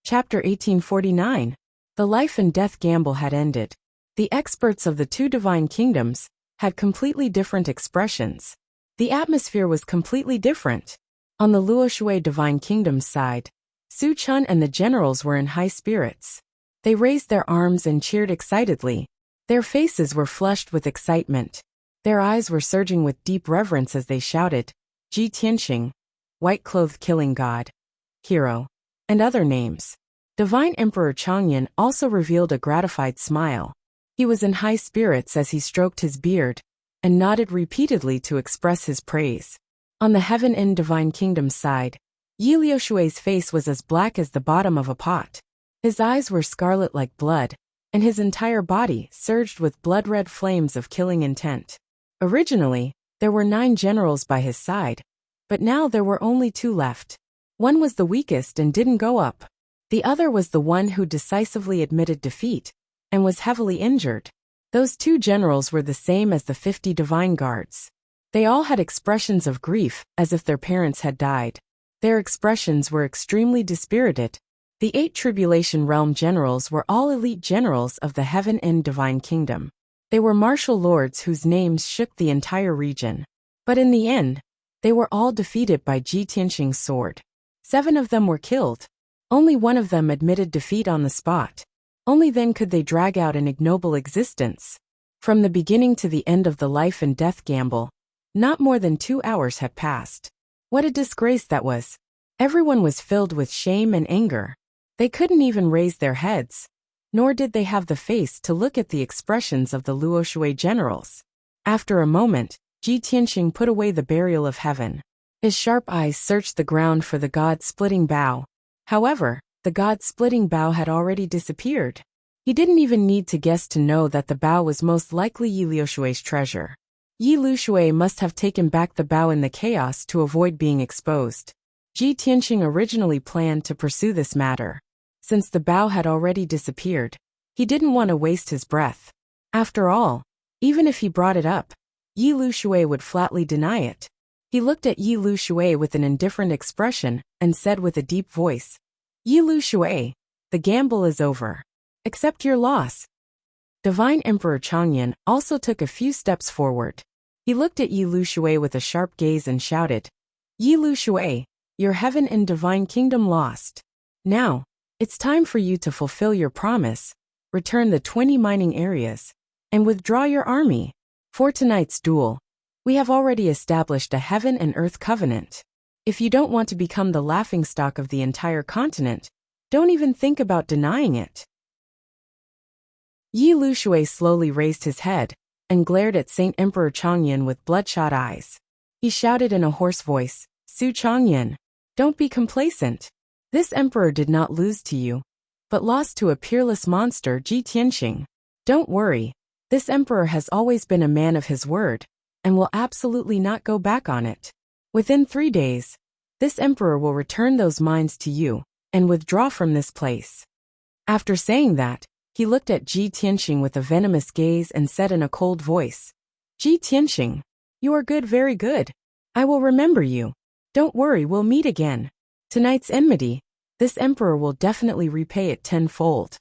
Chapter 1849. The life and death gamble had ended. The experts of the two divine kingdoms had completely different expressions. The atmosphere was completely different. On the Luoshui divine kingdom's side, Su Chun and the generals were in high spirits. They raised their arms and cheered excitedly. Their faces were flushed with excitement. Their eyes were surging with deep reverence as they shouted, Ji Tianxing, white-clothed killing god, hero, and other names. Divine Emperor Changyan also revealed a gratified smile. He was in high spirits as he stroked his beard and nodded repeatedly to express his praise. On the Heaven and Divine Kingdom's side, Yi Liushui's face was as black as the bottom of a pot. His eyes were scarlet like blood, and his entire body surged with blood-red flames of killing intent. Originally, there were 9 generals by his side, but now there were only 2 left. One was the weakest and didn't go up. The other was the one who decisively admitted defeat and was heavily injured. Those 2 generals were the same as the 50 divine guards. They all had expressions of grief as if their parents had died. Their expressions were extremely dispirited. The 8 Tribulation Realm generals were all elite generals of the Heaven and Divine Kingdom. They were martial lords whose names shook the entire region. But in the end, they were all defeated by Ji Tianxing's sword. 7 of them were killed. Only one of them admitted defeat on the spot. Only then could they drag out an ignoble existence. From the beginning to the end of the life and death gamble, not more than 2 hours had passed. What a disgrace that was. Everyone was filled with shame and anger. They couldn't even raise their heads, nor did they have the face to look at the expressions of the Luoshui generals. After a moment, Ji Tianxing put away the burial of heaven. His sharp eyes searched the ground for the god-splitting bow. However, the god-splitting bow had already disappeared. He didn't even need to guess to know that the bow was most likely Yi Liushui's treasure. Yi Liushui must have taken back the bow in the chaos to avoid being exposed. Ji Tianxing originally planned to pursue this matter. Since the bow had already disappeared, he didn't want to waste his breath. After all, even if he brought it up, Yi Liushui would flatly deny it. He looked at Yi Liushui with an indifferent expression and said with a deep voice, Yi Liushui, the gamble is over. Accept your loss. Divine Emperor Changyan also took a few steps forward. He looked at Yi Liushui with a sharp gaze and shouted, Yi Liushui, your heaven and divine kingdom lost. Now, it's time for you to fulfill your promise, return the 20 mining areas, and withdraw your army. For tonight's duel, we have already established a heaven and earth covenant. If you don't want to become the laughingstock of the entire continent, don't even think about denying it. Yi Liushui slowly raised his head and glared at Saint Emperor Changyan with bloodshot eyes. He shouted in a hoarse voice, Su Changyan, don't be complacent. This emperor did not lose to you, but lost to a peerless monster, Ji Tianxing. Don't worry, this emperor has always been a man of his word, and will absolutely not go back on it. Within 3 days, this emperor will return those mines to you, and withdraw from this place. After saying that, he looked at Ji Tianxing with a venomous gaze and said in a cold voice, Ji Tianxing, you are good, very good. I will remember you. Don't worry, we'll meet again. Tonight's enmity, this emperor will definitely repay it tenfold.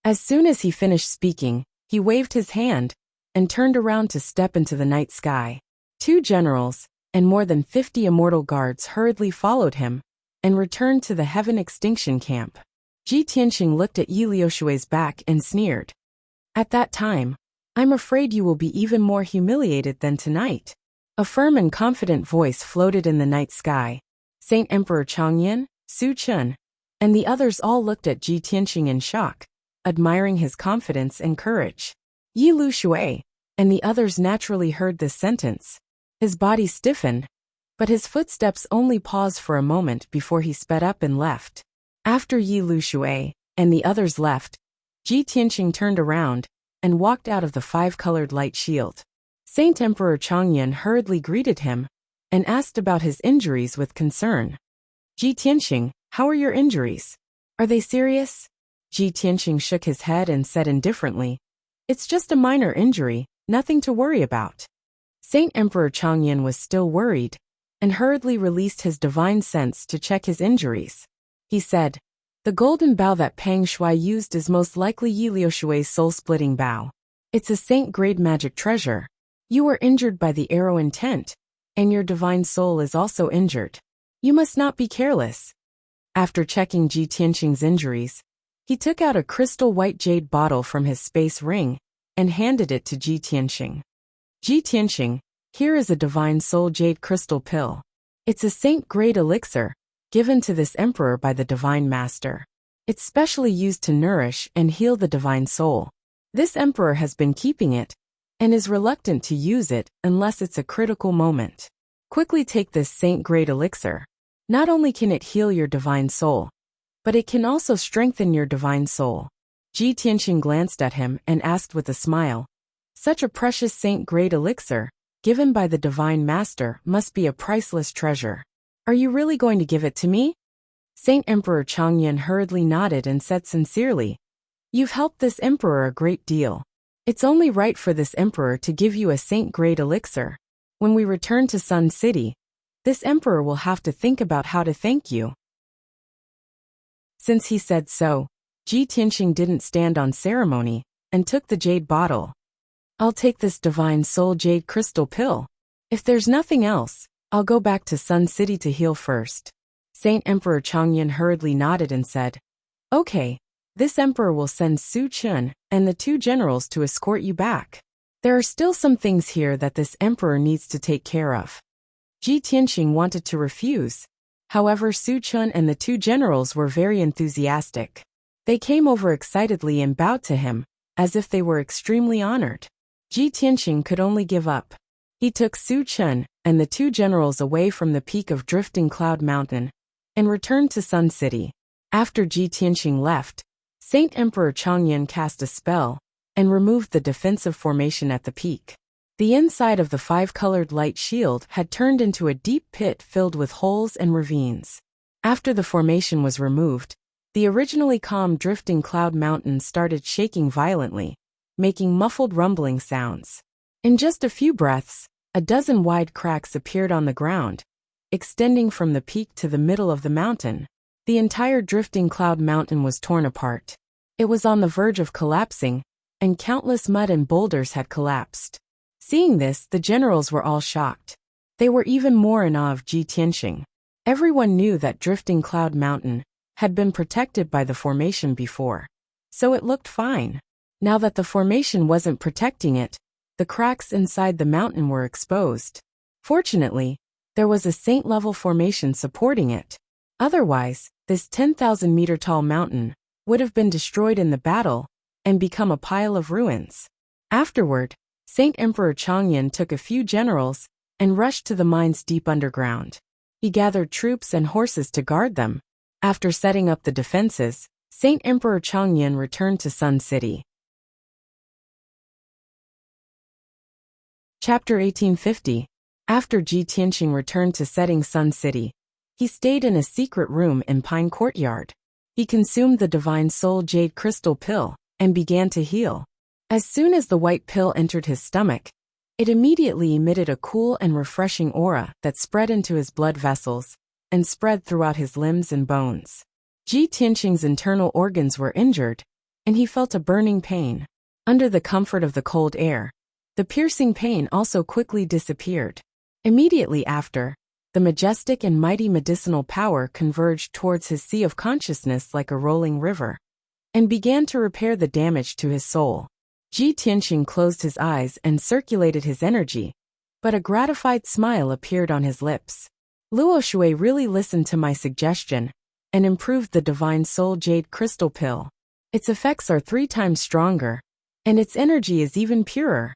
As soon as he finished speaking, he waved his hand and turned around to step into the night sky. 2 generals and more than 50 immortal guards hurriedly followed him and returned to the Heaven Extinction Camp. Ji Tianxing looked at Yi Liushui's back and sneered. At that time, I'm afraid you will be even more humiliated than tonight. A firm and confident voice floated in the night sky. Saint Emperor Changyan, Su Chun, and the others all looked at Ji Tianxing in shock, admiring his confidence and courage. Yi Liushui and the others naturally heard this sentence. His body stiffened, but his footsteps only paused for a moment before he sped up and left. After Yi Liushui and the others left, Ji Tianxing turned around and walked out of the 5-colored light shield. Saint Emperor Changyan hurriedly greeted him and asked about his injuries with concern. Ji Tianxing, how are your injuries? Are they serious? Ji Tianxing shook his head and said indifferently, it's just a minor injury, nothing to worry about. Saint Emperor Changyan was still worried and hurriedly released his divine sense to check his injuries. He said, The golden bow that Pang Shui used is most likely Yi Liushui's soul-splitting bow. It's a saint-grade magic treasure. You were injured by the arrow intent, and your divine soul is also injured. You must not be careless. After checking Ji Tianqing's injuries, he took out a crystal white jade bottle from his space ring and handed it to Ji Tianqing. Ji Tianqing, here is a divine soul jade crystal pill. It's a saint-grade elixir, given to this emperor by the divine master. It's specially used to nourish and heal the divine soul. This emperor has been keeping it, and is reluctant to use it unless it's a critical moment. Quickly take this saint-grade elixir. Not only can it heal your divine soul, but it can also strengthen your divine soul. Ji Tianqing glanced at him and asked with a smile, such a precious saint-grade elixir, given by the divine master, must be a priceless treasure. Are you really going to give it to me? Saint Emperor Changyan hurriedly nodded and said sincerely, you've helped this emperor a great deal. It's only right for this emperor to give you a saint-grade elixir. When we return to Sun City, this emperor will have to think about how to thank you. Since he said so, Ji Tianqing didn't stand on ceremony and took the jade bottle. I'll take this divine soul jade crystal pill. If there's nothing else, I'll go back to Sun City to heal first. Saint Emperor Changyan hurriedly nodded and said, okay, this emperor will send Su Chun and the 2 generals to escort you back. There are still some things here that this emperor needs to take care of. Ji Tianqing wanted to refuse. However, Su Chun and the 2 generals were very enthusiastic. They came over excitedly and bowed to him, as if they were extremely honored. Ji Tianqing could only give up. He took Su Chun and the 2 generals away from the peak of Drifting Cloud Mountain and returned to Sun City. After Ji Tianqing left, Saint Emperor Changyan cast a spell and removed the defensive formation at the peak. The inside of the 5-colored light shield had turned into a deep pit filled with holes and ravines. After the formation was removed, the originally calm Drifting Cloud Mountain started shaking violently, making muffled rumbling sounds. In just a few breaths, a dozen wide cracks appeared on the ground, extending from the peak to the middle of the mountain. The entire Drifting Cloud Mountain was torn apart. It was on the verge of collapsing, and countless mud and boulders had collapsed. Seeing this, the generals were all shocked. They were even more in awe of Ji Tianqing. Everyone knew that Drifting Cloud Mountain had been protected by the formation before, so it looked fine. Now that the formation wasn't protecting it, the cracks inside the mountain were exposed. Fortunately, there was a saint-level formation supporting it. Otherwise, this 10,000-meter-tall mountain would have been destroyed in the battle and become a pile of ruins. Afterward, Saint Emperor Changyan took a few generals and rushed to the mines deep underground. He gathered troops and horses to guard them. After setting up the defenses, Saint Emperor Changyan returned to Sun City. Chapter 1850. After Ji Tianqing returned to setting Sun City, he stayed in a secret room in Pine Courtyard. He consumed the divine soul jade crystal pill and began to heal. As soon as the white pill entered his stomach, it immediately emitted a cool and refreshing aura that spread into his blood vessels and spread throughout his limbs and bones. Ji Tianqing's internal organs were injured, and he felt a burning pain. Under the comfort of the cold air, the piercing pain also quickly disappeared. Immediately after, the majestic and mighty medicinal power converged towards his sea of consciousness like a rolling river, and began to repair the damage to his soul. Ji Tianqing closed his eyes and circulated his energy, but a gratified smile appeared on his lips. Luo Shui really listened to my suggestion and improved the divine soul jade crystal pill. Its effects are 3 times stronger, and its energy is even purer.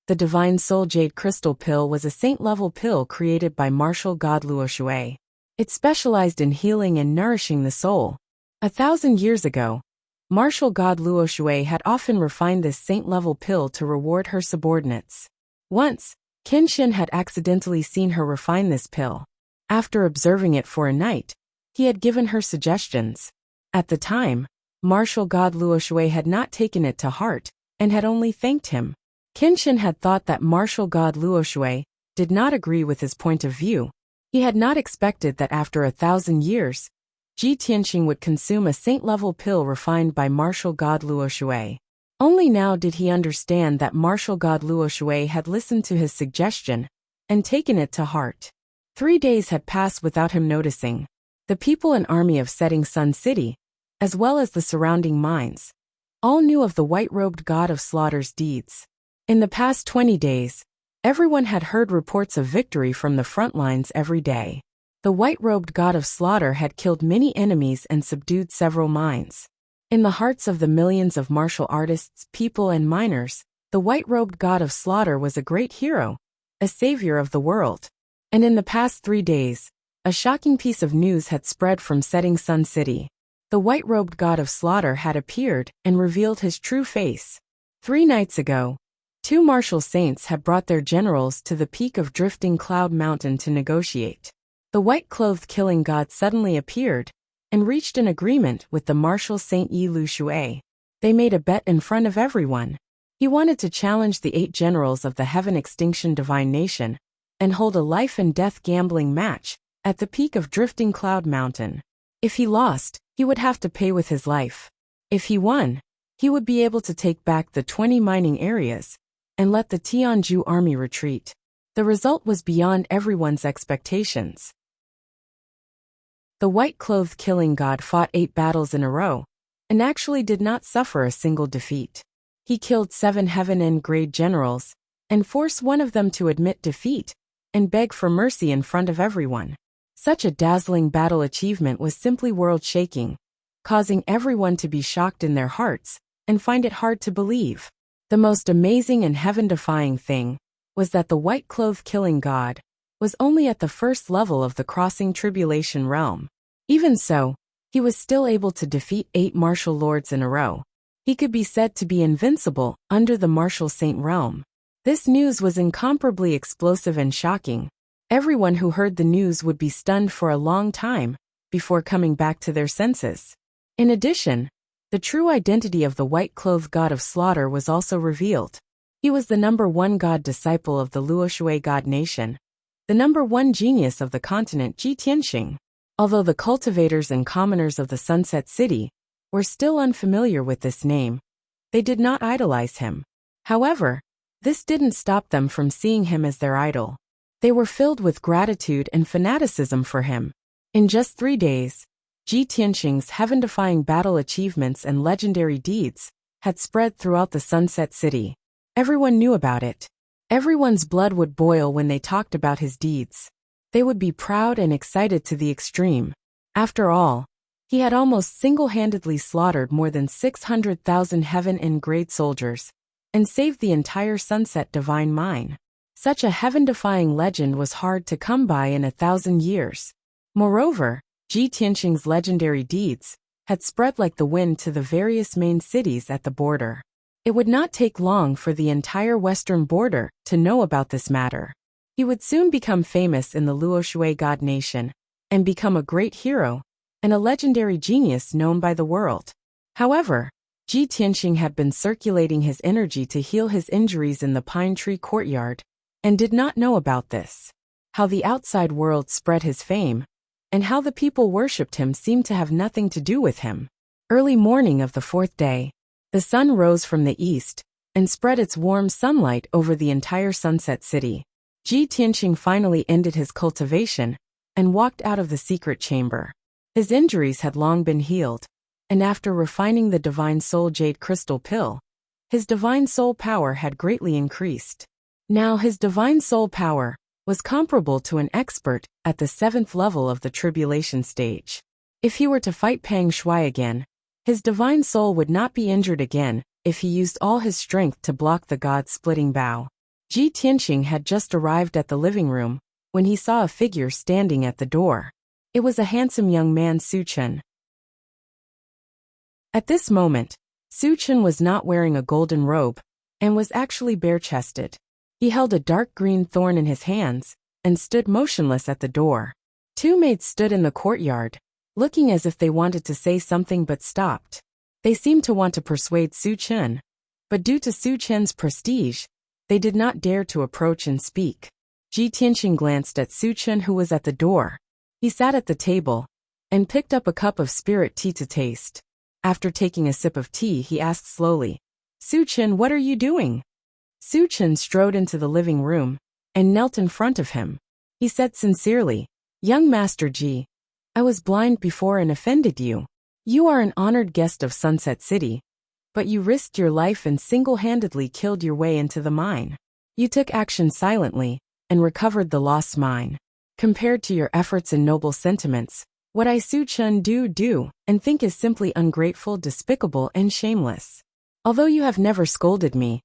The divine soul jade crystal pill was a saint-level pill created by martial god Luo Shui. It specialized in healing and nourishing the soul. 1,000 years ago, martial god Luo Shui had often refined this saint-level pill to reward her subordinates. Once, Qin Shin had accidentally seen her refine this pill. After observing it for a night, he had given her suggestions. At the time, martial god Luo Shui had not taken it to heart and had only thanked him. Qin Shin had thought that martial god Luo Shui did not agree with his point of view. He had not expected that after 1,000 years, Ji Tianxing would consume a saint-level pill refined by martial god Luo Shui. Only now did he understand that martial god Luo Shui had listened to his suggestion and taken it to heart. 3 days had passed without him noticing. The people and army of Setting Sun City, as well as the surrounding mines, all knew of the white-robed god of slaughter's deeds. In the past 20 days, everyone had heard reports of victory from the front lines every day. The white-robed god of slaughter had killed many enemies and subdued several mines. In the hearts of the millions of martial artists, people and miners, the white-robed god of slaughter was a great hero, a savior of the world. And in the past 3 days, a shocking piece of news had spread from Setting Sun City. The white-robed god of slaughter had appeared and revealed his true face. 3 nights ago, 2 martial saints had brought their generals to the peak of Drifting Cloud Mountain to negotiate. The white-clothed killing god suddenly appeared and reached an agreement with the martial saint Yi Lu Shui. They made a bet in front of everyone. He wanted to challenge the 8 generals of the Heaven Extinction Divine Nation and hold a life-and-death gambling match at the peak of Drifting Cloud Mountain. If he lost, he would have to pay with his life. If he won, he would be able to take back the 20 mining areas and let the Tianzhu army retreat. The result was beyond everyone's expectations. The white-clothed killing god fought 8 battles in a row and actually did not suffer a single defeat. He killed 7 heaven-end grade generals and forced one of them to admit defeat and beg for mercy in front of everyone. Such a dazzling battle achievement was simply world-shaking, causing everyone to be shocked in their hearts and find it hard to believe. The most amazing and heaven-defying thing was that the white-clothed killing god was only at the first level of the crossing tribulation realm. Even so, he was still able to defeat 8 martial lords in a row. He could be said to be invincible under the martial saint realm. This news was incomparably explosive and shocking. Everyone who heard the news would be stunned for a long time before coming back to their senses. In addition, the true identity of the white-clothed god of slaughter was also revealed. He was the #1 god disciple of the Luo Shui god nation, the #1 genius of the continent Ji Tianxing. Although the cultivators and commoners of the Sunset City were still unfamiliar with this name, they did not idolize him. However, this didn't stop them from seeing him as their idol. They were filled with gratitude and fanaticism for him. In just 3 days, Ji Tianxing's heaven-defying battle achievements and legendary deeds had spread throughout the Sunset City. Everyone knew about it. Everyone's blood would boil when they talked about his deeds. They would be proud and excited to the extreme. After all, he had almost single-handedly slaughtered more than 600,000 heaven-end grade soldiers and saved the entire Sunset Divine Mine. Such a heaven-defying legend was hard to come by in 1,000 years. Moreover, Ji Tianxing's legendary deeds had spread like the wind to the various main cities at the border. It would not take long for the entire western border to know about this matter. He would soon become famous in the Luo Shui god nation and become a great hero and a legendary genius known by the world. However, Ji Tianxing had been circulating his energy to heal his injuries in the pine tree courtyard and did not know about this. How the outside world spread his fame and how the people worshipped him seemed to have nothing to do with him. Early morning of the 4th day, the sun rose from the east and spread its warm sunlight over the entire Sunset City. Ji Tianxing finally ended his cultivation and walked out of the secret chamber. His injuries had long been healed, and after refining the Divine Soul Jade Crystal Pill, his Divine Soul power had greatly increased. Now his Divine Soul power was comparable to an expert at the 7th level of the tribulation stage. If he were to fight Pang Shui again, his divine soul would not be injured again if he used all his strength to block the god-splitting bow. Ji Tianxing had just arrived at the living room when he saw a figure standing at the door. It was a handsome young man, Su Chen. At this moment, Su Chen was not wearing a golden robe and was actually bare-chested. He held a dark green thorn in his hands and stood motionless at the door. 2 maids stood in the courtyard, looking as if they wanted to say something but stopped. They seemed to want to persuade Su Chen, but due to Su Chen's prestige, they did not dare to approach and speak. Ji Tianxing glanced at Su Chen, who was at the door. He sat at the table, and picked up a cup of spirit tea to taste. After taking a sip of tea, he asked slowly, Su Chen, what are you doing? Su Chen strode into the living room and knelt in front of him. He said sincerely, Young Master Ji, I was blind before and offended you. You are an honored guest of Sunset City, but you risked your life and single-handedly killed your way into the mine. You took action silently and recovered the lost mine. Compared to your efforts and noble sentiments, what I Su Chen do and think is simply ungrateful, despicable, and shameless. Although you have never scolded me,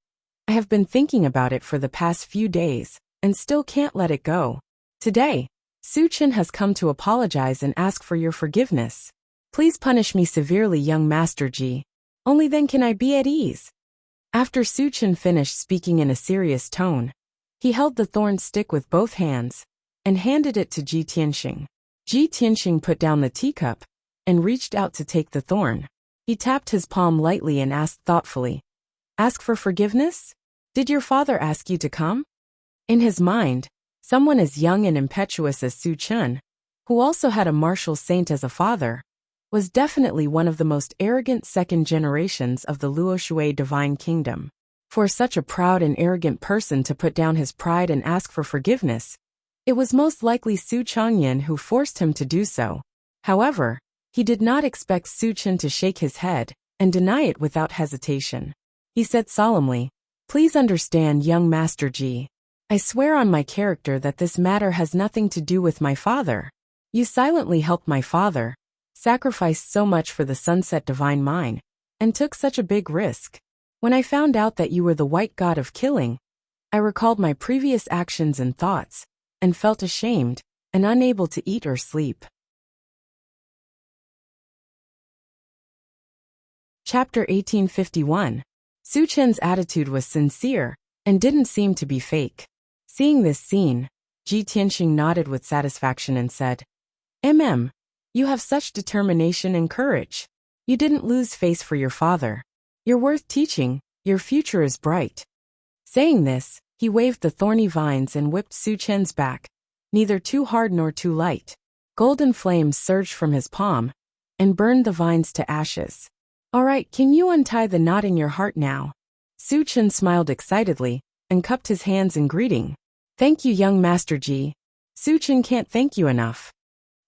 I have been thinking about it for the past few days and still can't let it go. Today, Su Chen has come to apologize and ask for your forgiveness. Please punish me severely, young Master Ji. Only then can I be at ease. After Su Chen finished speaking in a serious tone, he held the thorn stick with both hands and handed it to Ji Tianxing. Ji Tianxing put down the teacup and reached out to take the thorn. He tapped his palm lightly and asked thoughtfully, Ask for forgiveness? Did your father ask you to come? In his mind, someone as young and impetuous as Su Chen, who also had a martial saint as a father, was definitely one of the most arrogant second generations of the Luoshui divine kingdom. For such a proud and arrogant person to put down his pride and ask for forgiveness, it was most likely Su Changyan who forced him to do so. However, he did not expect Su Chen to shake his head and deny it without hesitation. He said solemnly, Please understand, young Master Ji. I swear on my character that this matter has nothing to do with my father. You silently helped my father, sacrificed so much for the Sunset Divine Mine, and took such a big risk. When I found out that you were the white god of killing, I recalled my previous actions and thoughts, and felt ashamed and unable to eat or sleep. Chapter 1851. Su Chen's attitude was sincere and didn't seem to be fake. Seeing this scene, Ji Tianxing nodded with satisfaction and said, You have such determination and courage. You didn't lose face for your father. You're worth teaching, your future is bright. Saying this, he waved the thorny vines and whipped Su Chen's back, neither too hard nor too light. Golden flames surged from his palm and burned the vines to ashes. All right, can you untie the knot in your heart now? Su Chen smiled excitedly and cupped his hands in greeting. Thank you, young Master Ji. Su Chen can't thank you enough.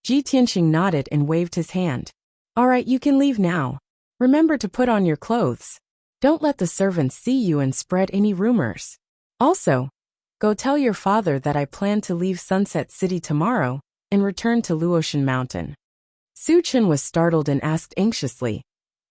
Ji Tianxing nodded and waved his hand. All right, you can leave now. Remember to put on your clothes. Don't let the servants see you and spread any rumors. Also, go tell your father that I plan to leave Sunset City tomorrow and return to Luotian Mountain. Su Chen was startled and asked anxiously,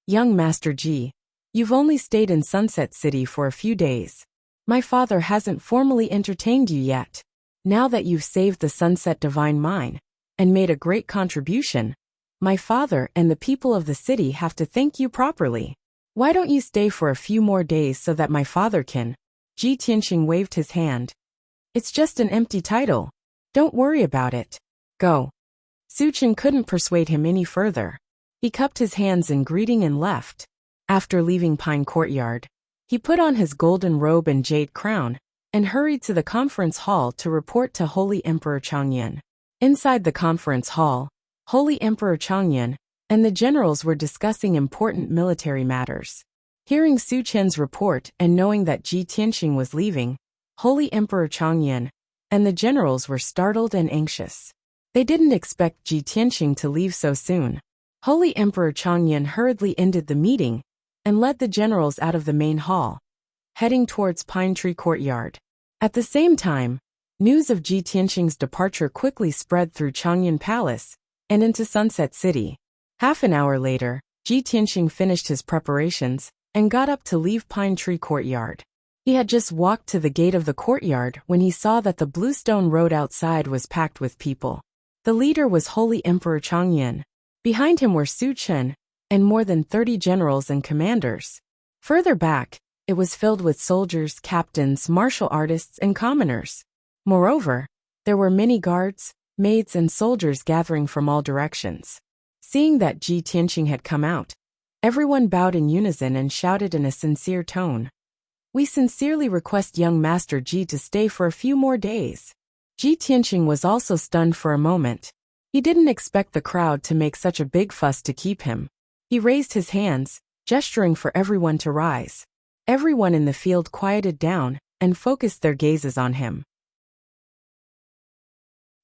Young Master Ji, you've only stayed in Sunset City for a few days. My father hasn't formally entertained you yet. Now that you've saved the Sunset Divine Mine and made a great contribution, my father and the people of the city have to thank you properly. Why don't you stay for a few more days so that my father can? Ji Tianxing waved his hand. It's just an empty title. Don't worry about it. Go. Su Chen couldn't persuade him any further. He cupped his hands in greeting and left. After leaving Pine Courtyard, he put on his golden robe and jade crown and hurried to the conference hall to report to Holy Emperor Changyan. Inside the conference hall, Holy Emperor Changyan and the generals were discussing important military matters. Hearing Su Chen's report and knowing that Ji Tianxing was leaving, Holy Emperor Changyan and the generals were startled and anxious. They didn't expect Ji Tianxing to leave so soon. Holy Emperor Changyan hurriedly ended the meeting and led the generals out of the main hall, heading towards Pine Tree Courtyard. At the same time, news of Ji Tianxing's departure quickly spread through Changyan Palace and into Sunset City. Half an hour later, Ji Tianxing finished his preparations and got up to leave Pine Tree Courtyard. He had just walked to the gate of the courtyard when he saw that the bluestone road outside was packed with people. The leader was Holy Emperor Changyan. Behind him were Su Chen and more than 30 generals and commanders. Further back, it was filled with soldiers, captains, martial artists, and commoners. Moreover, there were many guards, maids, and soldiers gathering from all directions. Seeing that Ji Tianxing had come out, everyone bowed in unison and shouted in a sincere tone, We sincerely request young Master Ji to stay for a few more days. Ji Tianxing was also stunned for a moment. He didn't expect the crowd to make such a big fuss to keep him. He raised his hands, gesturing for everyone to rise. Everyone in the field quieted down and focused their gazes on him.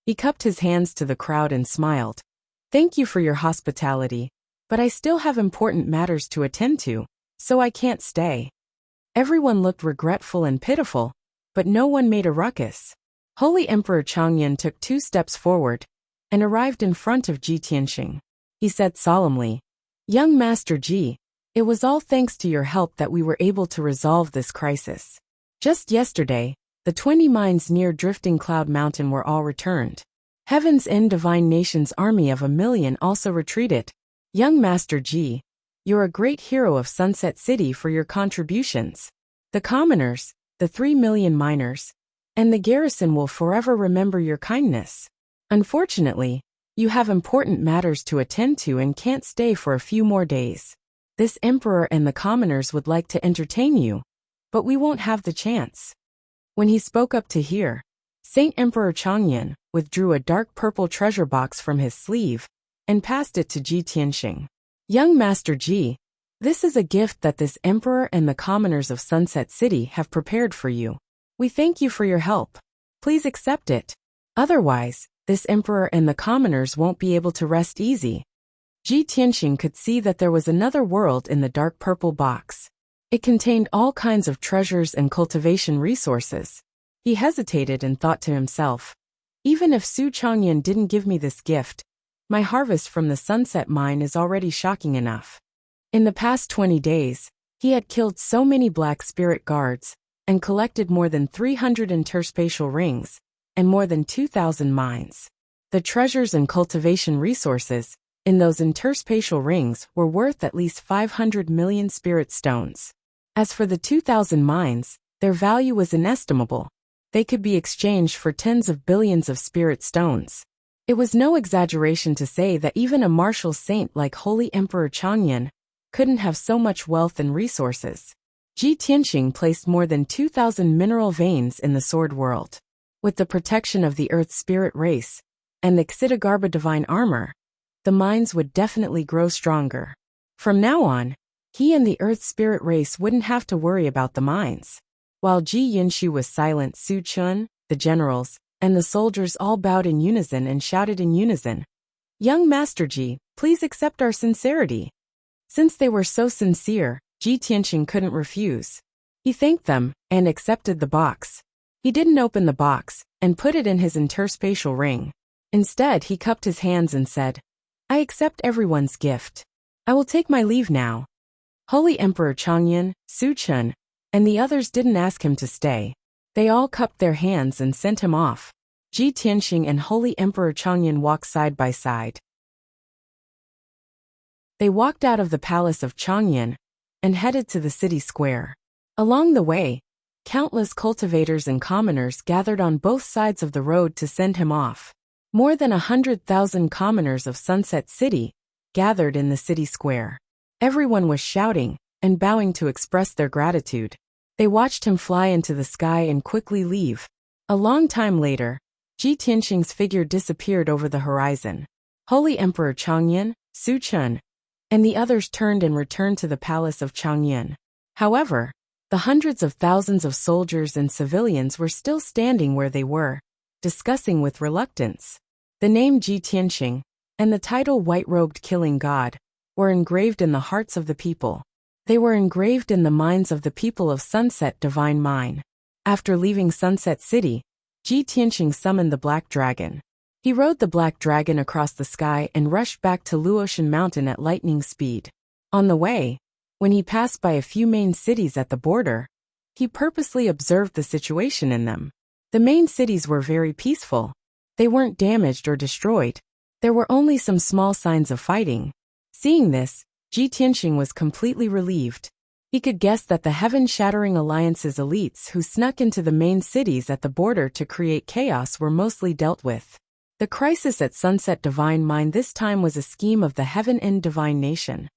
He cupped his hands to the crowd and smiled. "Thank you for your hospitality, but I still have important matters to attend to, so I can't stay." Everyone looked regretful and pitiful, but no one made a ruckus. Holy Emperor Changyan took 2 steps forward and arrived in front of Ji Tianxing. He said solemnly, "Young Master Ji, it was all thanks to your help that we were able to resolve this crisis. Just yesterday, the 20 mines near Drifting Cloud Mountain were all returned. Heaven's End Divine Nation's army of 1,000,000 also retreated. Young Master Ji, you're a great hero of Sunset City for your contributions. The commoners, the 3,000,000 miners, and the garrison will forever remember your kindness. Unfortunately, you have important matters to attend to and can't stay for a few more days. This emperor and the commoners would like to entertain you, but we won't have the chance." When he spoke up to hear, Saint Emperor Changyan withdrew a dark purple treasure box from his sleeve and passed it to Ji Tianxing. "Young Master Ji, this is a gift that this emperor and the commoners of Sunset City have prepared for you. We thank you for your help. Please accept it. Otherwise, this emperor and the commoners won't be able to rest easy." Ji Tianxing could see that there was another world in the dark purple box. It contained all kinds of treasures and cultivation resources. He hesitated and thought to himself, "Even if Su Changyan didn't give me this gift, my harvest from the Sunset Mine is already shocking enough." In the past 20 days, he had killed so many black spirit guards and collected more than 300 interspatial rings and more than 2,000 mines. The treasures and cultivation resources in those interspatial rings were worth at least 500 million spirit stones. As for the 2,000 mines, their value was inestimable. They could be exchanged for tens of billions of spirit stones. It was no exaggeration to say that even a martial saint like Holy Emperor Changyan couldn't have so much wealth and resources. Ji Tianxing placed more than 2,000 mineral veins in the sword world. With the protection of the Earth spirit race and the Xitigarbha divine armor, the mines would definitely grow stronger. From now on, he and the Earth spirit race wouldn't have to worry about the mines. While Ji Yinshu was silent, Su Chun, the generals, and the soldiers all bowed in unison and shouted in unison, "Young Master Ji, please accept our sincerity." Since they were so sincere, Ji Tianxing couldn't refuse. He thanked them and accepted the box. He didn't open the box and put it in his interspatial ring. Instead, he cupped his hands and said, "I accept everyone's gift. I will take my leave now." Holy Emperor Changyan, Su Chun, and the others didn't ask him to stay. They all cupped their hands and sent him off. Ji Tianxing and Holy Emperor Changyan walked side by side. They walked out of the palace of Changyan and headed to the city square. Along the way, countless cultivators and commoners gathered on both sides of the road to send him off. More than 100,000 commoners of Sunset City gathered in the city square. Everyone was shouting and bowing to express their gratitude. They watched him fly into the sky and quickly leave. A long time later, Ji Tianxing's figure disappeared over the horizon. Holy Emperor Changyan, Su Chun, and the others turned and returned to the palace of Changyan. However, the hundreds of thousands of soldiers and civilians were still standing where they were, discussing with reluctance. The name Ji Tianxing and the title White-Robed Killing God were engraved in the hearts of the people. They were engraved in the minds of the people of Sunset Divine Mine. After leaving Sunset City, Ji Tianxing summoned the Black Dragon. He rode the Black Dragon across the sky and rushed back to Luotian Mountain at lightning speed. On the way, when he passed by a few main cities at the border, he purposely observed the situation in them. The main cities were very peaceful. They weren't damaged or destroyed. There were only some small signs of fighting. Seeing this, Ji Tianxing was completely relieved. He could guess that the heaven-shattering alliance's elites who snuck into the main cities at the border to create chaos were mostly dealt with. The crisis at Sunset Divine Mine this time was a scheme of the Heaven End Divine Nation.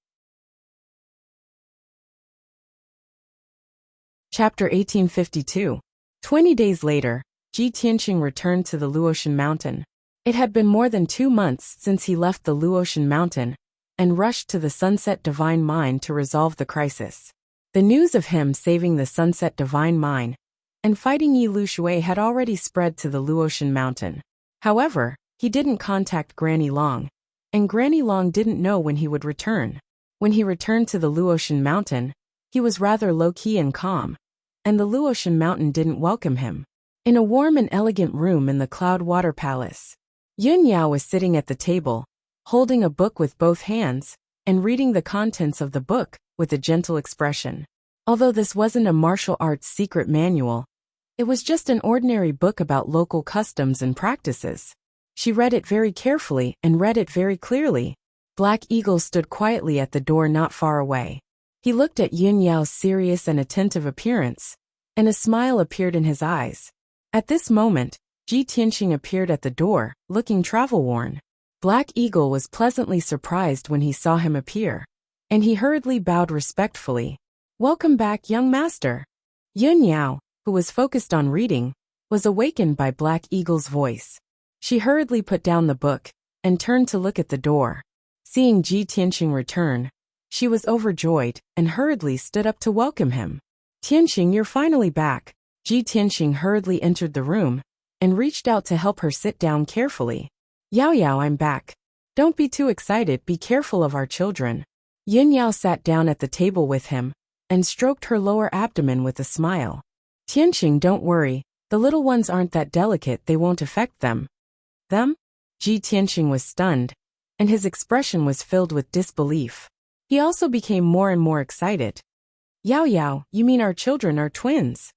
Chapter 1852. 20 days later, Ji Tianxing returned to the Luotian Mountain. It had been more than 2 months since he left the Luotian mountain and rushed to the Sunset Divine Mine to resolve the crisis. The news of him saving the Sunset Divine Mine and fighting Yi Lushui had already spread to the Luotian mountain. However, he didn't contact Granny Long, and Granny Long didn't know when he would return. When he returned to the Luotian mountain, he was rather low-key and calm, and the Luotian mountain didn't welcome him. In a warm and elegant room in the Cloud Water Palace, Yun Yao was sitting at the table, holding a book with both hands, and reading the contents of the book with a gentle expression. Although this wasn't a martial arts secret manual, it was just an ordinary book about local customs and practices. She read it very carefully and read it very clearly. Black Eagle stood quietly at the door not far away. He looked at Yun Yao's serious and attentive appearance, and a smile appeared in his eyes. At this moment, Ji Tianxing appeared at the door, looking travel-worn. Black Eagle was pleasantly surprised when he saw him appear, and he hurriedly bowed respectfully. "Welcome back, young master." Yun Yao, who was focused on reading, was awakened by Black Eagle's voice. She hurriedly put down the book and turned to look at the door. Seeing Ji Tianxing return, she was overjoyed and hurriedly stood up to welcome him. "Tianxing, you're finally back." Ji Tianxing hurriedly entered the room and reached out to help her sit down carefully. "Yao Yao, I'm back. Don't be too excited, be careful of our children." Yun Yao sat down at the table with him and stroked her lower abdomen with a smile. "Tianxing, don't worry, the little ones aren't that delicate, they won't affect them." "Them?" Ji Tianxing was stunned, and his expression was filled with disbelief. He also became more and more excited. "Yao Yao, you mean our children are twins?"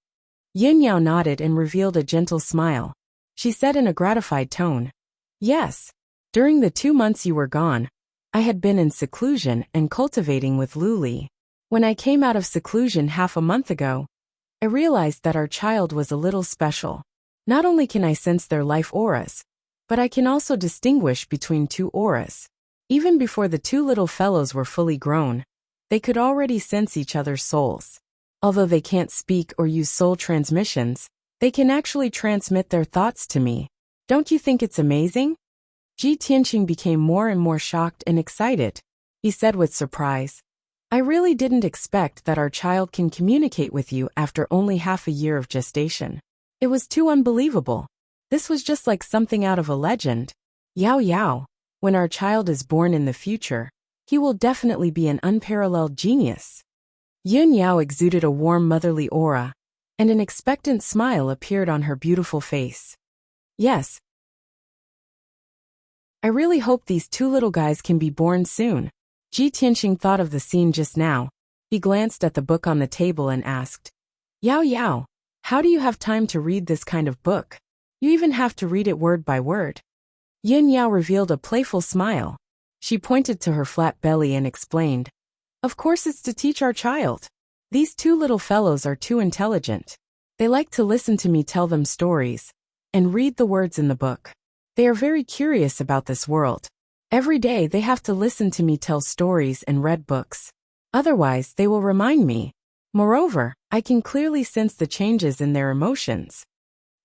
Yun Yao nodded and revealed a gentle smile. She said in a gratified tone, "Yes. During the 2 months you were gone, I had been in seclusion and cultivating with Luli. When I came out of seclusion half a month ago, I realized that our child was a little special. Not only can I sense their life auras, but I can also distinguish between 2 auras. Even before the 2 little fellows were fully grown, they could already sense each other's souls. Although they can't speak or use soul transmissions, they can actually transmit their thoughts to me. Don't you think it's amazing?" Ji Tianxing became more and more shocked and excited. He said with surprise, "I really didn't expect that our child can communicate with you after only half a year of gestation. It was too unbelievable. This was just like something out of a legend. Yao Yao, when our child is born in the future, he will definitely be an unparalleled genius." Yun Yao exuded a warm motherly aura, and an expectant smile appeared on her beautiful face. "Yes. I really hope these 2 little guys can be born soon." Ji Tianxing thought of the scene just now. He glanced at the book on the table and asked, "Yao Yao, how do you have time to read this kind of book? You even have to read it word by word." Yun Yao revealed a playful smile. She pointed to her flat belly and explained, "Of course it's to teach our child. These 2 little fellows are too intelligent. They like to listen to me tell them stories and read the words in the book. They are very curious about this world. Every day they have to listen to me tell stories and read books. Otherwise they will remind me. Moreover, I can clearly sense the changes in their emotions."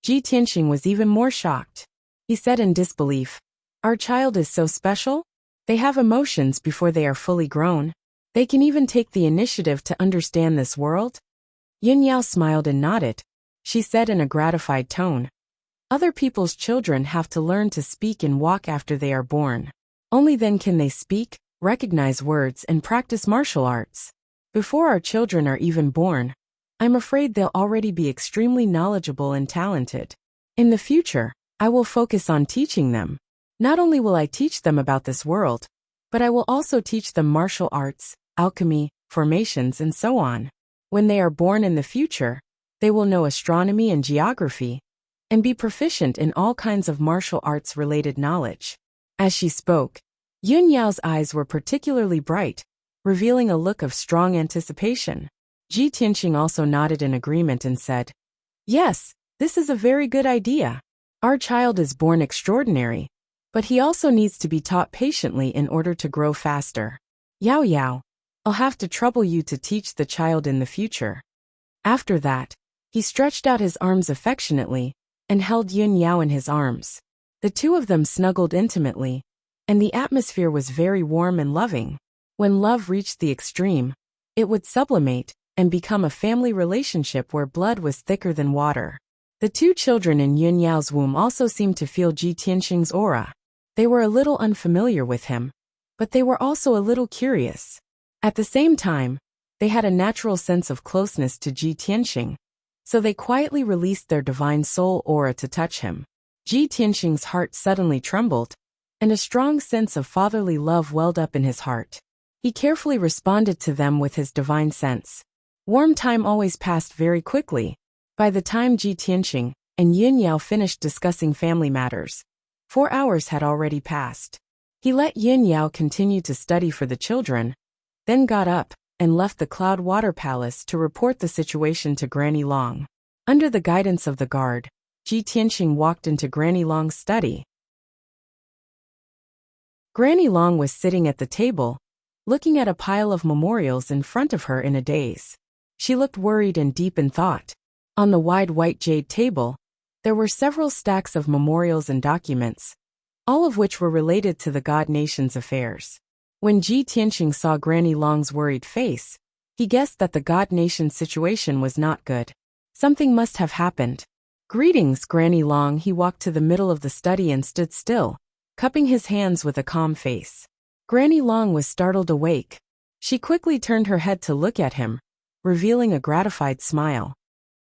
Ji Tianxing was even more shocked. He said in disbelief, "Our child is so special? They have emotions before they are fully grown. They can even take the initiative to understand this world?" Yun Yao smiled and nodded. She said in a gratified tone, "Other people's children have to learn to speak and walk after they are born. Only then can they speak, recognize words, and practice martial arts. Before our children are even born, I'm afraid they'll already be extremely knowledgeable and talented. In the future, I will focus on teaching them. Not only will I teach them about this world, but I will also teach them martial arts, alchemy, formations, and so on. When they are born in the future, they will know astronomy and geography, and be proficient in all kinds of martial arts-related knowledge." As she spoke, Yun Yao's eyes were particularly bright, revealing a look of strong anticipation. Ji Tianxing also nodded in agreement and said, "Yes, this is a very good idea. Our child is born extraordinary, but he also needs to be taught patiently in order to grow faster. Yao Yao, I'll have to trouble you to teach the child in the future." After that, he stretched out his arms affectionately and held Yun Yao in his arms. The two of them snuggled intimately, and the atmosphere was very warm and loving. When love reached the extreme, it would sublimate and become a family relationship where blood was thicker than water. The two children in Yun Yao's womb also seemed to feel Ji Tianxing's aura. They were a little unfamiliar with him, but they were also a little curious. At the same time, they had a natural sense of closeness to Ji Tianxing, so they quietly released their divine soul aura to touch him. Ji Tianxing's heart suddenly trembled, and a strong sense of fatherly love welled up in his heart. He carefully responded to them with his divine sense. Warm time always passed very quickly. By the time Ji Tianxing and Yun Yao finished discussing family matters, 4 hours had already passed. He let Yun Yao continue to study for the children, then got up and left the Cloud Water Palace to report the situation to Granny Long. Under the guidance of the guard, Ji Tianxing walked into Granny Long's study. Granny Long was sitting at the table, looking at a pile of memorials in front of her in a daze. She looked worried and deep in thought. On the wide white jade table, there were several stacks of memorials and documents, all of which were related to the God Nation's affairs. When Ji Tianxing saw Granny Long's worried face, he guessed that the God Nation's situation was not good. Something must have happened. "Greetings, Granny Long." He walked to the middle of the study and stood still, cupping his hands with a calm face. Granny Long was startled awake. She quickly turned her head to look at him, revealing a gratified smile.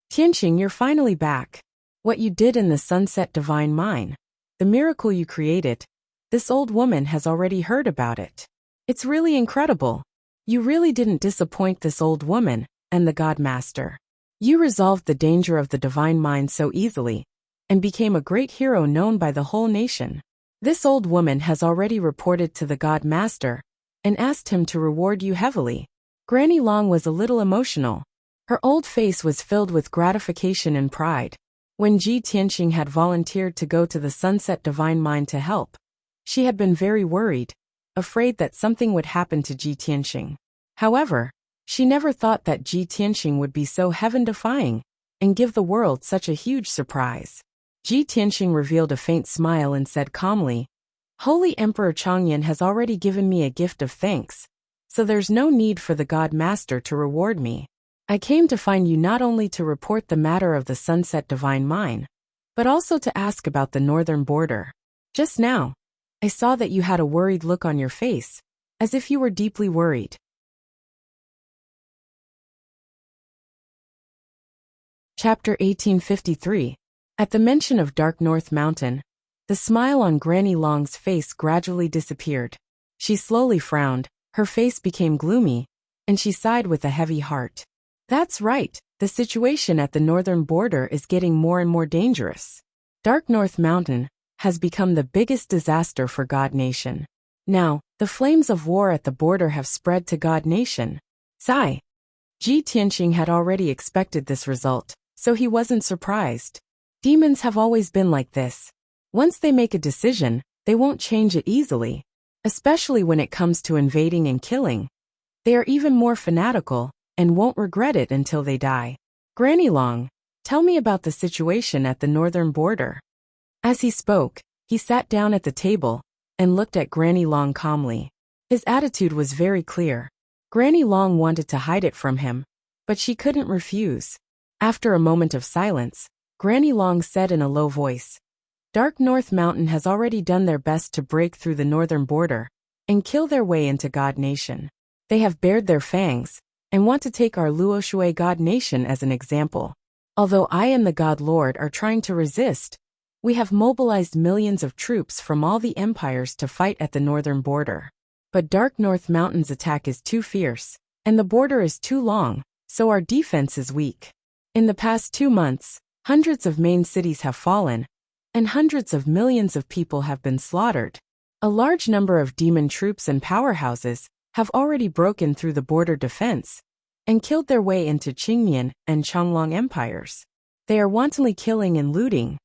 "Tianxing, you're finally back. What you did in the Sunset Divine Mine, the miracle you created, this old woman has already heard about it. It's really incredible. You really didn't disappoint this old woman and the God Master. You resolved the danger of the Divine Mine so easily, and became a great hero known by the whole nation. This old woman has already reported to the God Master and asked him to reward you heavily." Granny Long was a little emotional. Her old face was filled with gratification and pride. When Ji Tianxing had volunteered to go to the Sunset Divine Mine to help, she had been very worried, afraid that something would happen to Ji Tianxing. However, she never thought that Ji Tianxing would be so heaven-defying and give the world such a huge surprise. Ji Tianxing revealed a faint smile and said calmly, "Holy Emperor Changyan has already given me a gift of thanks, so there's no need for the God Master to reward me. I came to find you not only to report the matter of the Sunset Divine Mine, but also to ask about the northern border. Just now, I saw that you had a worried look on your face, as if you were deeply worried." Chapter 1853. At the mention of Dark North Mountain, the smile on Granny Long's face gradually disappeared. She slowly frowned, her face became gloomy, and she sighed with a heavy heart. "That's right, the situation at the northern border is getting more and more dangerous. Dark North Mountain has become the biggest disaster for God Nation. Now, the flames of war at the border have spread to God Nation." Sigh. Ji Tianxing had already expected this result, so he wasn't surprised. Demons have always been like this. Once they make a decision, they won't change it easily, especially when it comes to invading and killing. They are even more fanatical and won't regret it until they die. "Granny Long, tell me about the situation at the northern border." As he spoke, he sat down at the table and looked at Granny Long calmly. His attitude was very clear. Granny Long wanted to hide it from him, but she couldn't refuse. After a moment of silence, Granny Long said in a low voice, "Dark North Mountain has already done their best to break through the northern border and kill their way into God Nation. They have bared their fangs and want to take our Luoshui God Nation as an example. Although I and the God Lord are trying to resist, we have mobilized millions of troops from all the empires to fight at the northern border. But Dark North Mountain's attack is too fierce, and the border is too long, so our defense is weak. In the past 2 months, hundreds of main cities have fallen, and hundreds of millions of people have been slaughtered. A large number of demon troops and powerhouses have already broken through the border defense and killed their way into Qingmian and Changlong empires. They are wantonly killing and looting."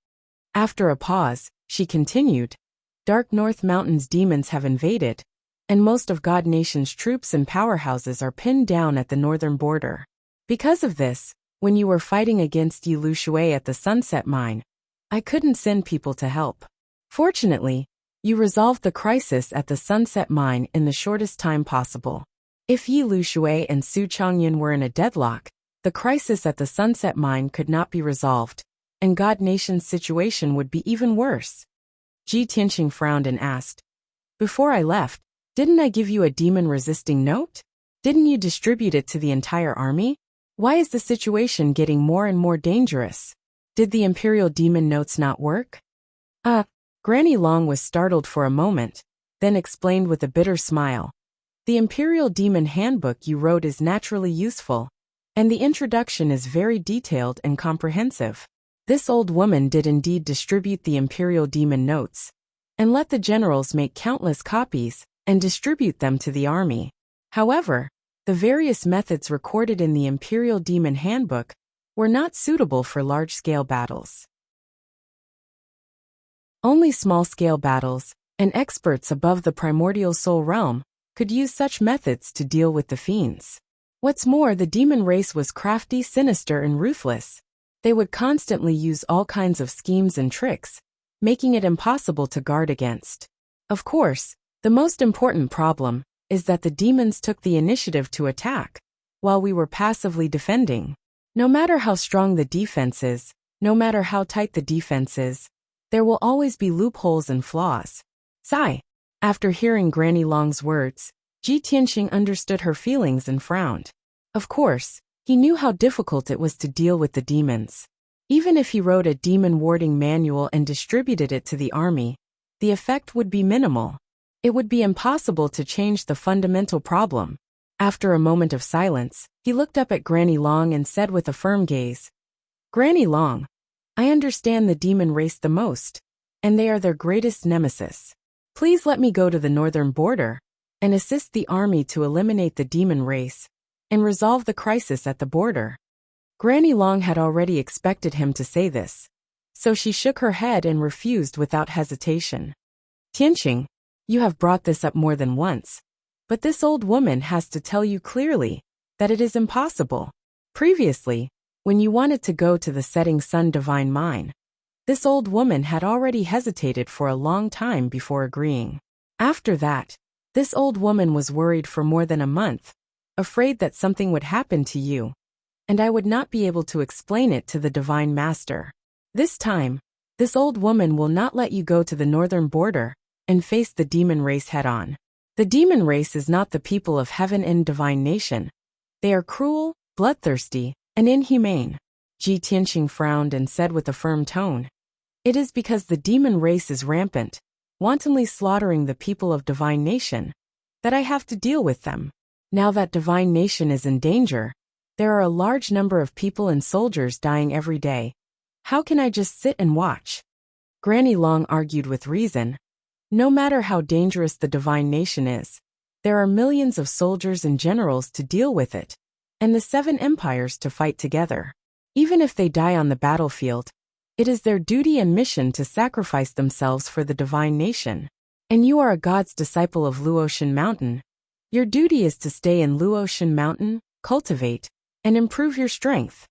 After a pause, she continued, "Dark North Mountain's demons have invaded, and most of God Nation's troops and powerhouses are pinned down at the northern border. Because of this, when you were fighting against Yi Lu Shui at the Sunset Mine, I couldn't send people to help. Fortunately, you resolved the crisis at the Sunset Mine in the shortest time possible. If Yi Lushui and Su Changyan were in a deadlock, the crisis at the Sunset Mine could not be resolved, and God Nation's situation would be even worse. Ji Tianqing frowned and asked, "Before I left, didn't I give you a demon-resisting note? Didn't you distribute it to the entire army? Why is the situation getting more and more dangerous? Did the Imperial Demon notes not work?" Granny Long was startled for a moment, then explained with a bitter smile. "The Imperial Demon Handbook you wrote is naturally useful, and the introduction is very detailed and comprehensive. This old woman did indeed distribute the Imperial Demon notes, and let the generals make countless copies and distribute them to the army. However, the various methods recorded in the Imperial Demon Handbook were not suitable for large-scale battles. Only small-scale battles, and experts above the primordial soul realm, could use such methods to deal with the fiends. What's more, the demon race was crafty, sinister, and ruthless. They would constantly use all kinds of schemes and tricks, making it impossible to guard against. Of course, the most important problem is that the demons took the initiative to attack, while we were passively defending. No matter how strong the defense is, no matter how tight the defense is, there will always be loopholes and flaws." Sigh. After hearing Granny Long's words, Ji Tianqing understood her feelings and frowned. Of course, he knew how difficult it was to deal with the demons. Even if he wrote a demon warding manual and distributed it to the army, the effect would be minimal. It would be impossible to change the fundamental problem. After a moment of silence, he looked up at Granny Long and said with a firm gaze, "Granny Long, I understand the demon race the most, and they are their greatest nemesis. Please let me go to the northern border and assist the army to eliminate the demon race and resolve the crisis at the border." Granny Long had already expected him to say this, so she shook her head and refused without hesitation. "Tianqing, you have brought this up more than once, but this old woman has to tell you clearly that it is impossible. Previously, when you wanted to go to the Setting Sun Divine Mine, this old woman had already hesitated for a long time before agreeing. After that, this old woman was worried for more than a month, afraid that something would happen to you, and I would not be able to explain it to the Divine Master. This time, this old woman will not let you go to the northern border and face the demon race head-on. The demon race is not the people of heaven and divine nation. They are cruel, bloodthirsty, and inhumane." Ji Tianqing frowned and said with a firm tone, "It is because the demon race is rampant, wantonly slaughtering the people of divine nation, that I have to deal with them. Now that divine nation is in danger, there are a large number of people and soldiers dying every day. How can I just sit and watch?" Granny Long argued with reason. No matter how dangerous the divine nation is, there are millions of soldiers and generals to deal with it, and the 7 empires to fight together. Even if they die on the battlefield, it is their duty and mission to sacrifice themselves for the divine nation. And you are a god's disciple of Luotian Mountain. Your duty is to stay in Luotian Mountain, cultivate, and improve your strength."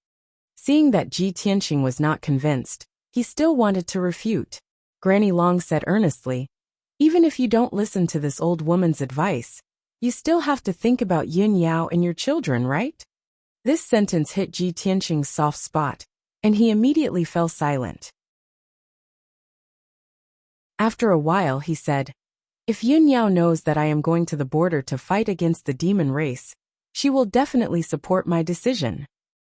Seeing that Ji Tianqing was not convinced, he still wanted to refute. Granny Long said earnestly, "Even if you don't listen to this old woman's advice, you still have to think about Yin Yao and your children, right?" This sentence hit Ji Tianqing's soft spot, and he immediately fell silent. After a while he said, "If Yin Yao knows that I am going to the border to fight against the demon race, she will definitely support my decision."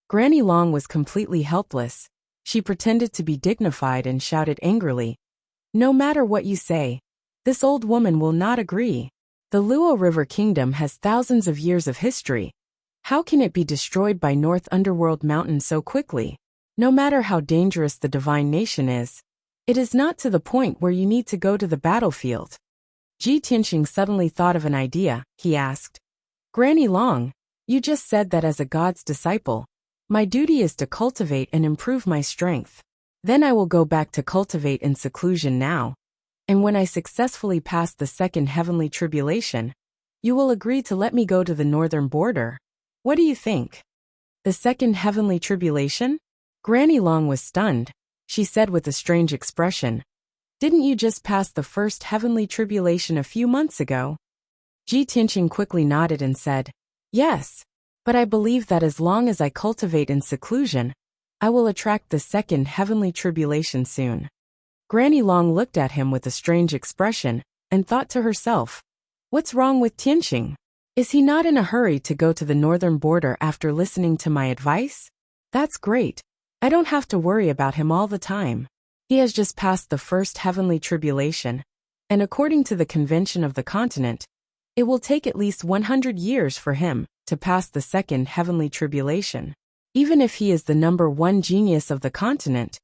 Granny Long was completely helpless. She pretended to be dignified and shouted angrily, "No matter what you say, this old woman will not agree. The Luo River Kingdom has thousands of years of history. How can it be destroyed by North Underworld Mountain so quickly? No matter how dangerous the divine nation is, it is not to the point where you need to go to the battlefield." Ji Tianqing suddenly thought of an idea. He asked, "Granny Long, you just said that as a god's disciple, my duty is to cultivate and improve my strength. Then I will go back to cultivate in seclusion now. And when I successfully pass the second heavenly tribulation, you will agree to let me go to the northern border. What do you think?" "The second heavenly tribulation?" Granny Long was stunned. She said with a strange expression, Didn't you just pass the first heavenly tribulation a few months ago? Ji Tianqing quickly nodded and said, yes, but I believe that as long as I cultivate in seclusion, I will attract the second heavenly tribulation soon. Granny Long looked at him with a strange expression and thought to herself, what's wrong with Tianqing? Is he not in a hurry to go to the northern border after listening to my advice? That's great. I don't have to worry about him all the time. He has just passed the first heavenly tribulation, and according to the convention of the continent, it will take at least 100 years for him to pass the second heavenly tribulation. Even if he is the number one genius of the continent,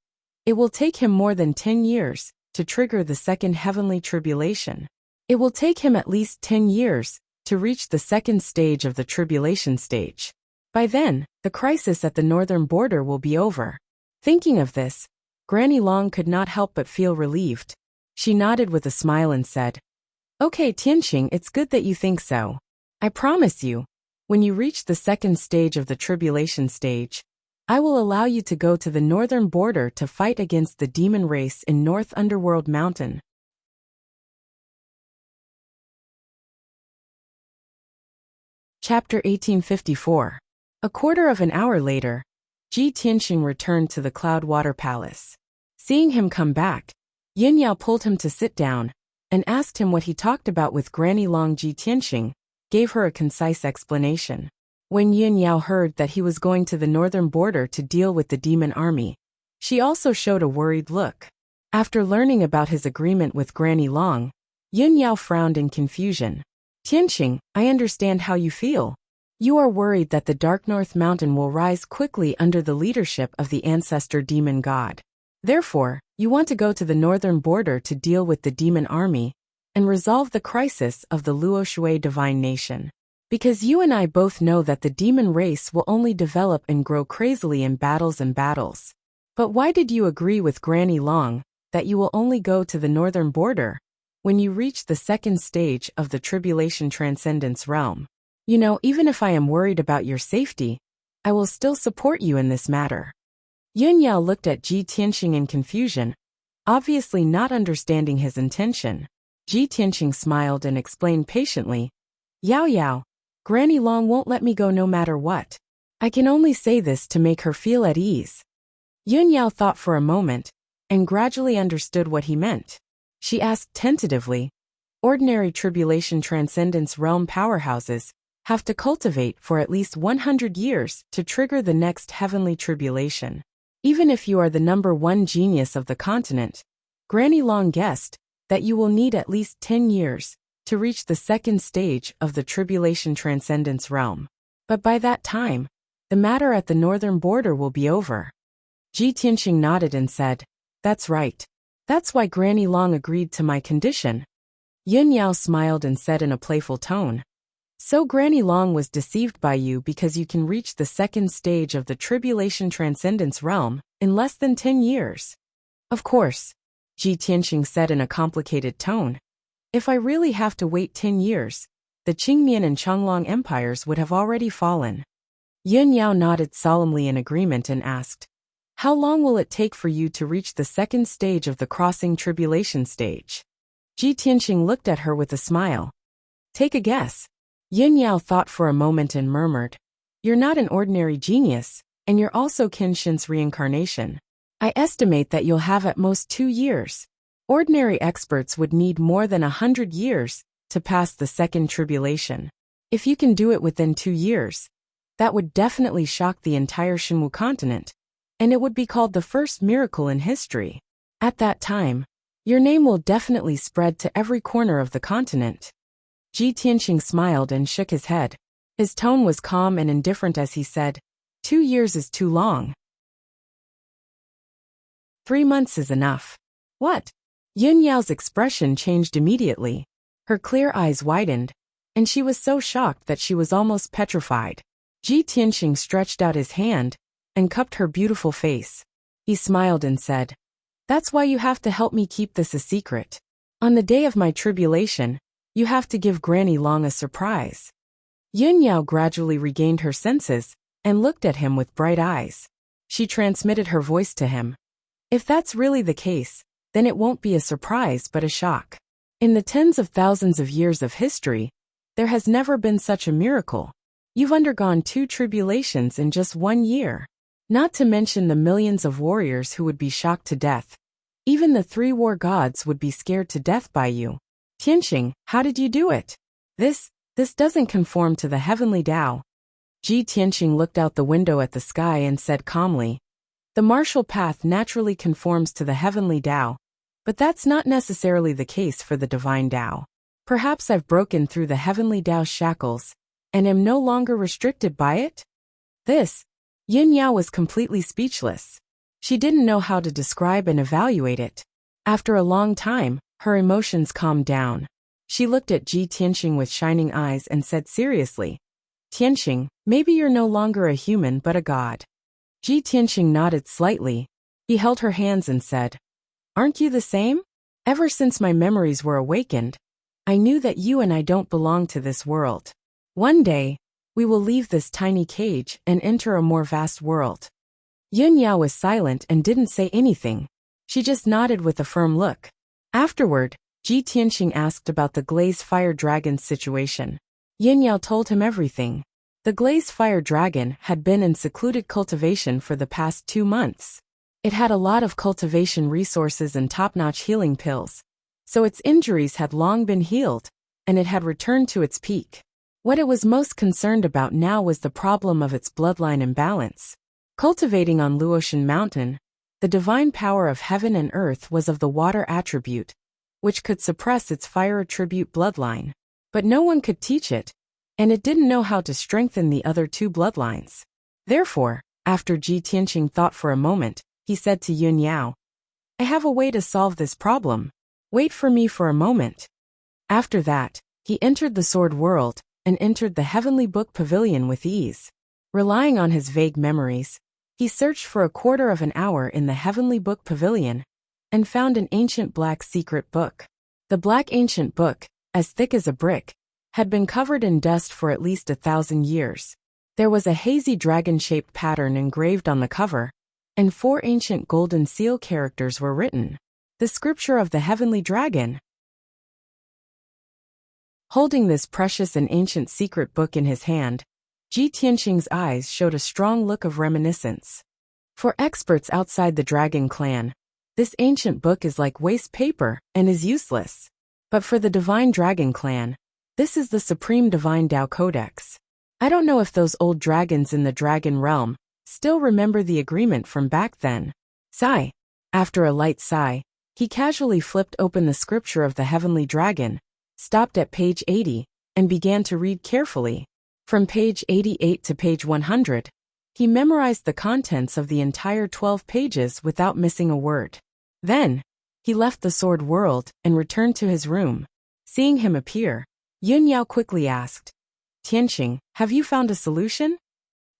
it will take him more than 10 years to trigger the second heavenly tribulation. It will take him at least 10 years to reach the second stage of the tribulation stage. By then, the crisis at the northern border will be over. Thinking of this, Granny Long could not help but feel relieved. She nodded with a smile and said, okay, Tianqing, it's good that you think so. I promise you, when you reach the second stage of the tribulation stage, I will allow you to go to the northern border to fight against the demon race in North Underworld Mountain. Chapter 1854. A quarter of an hour later, Ji Tianqing returned to the Cloudwater Palace. Seeing him come back, Yin Yao pulled him to sit down and asked him what he talked about with Granny Long. Ji Tianqing gave her a concise explanation. When Yin Yao heard that he was going to the northern border to deal with the demon army, she also showed a worried look. After learning about his agreement with Granny Long, Yin Yao frowned in confusion. Tianqing, I understand how you feel. You are worried that the Dark North Mountain will rise quickly under the leadership of the ancestor demon god. Therefore, you want to go to the northern border to deal with the demon army and resolve the crisis of the Luoshui divine nation. Because you and I both know that the demon race will only develop and grow crazily in battles and battles. But why did you agree with Granny Long that you will only go to the northern border when you reach the second stage of the tribulation transcendence realm? You know, even if I am worried about your safety, I will still support you in this matter. Yin Yao looked at Ji Tianqing in confusion, obviously not understanding his intention. Ji Tianqing smiled and explained patiently, Yao Yao, Granny Long won't let me go no matter what. I can only say this to make her feel at ease. Yin Yao thought for a moment, and gradually understood what he meant. She asked tentatively, ordinary tribulation transcendence realm powerhouses have to cultivate for at least 100 years to trigger the next heavenly tribulation. Even if you are the number one genius of the continent, Granny Long guessed that you will need at least 10 years to reach the second stage of the tribulation transcendence realm. But by that time, the matter at the northern border will be over. Ji Tianqing nodded and said, that's right. That's why Granny Long agreed to my condition. Yin Yao smiled and said in a playful tone, so Granny Long was deceived by you because you can reach the second stage of the tribulation transcendence realm in less than 10 years. Of course, Ji Tianqing said in a complicated tone. If I really have to wait 10 years, the Qingmian and Changlong empires would have already fallen. Yin Yao nodded solemnly in agreement and asked, how long will it take for you to reach the second stage of the crossing tribulation stage? Ji Tianqing looked at her with a smile. Take a guess. Yin Yao thought for a moment and murmured, you're not an ordinary genius, and you're also Qin Shin's reincarnation. I estimate that you'll have at most 2 years. Ordinary experts would need more than 100 years to pass the second tribulation. If you can do it within 2 years, that would definitely shock the entire Shinwu continent, and it would be called the first miracle in history. At that time, your name will definitely spread to every corner of the continent. Ji Tianqing smiled and shook his head. His tone was calm and indifferent as he said, 2 years is too long. 3 months is enough. What? Yin Yao's expression changed immediately. Her clear eyes widened, and she was so shocked that she was almost petrified. Ji Tianqing stretched out his hand and cupped her beautiful face. He smiled and said, that's why you have to help me keep this a secret. On the day of my tribulation, you have to give Granny Long a surprise. Yin Yao gradually regained her senses and looked at him with bright eyes. She transmitted her voice to him. If that's really the case, then it won't be a surprise but a shock. In the tens of thousands of years of history, there has never been such a miracle. You've undergone 2 tribulations in just 1 year. Not to mention the millions of warriors who would be shocked to death. Even the 3 war gods would be scared to death by you. Tianqing, how did you do it? This doesn't conform to the heavenly Tao. Tianqing looked out the window at the sky and said calmly, the martial path naturally conforms to the heavenly Tao, but that's not necessarily the case for the divine Tao. Perhaps I've broken through the heavenly Tao's shackles, and am no longer restricted by it? Yin Yao was completely speechless. She didn't know how to describe and evaluate it. After a long time, her emotions calmed down. She looked at Tianqing with shining eyes and said seriously, Tianqing, maybe you're no longer a human but a god. Tianqing nodded slightly. He held her hands and said, aren't you the same? Ever since my memories were awakened, I knew that you and I don't belong to this world. One day, we will leave this tiny cage and enter a more vast world. Yin Yao was silent and didn't say anything. She just nodded with a firm look. Afterward, Tianqing asked about the glazed fire dragon's situation. Yin Yao told him everything. The glazed fire dragon had been in secluded cultivation for the past 2 months. It had a lot of cultivation resources and top-notch healing pills, so its injuries had long been healed, and it had returned to its peak. What it was most concerned about now was the problem of its bloodline imbalance. Cultivating on Luotian Mountain, the divine power of heaven and earth was of the water attribute, which could suppress its fire attribute bloodline. But no one could teach it, and it didn't know how to strengthen the other 2 bloodlines. Therefore, after Tianqing thought for a moment, he said to Yin Yao, I have a way to solve this problem. Wait for me for a moment. After that, he entered the sword world, and entered the heavenly book pavilion with ease. Relying on his vague memories, he searched for a quarter of an hour in the heavenly book pavilion, and found an ancient black secret book. The black ancient book, as thick as a brick, had been covered in dust for at least 1,000 years. There was a hazy dragon-shaped pattern engraved on the cover, and 4 ancient golden seal characters were written. The scripture of the heavenly dragon. Holding this precious and ancient secret book in his hand, Tianqing's eyes showed a strong look of reminiscence. For experts outside the dragon clan, this ancient book is like waste paper and is useless. But for the divine dragon clan, this is the supreme divine Tao Codex. I don't know if those old dragons in the dragon realm still remember the agreement from back then. Sigh. After a light sigh, he casually flipped open the scripture of the heavenly dragon, stopped at page 80, and began to read carefully. From page 88 to page 100, he memorized the contents of the entire 12 pages without missing a word. Then, he left the sword world and returned to his room. Seeing him appear, Yin Yao quickly asked, Tianqing, have you found a solution?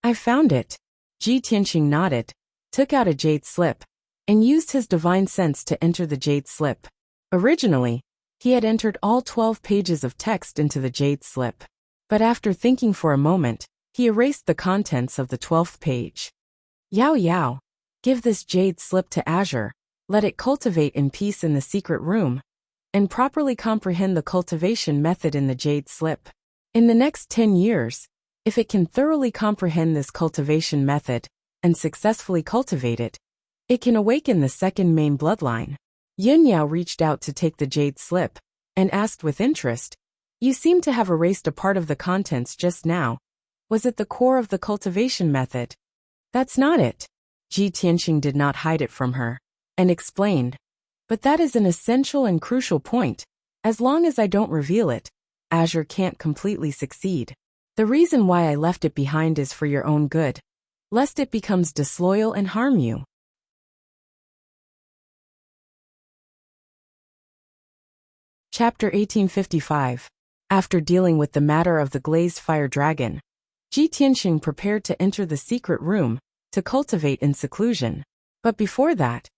I found it. Tianqing nodded, took out a jade slip, and used his divine sense to enter the jade slip. Originally, he had entered all 12 pages of text into the jade slip. But after thinking for a moment, he erased the contents of the 12th page. Yao Yao, give this jade slip to Azure, let it cultivate in peace in the secret room, and properly comprehend the cultivation method in the jade slip. In the next 10 years, if it can thoroughly comprehend this cultivation method, and successfully cultivate it, it can awaken the second main bloodline. Yin Yao reached out to take the jade slip, and asked with interest, you seem to have erased a part of the contents just now. Was it the core of the cultivation method? That's not it. Tianqing did not hide it from her, and explained. But that is an essential and crucial point. As long as I don't reveal it, Azure can't completely succeed. The reason why I left it behind is for your own good, lest it becomes disloyal and harm you. Chapter 1855. After dealing with the matter of the glazed fire dragon, Tianqing prepared to enter the secret room to cultivate in seclusion. But before that,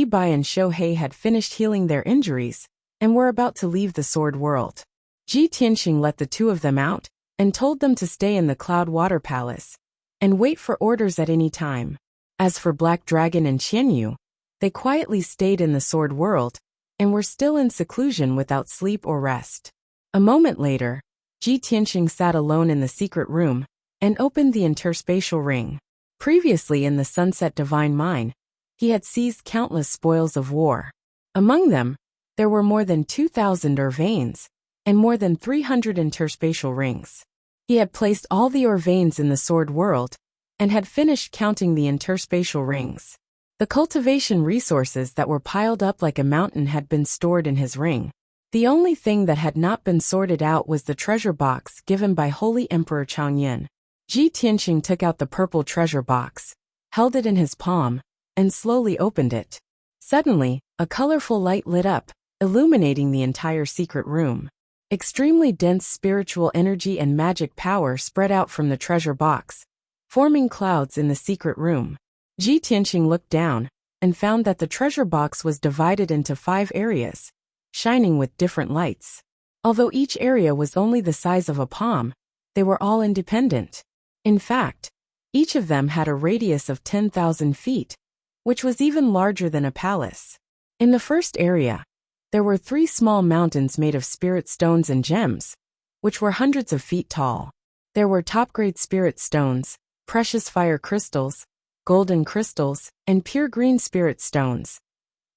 Bai and Shohei had finished healing their injuries and were about to leave the sword world. Tianqing let the 2 of them out and told them to stay in the Cloud Water Palace and wait for orders at any time. As for Black Dragon and Qianyu, They quietly stayed in the sword world, and were still in seclusion without sleep or rest. A moment later, Ji Tianxing sat alone in the secret room, and opened the interspatial ring. Previously in the Sunset Divine Mine, he had seized countless spoils of war. Among them, there were more than 2,000 ore veins, and more than 300 interspatial rings. He had placed all the ore veins in the sword world, and had finished counting the interspatial rings. The cultivation resources that were piled up like a mountain had been stored in his ring. The only thing that had not been sorted out was the treasure box given by Holy Emperor Changyin. Ji Tianxing took out the purple treasure box, held it in his palm, and slowly opened it. Suddenly, a colorful light lit up, illuminating the entire secret room. Extremely dense spiritual energy and magic power spread out from the treasure box, forming clouds in the secret room. Ji Tianxing looked down, and found that the treasure box was divided into 5 areas, shining with different lights. Although each area was only the size of a palm, they were all independent. In fact, each of them had a radius of 10,000 feet, which was even larger than a palace. In the first area, there were 3 small mountains made of spirit stones and gems, which were hundreds of feet tall. There were top-grade spirit stones, precious fire crystals, golden crystals, and pure green spirit stones.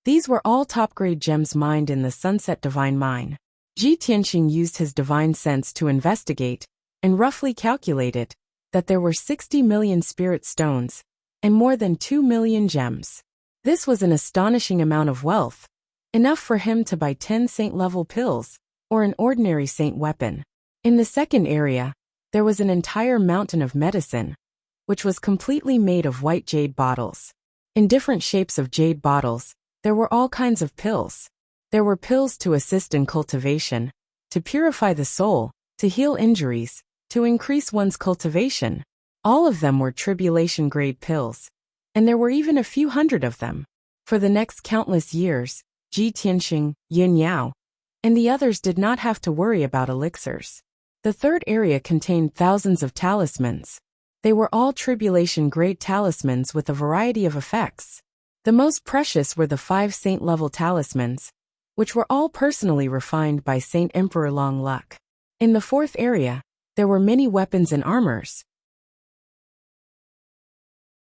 These were all top-grade gems mined in the Sunset Divine Mine. Ji Tianxing used his divine sense to investigate, and roughly calculated that there were 60 million spirit stones, and more than 2 million gems. This was an astonishing amount of wealth, enough for him to buy 10 saint-level pills, or an ordinary saint weapon. In the second area, there was an entire mountain of medicine, which was completely made of white jade bottles. In different shapes of jade bottles, there were all kinds of pills. There were pills to assist in cultivation, to purify the soul, to heal injuries, to increase one's cultivation. All of them were tribulation-grade pills, and there were even a few hundred of them. For the next countless years, Ji Tianxing, Yin Yao, and the others did not have to worry about elixirs. The third area contained thousands of talismans. They were all tribulation-grade talismans with a variety of effects. The most precious were the 5 saint-level talismans, which were all personally refined by Saint Emperor Long Luck. In the fourth area, there were many weapons and armors.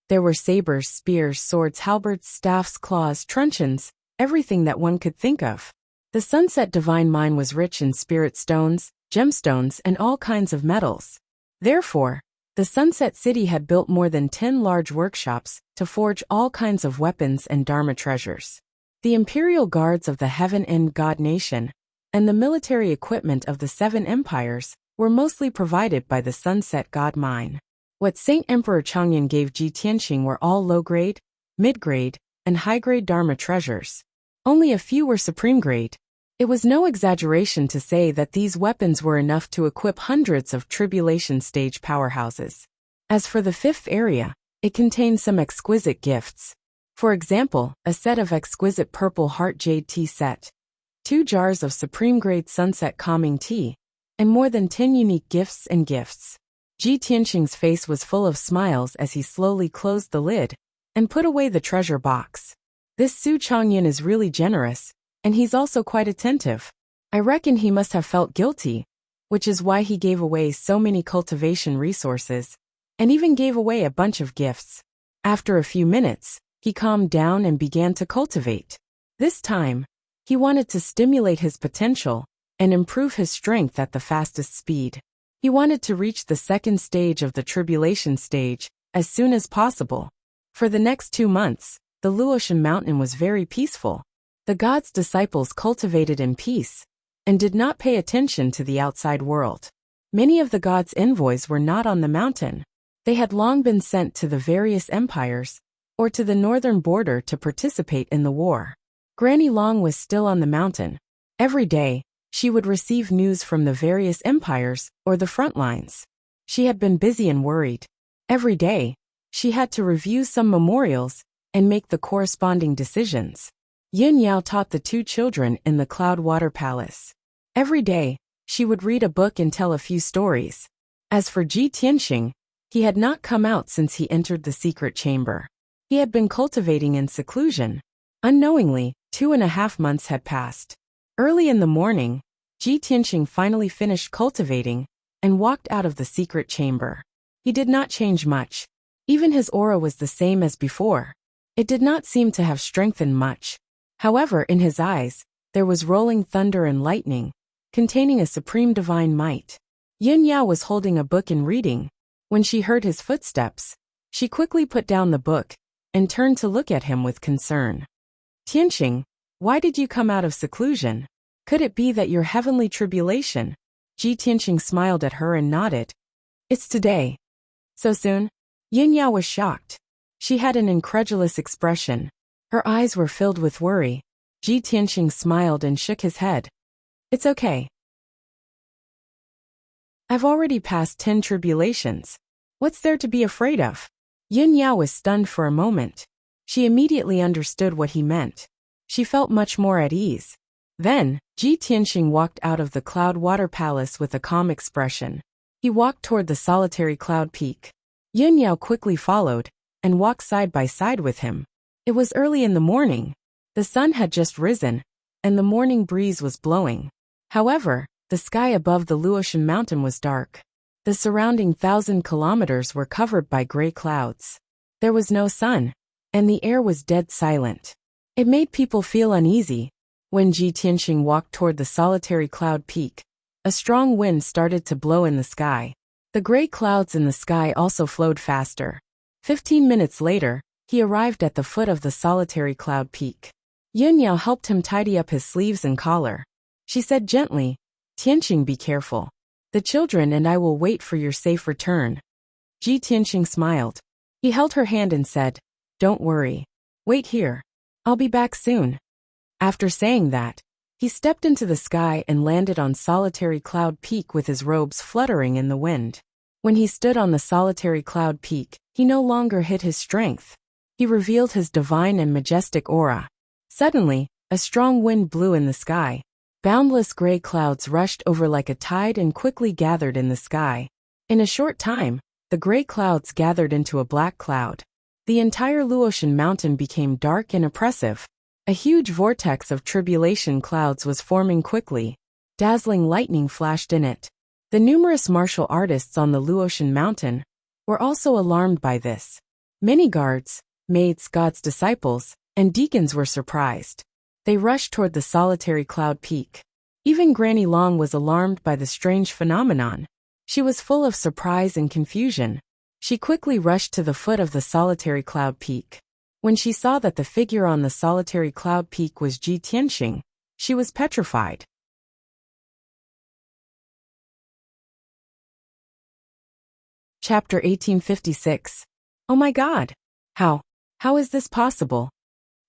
There were sabers, spears, swords, halberds, staffs, claws, truncheons, everything that one could think of. The Sunset Divine Mine was rich in spirit stones, gemstones, and all kinds of metals. Therefore, the Sunset City had built more than 10 large workshops to forge all kinds of weapons and Dharma treasures. The imperial guards of the Heaven End God Nation and the military equipment of the 7 empires were mostly provided by the Sunset God Mine. What Saint Emperor Changyin gave Ji Tianxing were all low-grade, mid-grade, and high-grade Dharma treasures. Only a few were supreme-grade. It was no exaggeration to say that these weapons were enough to equip hundreds of tribulation-stage powerhouses. As for the fifth area, it contained some exquisite gifts. For example, a set of exquisite purple heart jade tea set, 2 jars of supreme-grade sunset calming tea, and more than 10 unique gifts and gifts. Ji Tianxing's face was full of smiles as he slowly closed the lid and put away the treasure box. This Su Changyin is really generous, and he's also quite attentive. I reckon he must have felt guilty, which is why he gave away so many cultivation resources, and even gave away a bunch of gifts. After a few minutes, he calmed down and began to cultivate. This time, he wanted to stimulate his potential and improve his strength at the fastest speed. He wanted to reach the second stage of the tribulation stage as soon as possible. For the next 2 months, the Luotian mountain was very peaceful. The god's disciples cultivated in peace and did not pay attention to the outside world. Many of the god's envoys were not on the mountain. They had long been sent to the various empires or to the northern border to participate in the war. Granny Long was still on the mountain. Every day, she would receive news from the various empires or the front lines. She had been busy and worried. Every day, she had to review some memorials and make the corresponding decisions. Yin Yao taught the 2 children in the Cloud Water Palace. Every day, she would read a book and tell a few stories. As for Ji Tianxing, he had not come out since he entered the secret chamber. He had been cultivating in seclusion, Unknowingly, 2.5 months had passed. Early in the morning, Ji Tianqing finally finished cultivating and walked out of the secret chamber. He did not change much. Even his aura was the same as before. It did not seem to have strengthened much. However, in his eyes, there was rolling thunder and lightning, containing a supreme divine might. Yin Yao was holding a book and reading. When she heard his footsteps, she quickly put down the book and turned to look at him with concern. Tianqing, why did you come out of seclusion? Could it be that your heavenly tribulation? Ji Tianqing smiled at her and nodded. It's today. So soon? Yin Yao was shocked. She had an incredulous expression. Her eyes were filled with worry. Ji Tianqing smiled and shook his head. It's okay. I've already passed 10 tribulations. What's there to be afraid of? Yin Yao was stunned for a moment. She immediately understood what he meant. She felt much more at ease. Then, Ji Tianqing walked out of the Cloud Water Palace with a calm expression. He walked toward the solitary cloud peak. Yin Yao quickly followed and walked side by side with him. It was early in the morning. The sun had just risen, and the morning breeze was blowing. However, the sky above the Luotian mountain was dark. The surrounding 1,000 kilometers were covered by gray clouds. There was no sun, and the air was dead silent. It made people feel uneasy. When Ji Tianqing walked toward the solitary cloud peak, a strong wind started to blow in the sky. The gray clouds in the sky also flowed faster. 15 minutes later, he arrived at the foot of the solitary cloud peak. Yin Yao helped him tidy up his sleeves and collar. She said gently, Tianqing, be careful. The children and I will wait for your safe return. Ji Tianqing smiled. He held her hand and said, Don't worry. Wait here. I'll be back soon. After saying that, he stepped into the sky and landed on solitary cloud peak with his robes fluttering in the wind. When he stood on the solitary cloud peak, he no longer hid his strength. He revealed his divine and majestic aura. Suddenly, a strong wind blew in the sky. Boundless gray clouds rushed over like a tide and quickly gathered in the sky. In a short time, the gray clouds gathered into a black cloud. The entire Luotian mountain became dark and oppressive. A huge vortex of tribulation clouds was forming quickly. Dazzling lightning flashed in it. The numerous martial artists on the Luotian mountain were also alarmed by this. Many guards, maids, God's disciples, and deacons were surprised. They rushed toward the solitary cloud peak. Even Granny Long was alarmed by the strange phenomenon. She was full of surprise and confusion. She quickly rushed to the foot of the solitary cloud peak. When she saw that the figure on the solitary cloud peak was Ji Tianqing, she was petrified. Chapter 1856. Oh my God! How is this possible?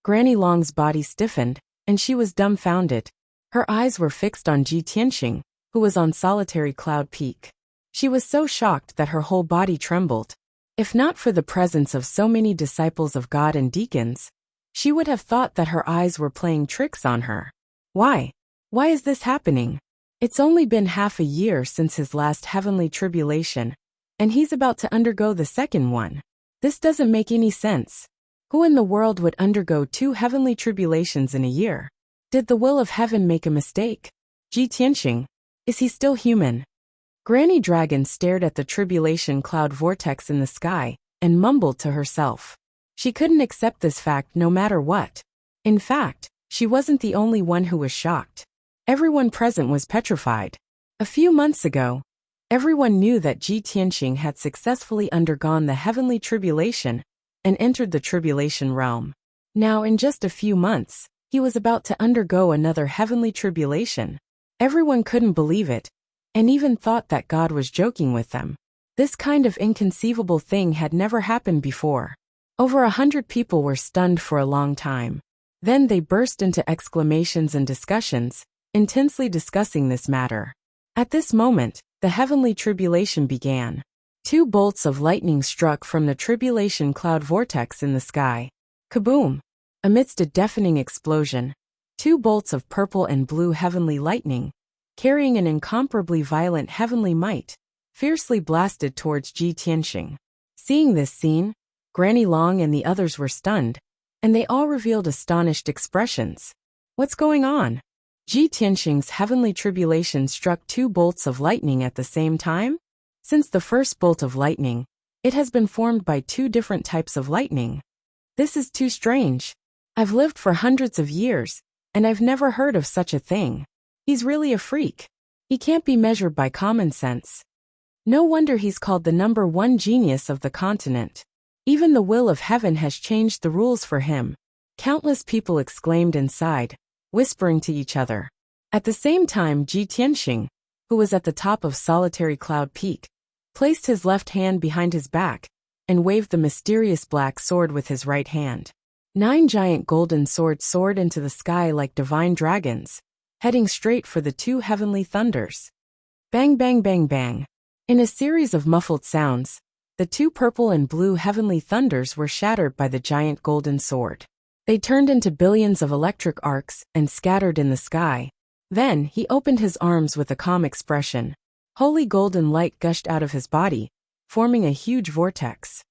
Granny Long's body stiffened, and she was dumbfounded. Her eyes were fixed on Ji Tianqing, who was on solitary cloud peak. She was so shocked that her whole body trembled. If not for the presence of so many disciples of God and deacons, she would have thought that her eyes were playing tricks on her. Why? Why is this happening? It's only been half a year since his last heavenly tribulation, and he's about to undergo the second one. This doesn't make any sense. Who in the world would undergo 2 heavenly tribulations in a year? Did the will of heaven make a mistake? Ji Tianqing, is he still human? Granny Dragon stared at the tribulation cloud vortex in the sky and mumbled to herself. She couldn't accept this fact no matter what. In fact, she wasn't the only one who was shocked. Everyone present was petrified. A few months ago, everyone knew that Ji Tianqing had successfully undergone the heavenly tribulation and entered the tribulation realm. Now, in just a few months, he was about to undergo another heavenly tribulation. Everyone couldn't believe it, and even thought that God was joking with them. This kind of inconceivable thing had never happened before. Over 100 people were stunned for a long time. Then they burst into exclamations and discussions, intensely discussing this matter. At this moment, the heavenly tribulation began. 2 bolts of lightning struck from the tribulation cloud vortex in the sky. Kaboom! Amidst a deafening explosion, 2 bolts of purple and blue heavenly lightning, carrying an incomparably violent heavenly might, fiercely blasted towards Ji Tianqing. Seeing this scene, Granny Long and the others were stunned. and they all revealed astonished expressions. What's going on? Ji Tianxing's heavenly tribulation struck 2 bolts of lightning at the same time? Since the first bolt of lightning, it has been formed by 2 different types of lightning. This is too strange. I've lived for hundreds of years, and I've never heard of such a thing. He's really a freak. He can't be measured by common sense. No wonder he's called the #1 genius of the continent. Even the will of heaven has changed the rules for him. Countless people exclaimed inside, whispering to each other. At the same time, Ji Tianxing, who was at the top of Solitary Cloud Peak, placed his left hand behind his back and waved the mysterious black sword with his right hand. 9 giant golden swords soared into the sky like divine dragons, heading straight for the 2 heavenly thunders. Bang bang bang bang. In a series of muffled sounds, the 2 purple and blue heavenly thunders were shattered by the giant golden sword. They turned into billions of electric arcs and scattered in the sky. Then he opened his arms with a calm expression. Holy golden light gushed out of his body, forming a huge vortex.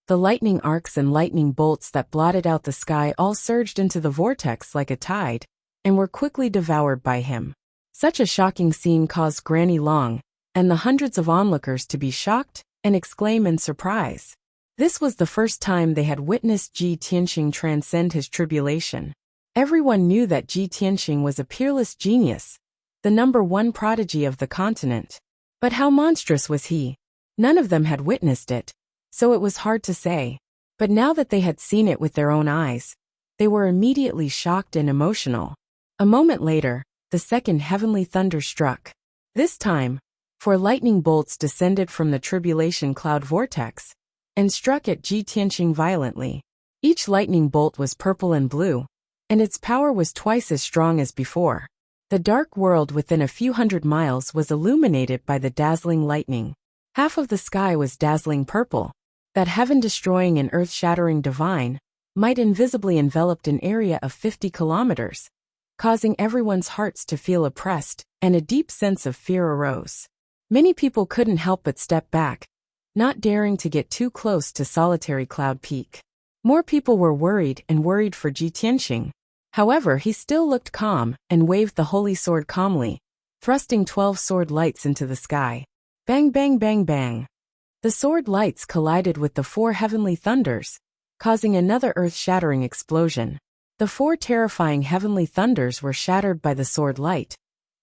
The lightning arcs and lightning bolts that blotted out the sky all surged into the vortex like a tide, and were quickly devoured by him. Such a shocking scene caused Granny Long and the hundreds of onlookers to be shocked and exclaim in surprise. This was the first time they had witnessed Ji Tianxing transcend his tribulation. Everyone knew that Ji Tianxing was a peerless genius, the #1 prodigy of the continent. But how monstrous was he? None of them had witnessed it, so it was hard to say. But now that they had seen it with their own eyes, they were immediately shocked and emotional. A moment later, the second heavenly thunder struck. This time, 4 lightning bolts descended from the tribulation cloud vortex and struck at Ji Tianxing violently. Each lightning bolt was purple and blue, and its power was twice as strong as before. The dark world within a few hundred miles was illuminated by the dazzling lightning. Half of the sky was dazzling purple. That heaven-destroying and earth-shattering divine might invisibly enveloped an area of 50 kilometers, causing everyone's hearts to feel oppressed, and a deep sense of fear arose. Many people couldn't help but step back, not daring to get too close to Solitary Cloud Peak. More people were worried for Ji Tianxing. However, he still looked calm and waved the holy sword calmly, thrusting 12 sword lights into the sky. Bang bang bang bang. The sword lights collided with the 4 heavenly thunders, causing another earth-shattering explosion. The 4 terrifying heavenly thunders were shattered by the sword light,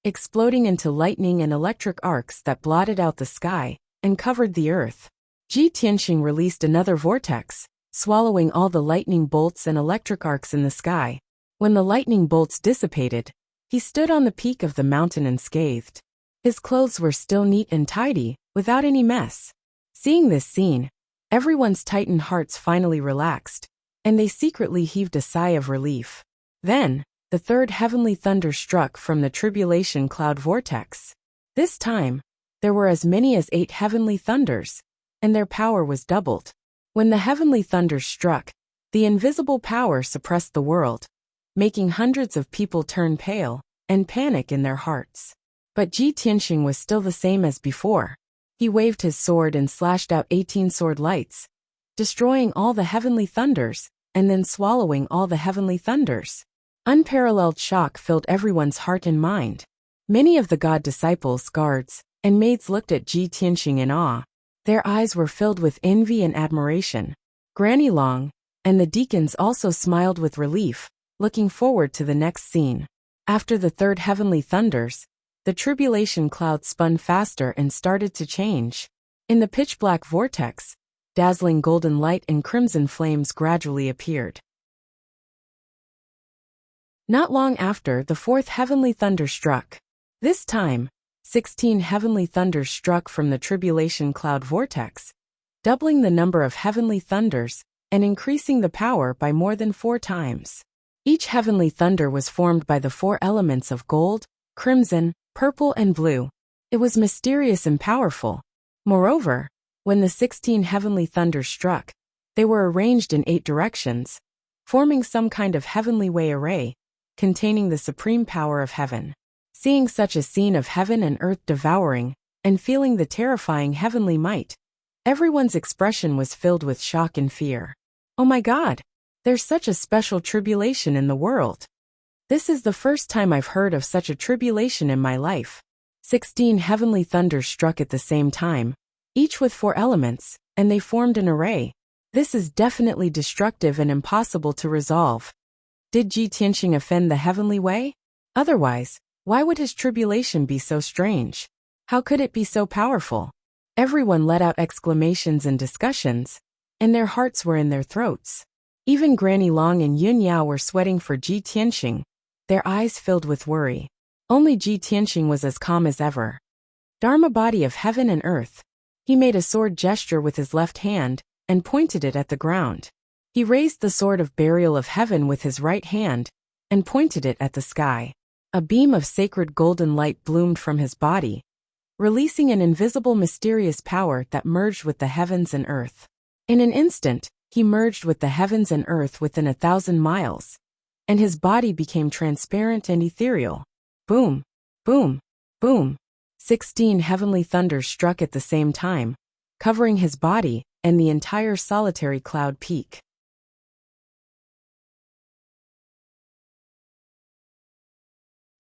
exploding into lightning and electric arcs that blotted out the sky and covered the earth. Ji Tianxing released another vortex, swallowing all the lightning bolts and electric arcs in the sky. When the lightning bolts dissipated, he stood on the peak of the mountain unscathed. His clothes were still neat and tidy, without any mess. Seeing this scene, everyone's tightened hearts finally relaxed, and they secretly heaved a sigh of relief. Then, the 3rd heavenly thunder struck from the tribulation cloud vortex. This time, there were as many as 8 heavenly thunders, and their power was doubled. When the heavenly thunders struck, the invisible power suppressed the world, making hundreds of people turn pale and panic in their hearts. But Ji Tianxing was still the same as before. He waved his sword and slashed out 18 sword lights, destroying all the heavenly thunders, and then swallowing all the heavenly thunders. Unparalleled shock filled everyone's heart and mind. Many of the god disciples, guards, and maids looked at Ji Tianxing in awe. Their eyes were filled with envy and admiration. Granny Long and the deacons also smiled with relief, looking forward to the next scene. After the 3rd heavenly thunders, the tribulation cloud spun faster and started to change. In the pitch-black vortex, dazzling golden light and crimson flames gradually appeared. Not long after, the 4th heavenly thunder struck. This time, 16 heavenly thunders struck from the tribulation cloud vortex, doubling the number of heavenly thunders and increasing the power by more than 4 times. Each heavenly thunder was formed by the 4 elements of gold, crimson, purple and blue. It was mysterious and powerful. Moreover, when the 16 heavenly thunders struck, they were arranged in 8 directions, forming some kind of heavenly way array, containing the supreme power of heaven. Seeing such a scene of heaven and earth devouring, and feeling the terrifying heavenly might, everyone's expression was filled with shock and fear. Oh my God! There's such a special tribulation in the world. This is the first time I've heard of such a tribulation in my life. 16 heavenly thunders struck at the same time, each with 4 elements, and they formed an array. This is definitely destructive and impossible to resolve. Did Ji Tianxing offend the heavenly way? Otherwise, why would his tribulation be so strange? How could it be so powerful? Everyone let out exclamations and discussions, and their hearts were in their throats. Even Granny Long and Yun Yao were sweating for Ji Tianxing, their eyes filled with worry. Only Ji Tianxing was as calm as ever. Dharma body of heaven and earth. He made a sword gesture with his left hand and pointed it at the ground. He raised the sword of burial of heaven with his right hand and pointed it at the sky. A beam of sacred golden light bloomed from his body, releasing an invisible mysterious power that merged with the heavens and earth. In an instant, he merged with the heavens and earth within 1,000 miles, and his body became transparent and ethereal. Boom, boom, boom. 16 heavenly thunders struck at the same time, covering his body and the entire solitary cloud peak.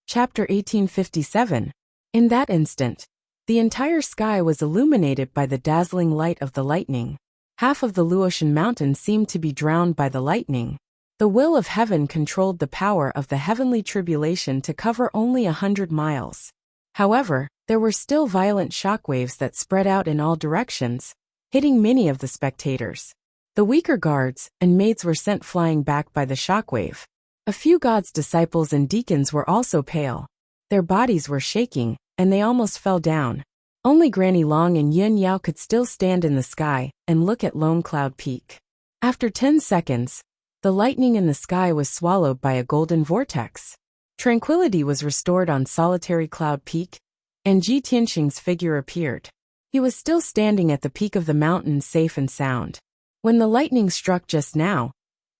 Chapter 1857. In that instant, the entire sky was illuminated by the dazzling light of the lightning. Half of the Luotian mountain seemed to be drowned by the lightning. The will of heaven controlled the power of the heavenly tribulation to cover only 100 miles. However, there were still violent shockwaves that spread out in all directions, hitting many of the spectators. The weaker guards and maids were sent flying back by the shockwave. A few God's disciples and deacons were also pale. Their bodies were shaking, and they almost fell down. Only Granny Long and Yun Yao could still stand in the sky and look at Lone Cloud Peak. After 10 seconds, the lightning in the sky was swallowed by a golden vortex. Tranquility was restored on Solitary Cloud Peak, and Ji Tianxing's figure appeared. He was still standing at the peak of the mountain, safe and sound. When the lightning struck just now,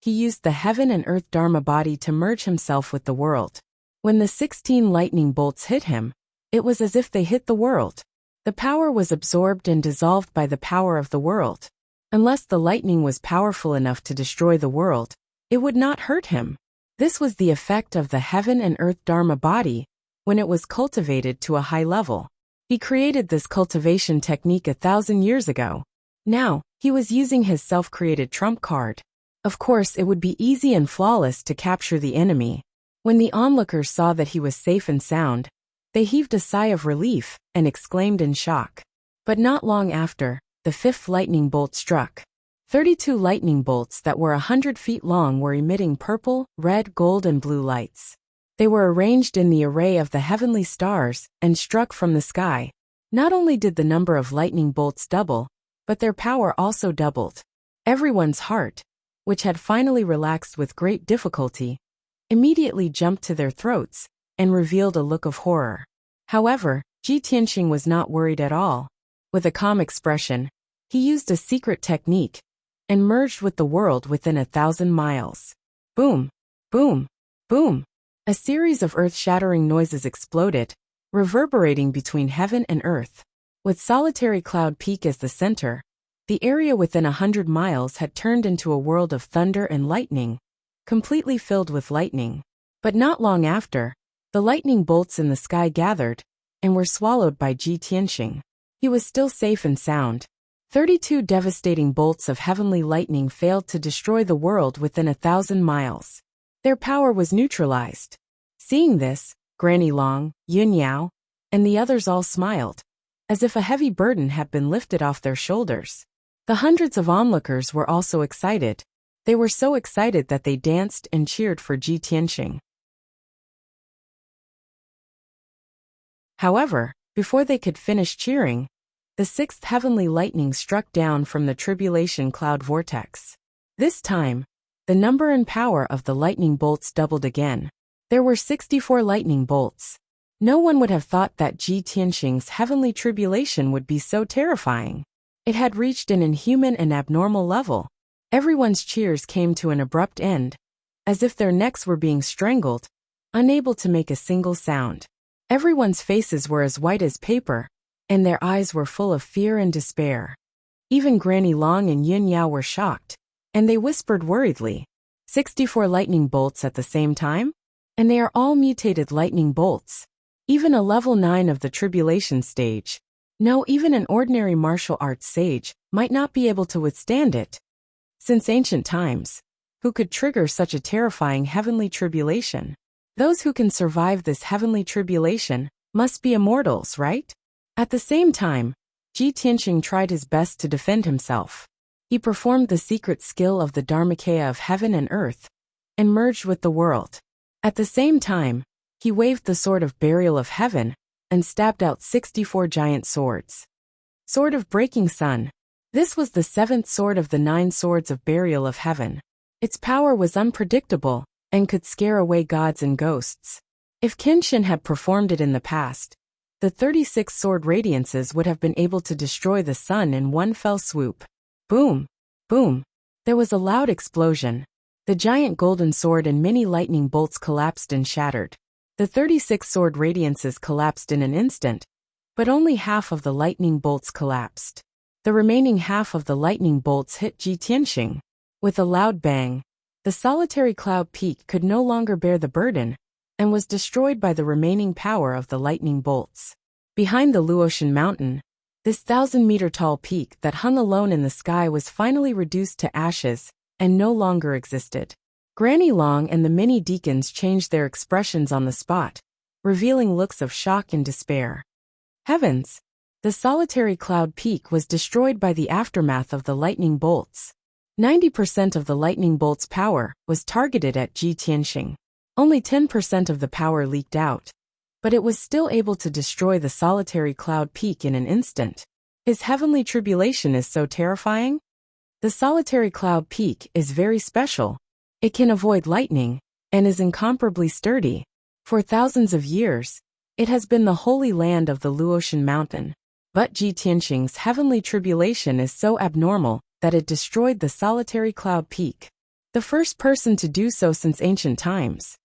he used the heaven and earth Dharma body to merge himself with the world. When the 16 lightning bolts hit him, it was as if they hit the world. The power was absorbed and dissolved by the power of the world. Unless the lightning was powerful enough to destroy the world, it would not hurt him. This was the effect of the heaven and earth Dharma body when it was cultivated to a high level. He created this cultivation technique 1,000 years ago. Now, he was using his self-created trump card. Of course, it would be easy and flawless to capture the enemy. When the onlookers saw that he was safe and sound, they heaved a sigh of relief and exclaimed in shock. But not long after, the 5th lightning bolt struck. 32 lightning bolts that were 100 feet long were emitting purple, red, gold, and blue lights. They were arranged in the array of the heavenly stars and struck from the sky. Not only did the number of lightning bolts double, but their power also doubled. Everyone's heart, which had finally relaxed with great difficulty, immediately jumped to their throats and revealed a look of horror. However, Ji Tianxing was not worried at all. With a calm expression, he used a secret technique and merged with the world within 1,000 miles. Boom, boom, boom. A series of earth-shattering noises exploded, reverberating between heaven and earth. With Solitary Cloud Peak as the center, the area within 100 miles had turned into a world of thunder and lightning, completely filled with lightning. But not long after, the lightning bolts in the sky gathered and were swallowed by Ji Tianxing. He was still safe and sound. 32 devastating bolts of heavenly lightning failed to destroy the world within 1,000 miles. Their power was neutralized. Seeing this, Granny Long, Yun Yao, and the others all smiled, as if a heavy burden had been lifted off their shoulders. The hundreds of onlookers were also excited. They were so excited that they danced and cheered for Ji Tianxing. However, before they could finish cheering, the 6th heavenly lightning struck down from the tribulation cloud vortex. This time, the number and power of the lightning bolts doubled again. There were 64 lightning bolts. No one would have thought that Ji Tianxing's heavenly tribulation would be so terrifying. It had reached an inhuman and abnormal level. Everyone's cheers came to an abrupt end, as if their necks were being strangled, unable to make a single sound. Everyone's faces were as white as paper, and their eyes were full of fear and despair. Even Granny Long and Yun Yao were shocked, And they whispered worriedly, 64 lightning bolts at the same time? And they are all mutated lightning bolts. Even a level 9 of the tribulation stage. No, even an ordinary martial arts sage might not be able to withstand it. Since ancient times, who could trigger such a terrifying heavenly tribulation? Those who can survive this heavenly tribulation must be immortals, right? At the same time, Ji Tianxing tried his best to defend himself. He performed the secret skill of the Dharmakaya of heaven and earth, and merged with the world. At the same time, he waved the sword of burial of heaven, and stabbed out 64 giant swords. Sword of breaking sun. This was the 7th sword of the 9 swords of burial of heaven. Its power was unpredictable, and could scare away gods and ghosts. If Kenshin had performed it in the past, the 36 sword radiances would have been able to destroy the sun in one fell swoop. Boom! Boom! There was a loud explosion. The giant golden sword and many lightning bolts collapsed and shattered. The 36 sword radiances collapsed in an instant, but only half of the lightning bolts collapsed. The remaining half of the lightning bolts hit Ji Tianxing. With a loud bang, the solitary cloud peak could no longer bear the burden, and was destroyed by the remaining power of the lightning bolts. Behind the Luotian mountain, this 1,000-meter-tall peak that hung alone in the sky was finally reduced to ashes, and no longer existed. Granny Long and the many deacons changed their expressions on the spot, revealing looks of shock and despair. Heavens! The solitary cloud peak was destroyed by the aftermath of the lightning bolts. 90% of the lightning bolt's power was targeted at Ji Tianxing. Only 10% of the power leaked out, but it was still able to destroy the solitary cloud peak in an instant. His heavenly tribulation is so terrifying? The solitary cloud peak is very special. It can avoid lightning, and is incomparably sturdy. For thousands of years, it has been the holy land of the Luotian mountain. But Ji Tianxing's heavenly tribulation is so abnormal that it destroyed the solitary cloud peak. The first person to do so since ancient times.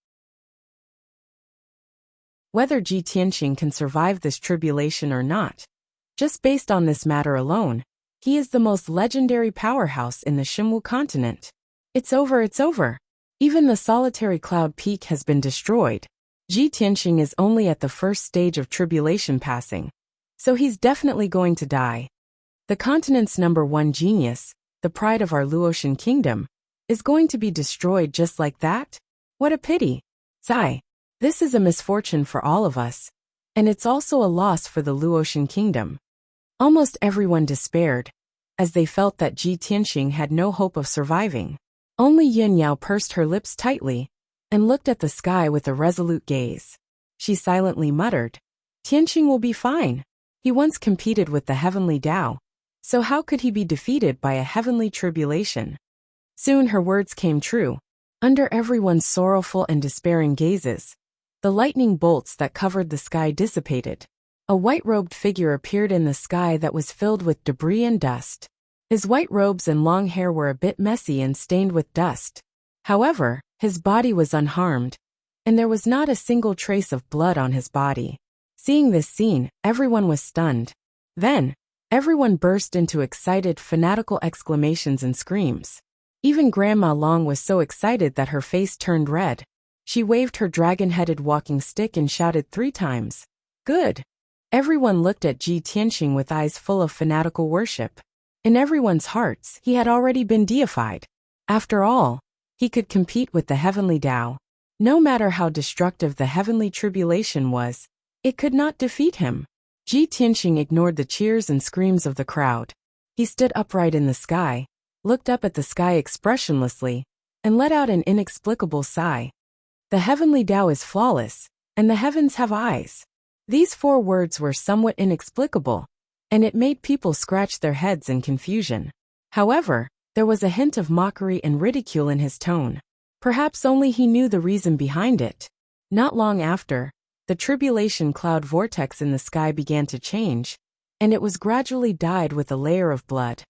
Whether Ji Tianxing can survive this tribulation or not, just based on this matter alone, he is the most legendary powerhouse in the Xinwu continent. It's over, it's over. Even the solitary cloud peak has been destroyed. Ji Tianxing is only at the first stage of tribulation passing, so he's definitely going to die. The continent's #1 genius, the pride of our Luotian kingdom, is going to be destroyed just like that? What a pity. Sigh. This is a misfortune for all of us, and it's also a loss for the Luotian kingdom. Almost everyone despaired, as they felt that Ji Tianxing had no hope of surviving. Only Yin Yao pursed her lips tightly, and looked at the sky with a resolute gaze. She silently muttered, Tianxing will be fine. He once competed with the heavenly Tao, so how could he be defeated by a heavenly tribulation? Soon her words came true. Under everyone's sorrowful and despairing gazes, the lightning bolts that covered the sky dissipated. A white-robed figure appeared in the sky that was filled with debris and dust. His white robes and long hair were a bit messy and stained with dust. However, his body was unharmed, and there was not a single trace of blood on his body. Seeing this scene, everyone was stunned. Then, everyone burst into excited, fanatical exclamations and screams. Even Grandma Long was so excited that her face turned red. She waved her dragon-headed walking stick and shouted 3 times, "Good!" Everyone looked at Ji Tianxing with eyes full of fanatical worship. In everyone's hearts, he had already been deified. After all, he could compete with the heavenly Tao. No matter how destructive the heavenly tribulation was, it could not defeat him. Ji Tianxing ignored the cheers and screams of the crowd. He stood upright in the sky, looked up at the sky expressionlessly, and let out an inexplicable sigh. The heavenly Tao is flawless, and the heavens have eyes. These 4 words were somewhat inexplicable, and it made people scratch their heads in confusion. However, there was a hint of mockery and ridicule in his tone. Perhaps only he knew the reason behind it. Not long after, the tribulation cloud vortex in the sky began to change, and it was gradually dyed with a layer of blood.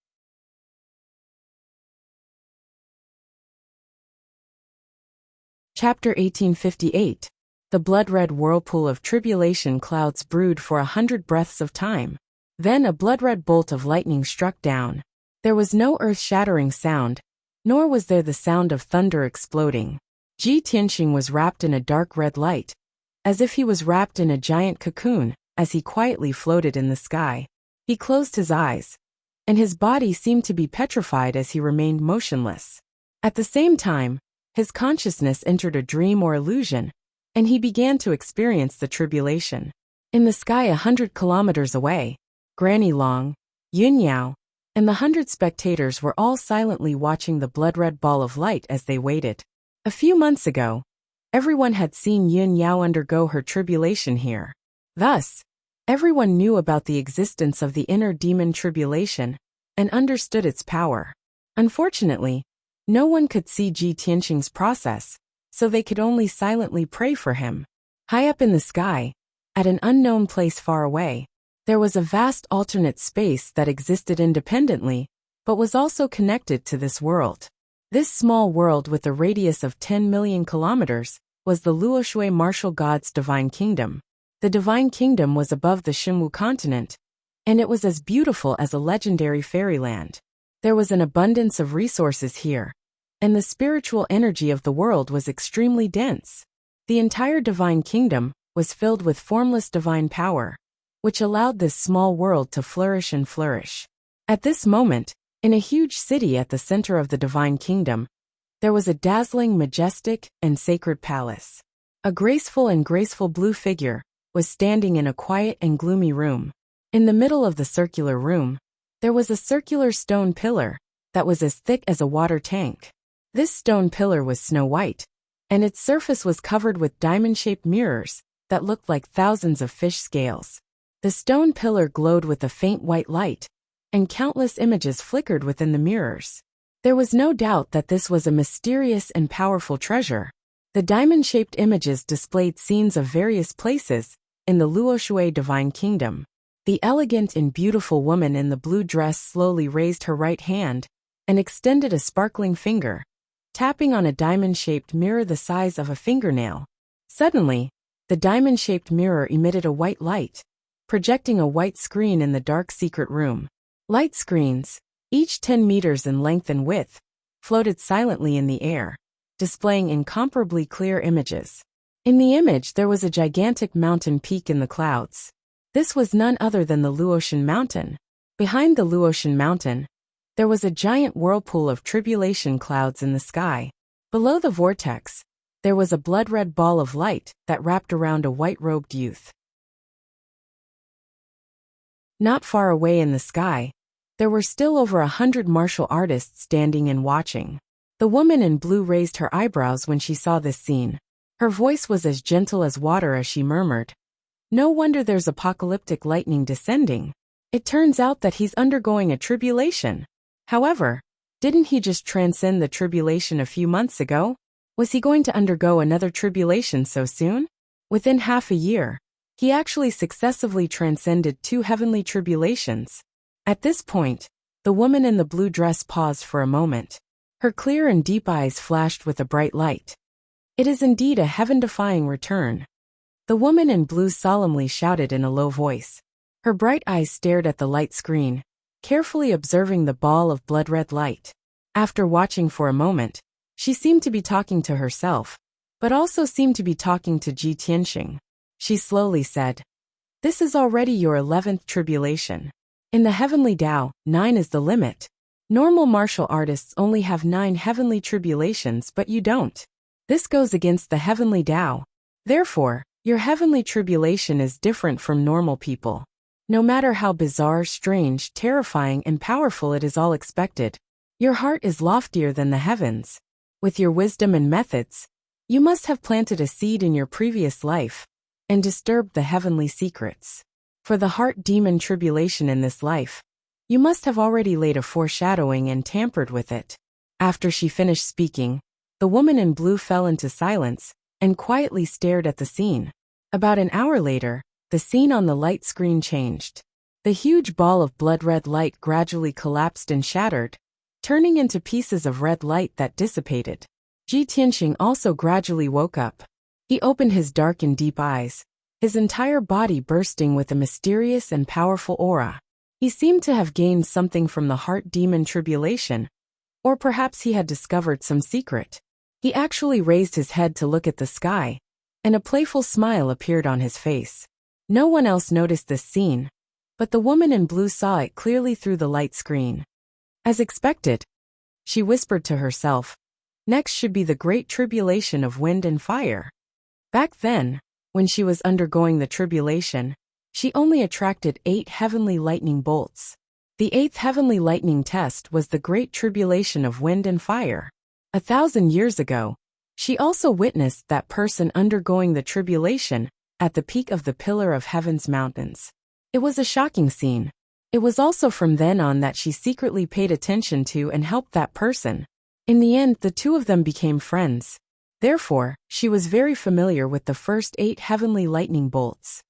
Chapter 1858. The blood-red whirlpool of tribulation clouds brewed for 100 breaths of time. Then a blood-red bolt of lightning struck down. There was no earth-shattering sound, nor was there the sound of thunder exploding. Ji Tianxing was wrapped in a dark red light, as if he was wrapped in a giant cocoon, as he quietly floated in the sky. He closed his eyes, and his body seemed to be petrified as he remained motionless. At the same time, his consciousness entered a dream or illusion, and he began to experience the tribulation. In the sky 100 kilometers away, Granny Long, Yun Yao, and the 100 spectators were all silently watching the blood-red ball of light as they waited. A few months ago, everyone had seen Yun Yao undergo her tribulation here. Thus, everyone knew about the existence of the inner demon tribulation and understood its power. Unfortunately, no one could see Ji Tianxing's process, so they could only silently pray for him. High up in the sky, at an unknown place far away, there was a vast alternate space that existed independently, but was also connected to this world. This small world with a radius of 10 million kilometers was the Luoshui martial god's divine kingdom. The divine kingdom was above the Xinwu continent, and it was as beautiful as a legendary fairyland. There was an abundance of resources here, and the spiritual energy of the world was extremely dense. The entire divine kingdom was filled with formless divine power, which allowed this small world to flourish and flourish. At this moment, in a huge city at the center of the divine kingdom, there was a dazzling, majestic, and sacred palace. A graceful blue figure was standing in a quiet and gloomy room. In the middle of the circular room, there was a circular stone pillar that was as thick as a water tank. This stone pillar was snow white, and its surface was covered with diamond-shaped mirrors that looked like thousands of fish scales. The stone pillar glowed with a faint white light, and countless images flickered within the mirrors. There was no doubt that this was a mysterious and powerful treasure. The diamond-shaped images displayed scenes of various places in the Luoshui divine kingdom. The elegant and beautiful woman in the blue dress slowly raised her right hand and extended a sparkling finger, tapping on a diamond-shaped mirror the size of a fingernail. Suddenly, the diamond-shaped mirror emitted a white light, projecting a white screen in the dark secret room. Light screens, each 10 meters in length and width, floated silently in the air, displaying incomparably clear images. In the image there was a gigantic mountain peak in the clouds. This was none other than the Luotian Mountain. Behind the Luotian Mountain, there was a giant whirlpool of tribulation clouds in the sky. Below the vortex, there was a blood-red ball of light that wrapped around a white-robed youth. Not far away in the sky, there were still over 100 martial artists standing and watching. The woman in blue raised her eyebrows when she saw this scene. Her voice was as gentle as water as she murmured, "No wonder there's apocalyptic lightning descending. It turns out that he's undergoing a tribulation. However, didn't he just transcend the tribulation a few months ago? Was he going to undergo another tribulation so soon?" Within half a year, he actually successively transcended 2 heavenly tribulations. At this point, the woman in the blue dress paused for a moment. Her clear and deep eyes flashed with a bright light. "It is indeed a heaven-defying return," the woman in blue solemnly shouted in a low voice. Her bright eyes stared at the light screen, carefully observing the ball of blood-red light. After watching for a moment, she seemed to be talking to herself, but also seemed to be talking to Ji Tianxing. She slowly said, "This is already your 11th tribulation. In the heavenly Tao, 9 is the limit. Normal martial artists only have 9 heavenly tribulations, but you don't. This goes against the heavenly Tao. Therefore, your heavenly tribulation is different from normal people. No matter how bizarre, strange, terrifying, and powerful it is all expected, your heart is loftier than the heavens. With your wisdom and methods, you must have planted a seed in your previous life and disturbed the heavenly secrets. For the heart demon tribulation in this life, you must have already laid a foreshadowing and tampered with it." After she finished speaking, the woman in blue fell into silence and quietly stared at the scene. About an hour later, the scene on the light screen changed. The huge ball of blood-red light gradually collapsed and shattered, turning into pieces of red light that dissipated. Ji Tianxing also gradually woke up. He opened his dark and deep eyes, his entire body bursting with a mysterious and powerful aura. He seemed to have gained something from the heart demon tribulation, Or perhaps he had discovered some secret. He actually raised his head to look at the sky, and a playful smile appeared on his face. No one else noticed this scene, but the woman in blue saw it clearly through the light screen. As expected, she whispered to herself, next should be the great tribulation of wind and fire. Back then, when she was undergoing the tribulation, she only attracted 8 heavenly lightning bolts. The 8th heavenly lightning test was the great tribulation of wind and fire. 1,000 years ago, she also witnessed that person undergoing the tribulation at the peak of the Pillar of Heaven's mountains. It was a shocking scene. It was also from then on that she secretly paid attention to and helped that person. In the end, the two of them became friends. Therefore, she was very familiar with the first 8 heavenly lightning bolts.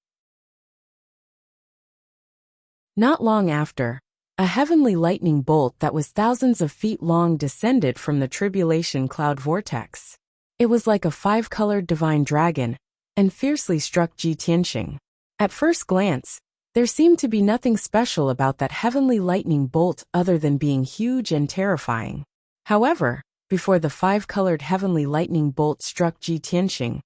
Not long after, a heavenly lightning bolt that was thousands of feet long descended from the tribulation cloud vortex. It was like a 5-colored divine dragon, and fiercely struck Ji Tianxing. At first glance, there seemed to be nothing special about that heavenly lightning bolt other than being huge and terrifying. However, before the 5-colored heavenly lightning bolt struck Ji Tianxing,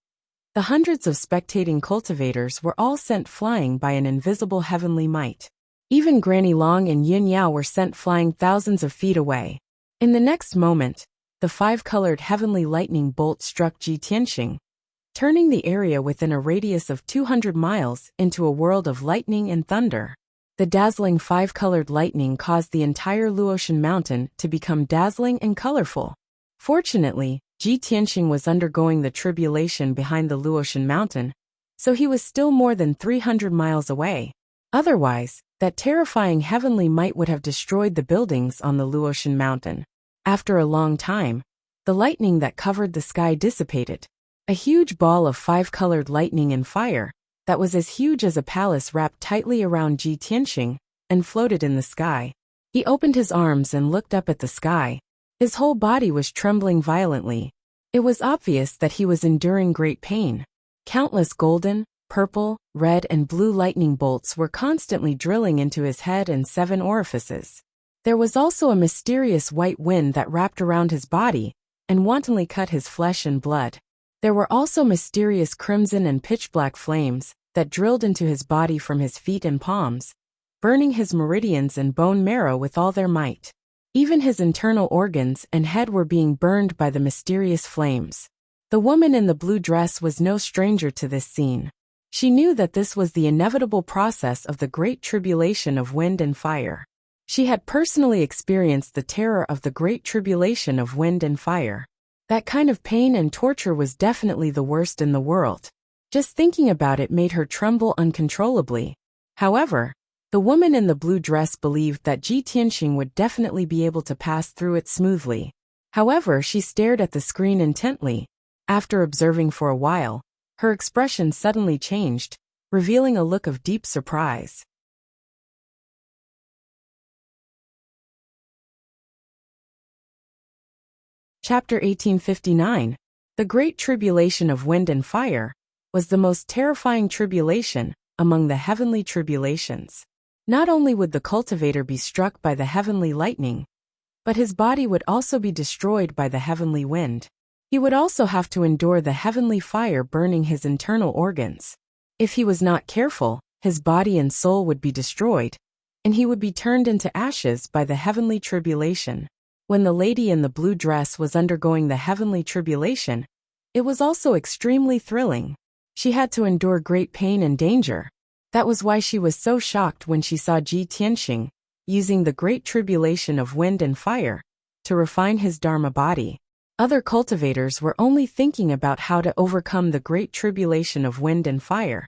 the hundreds of spectating cultivators were all sent flying by an invisible heavenly might. Even Granny Long and Yin Yao were sent flying thousands of feet away. In the next moment, the 5-colored heavenly lightning bolt struck Ji Tianxing, turning the area within a radius of 200 miles into a world of lightning and thunder. The dazzling 5-colored lightning caused the entire Luotian mountain to become dazzling and colorful. Fortunately, Ji Tianxing was undergoing the tribulation behind the Luotian mountain, so he was still more than 300 miles away. Otherwise, that terrifying heavenly might would have destroyed the buildings on the Luotian mountain. After a long time, the lightning that covered the sky dissipated. A huge ball of 5-colored lightning and fire, that was as huge as a palace, wrapped tightly around Ji Tianxing and floated in the sky. He opened his arms and looked up at the sky. His whole body was trembling violently. It was obvious that he was enduring great pain. Countless golden, purple, red and blue lightning bolts were constantly drilling into his head and 7 orifices. There was also a mysterious white wind that wrapped around his body and wantonly cut his flesh and blood. There were also mysterious crimson and pitch-black flames that drilled into his body from his feet and palms, burning his meridians and bone marrow with all their might. Even his internal organs and head were being burned by the mysterious flames. The woman in the blue dress was no stranger to this scene. She knew that this was the inevitable process of the great tribulation of wind and fire. She had personally experienced the terror of the great tribulation of wind and fire. That kind of pain and torture was definitely the worst in the world. Just thinking about it made her tremble uncontrollably. However, the woman in the blue dress believed that Ji Tianxing would definitely be able to pass through it smoothly. However, she stared at the screen intently. After observing for a while, her expression suddenly changed, revealing a look of deep surprise. Chapter 1859. The Great Tribulation of Wind and Fire was the most terrifying tribulation among the heavenly tribulations. Not only would the cultivator be struck by the heavenly lightning, but his body would also be destroyed by the heavenly wind. He would also have to endure the heavenly fire burning his internal organs. If he was not careful, his body and soul would be destroyed, and he would be turned into ashes by the heavenly tribulation. When the lady in the blue dress was undergoing the heavenly tribulation, it was also extremely thrilling. She had to endure great pain and danger. That was why she was so shocked when she saw Ji Tianxing using the great tribulation of wind and fire to refine his Dharma body. Other cultivators were only thinking about how to overcome the great tribulation of wind and fire,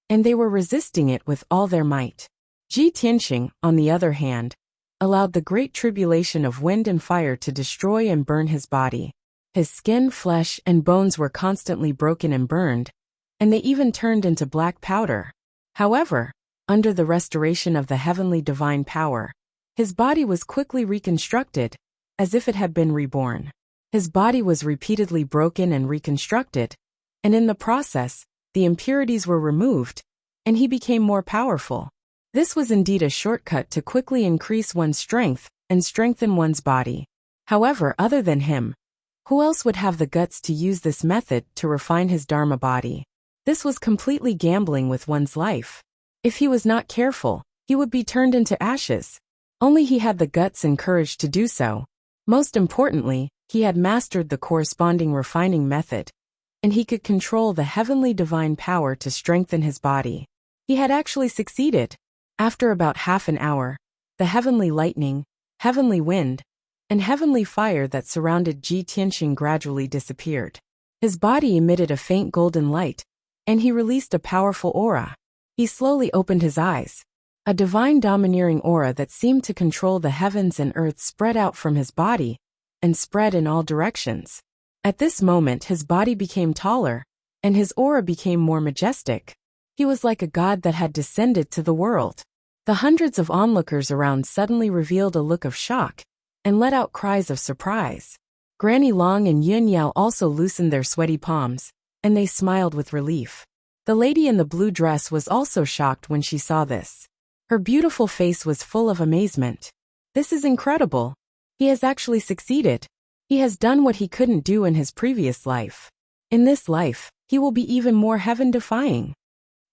and they were resisting it with all their might. Ji Tianxing, on the other hand, allowed the great tribulation of wind and fire to destroy and burn his body. His skin, flesh, and bones were constantly broken and burned, and they even turned into black powder. However, under the restoration of the heavenly divine power, his body was quickly reconstructed, as if it had been reborn. His body was repeatedly broken and reconstructed, and in the process, the impurities were removed, and he became more powerful. This was indeed a shortcut to quickly increase one's strength and strengthen one's body. However, other than him, who else would have the guts to use this method to refine his Dharma body? This was completely gambling with one's life. If he was not careful, he would be turned into ashes. Only he had the guts and courage to do so. Most importantly, he had mastered the corresponding refining method, and he could control the heavenly divine power to strengthen his body. He had actually succeeded. After about half an hour, the heavenly lightning, heavenly wind, and heavenly fire that surrounded Ji Tianxing gradually disappeared. His body emitted a faint golden light, and he released a powerful aura. He slowly opened his eyes. A divine domineering aura that seemed to control the heavens and earth spread out from his body and spread in all directions. At this moment his body became taller, and his aura became more majestic. He was like a god that had descended to the world. The hundreds of onlookers around suddenly revealed a look of shock and let out cries of surprise. Granny Long and Yun Yao also loosened their sweaty palms, and they smiled with relief. The lady in the blue dress was also shocked when she saw this. Her beautiful face was full of amazement. This is incredible. He has actually succeeded. He has done what he couldn't do in his previous life. In this life, he will be even more heaven-defying.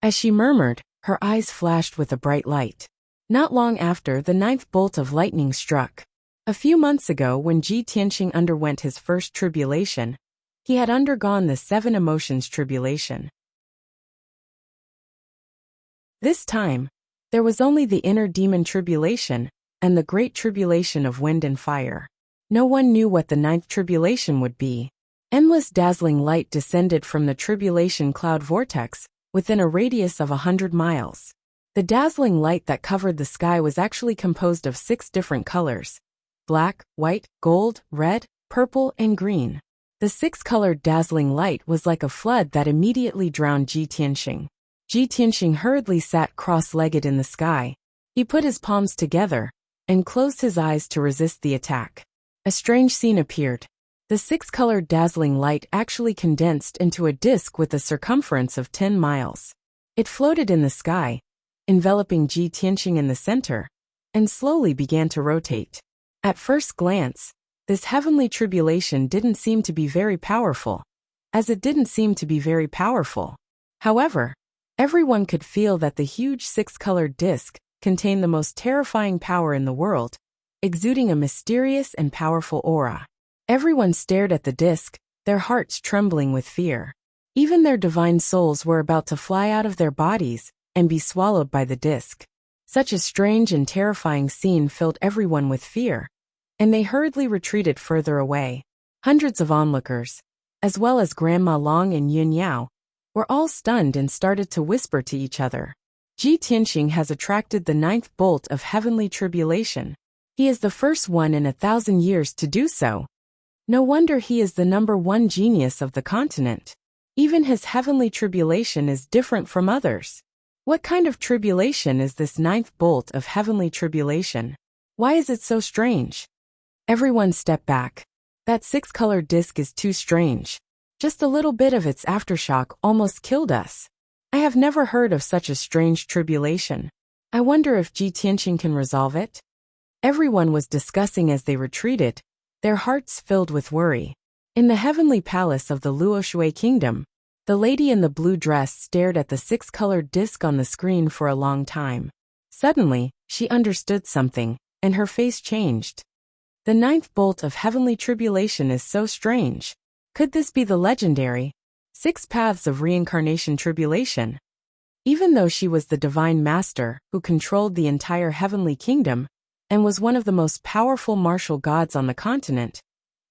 As she murmured, her eyes flashed with a bright light. Not long after, the 9th bolt of lightning struck. A few months ago, when Ji Tianxing underwent his first tribulation, he had undergone the 7 emotions tribulation. This time, there was only the inner demon tribulation and the great tribulation of wind and fire. No one knew what the 9th tribulation would be. Endless dazzling light descended from the tribulation cloud vortex within a radius of 100 miles. The dazzling light that covered the sky was actually composed of 6 different colors: black, white, gold, red, purple, and green. The 6-colored dazzling light was like a flood that immediately drowned Ji Tianxing. Ji Tianxing hurriedly sat cross-legged in the sky. He put his palms together and closed his eyes to resist the attack. A strange scene appeared. The 6-colored dazzling light actually condensed into a disk with a circumference of 10 miles. It floated in the sky, enveloping Ji Tianxing in the center, and slowly began to rotate. At first glance, this heavenly tribulation didn't seem to be very powerful, as it didn't seem to be very powerful. However, everyone could feel that the huge 6-colored disk contained the most terrifying power in the world, exuding a mysterious and powerful aura. Everyone stared at the disk, their hearts trembling with fear. Even their divine souls were about to fly out of their bodies and be swallowed by the disk. Such a strange and terrifying scene filled everyone with fear, and they hurriedly retreated further away. Hundreds of onlookers, as well as Grandma Long and Yun Yao, were all stunned and started to whisper to each other. Ji Tianxing has attracted the 9th bolt of heavenly tribulation. He is the first one in 1,000 years to do so. No wonder he is the #1 genius of the continent. Even his heavenly tribulation is different from others. What kind of tribulation is this 9th bolt of heavenly tribulation? Why is it so strange? Everyone step back. That 6-colored disk is too strange. Just a little bit of its aftershock almost killed us. I have never heard of such a strange tribulation. I wonder if Ji Tianxing can resolve it? Everyone was discussing as they retreated, their hearts filled with worry. In the heavenly palace of the Luoshui kingdom, the lady in the blue dress stared at the 6-colored disk on the screen for a long time. Suddenly, she understood something, and her face changed. The 9th bolt of heavenly tribulation is so strange. Could this be the legendary 6 paths of reincarnation tribulation? Even though she was the divine master who controlled the entire heavenly kingdom and was one of the most powerful martial gods on the continent,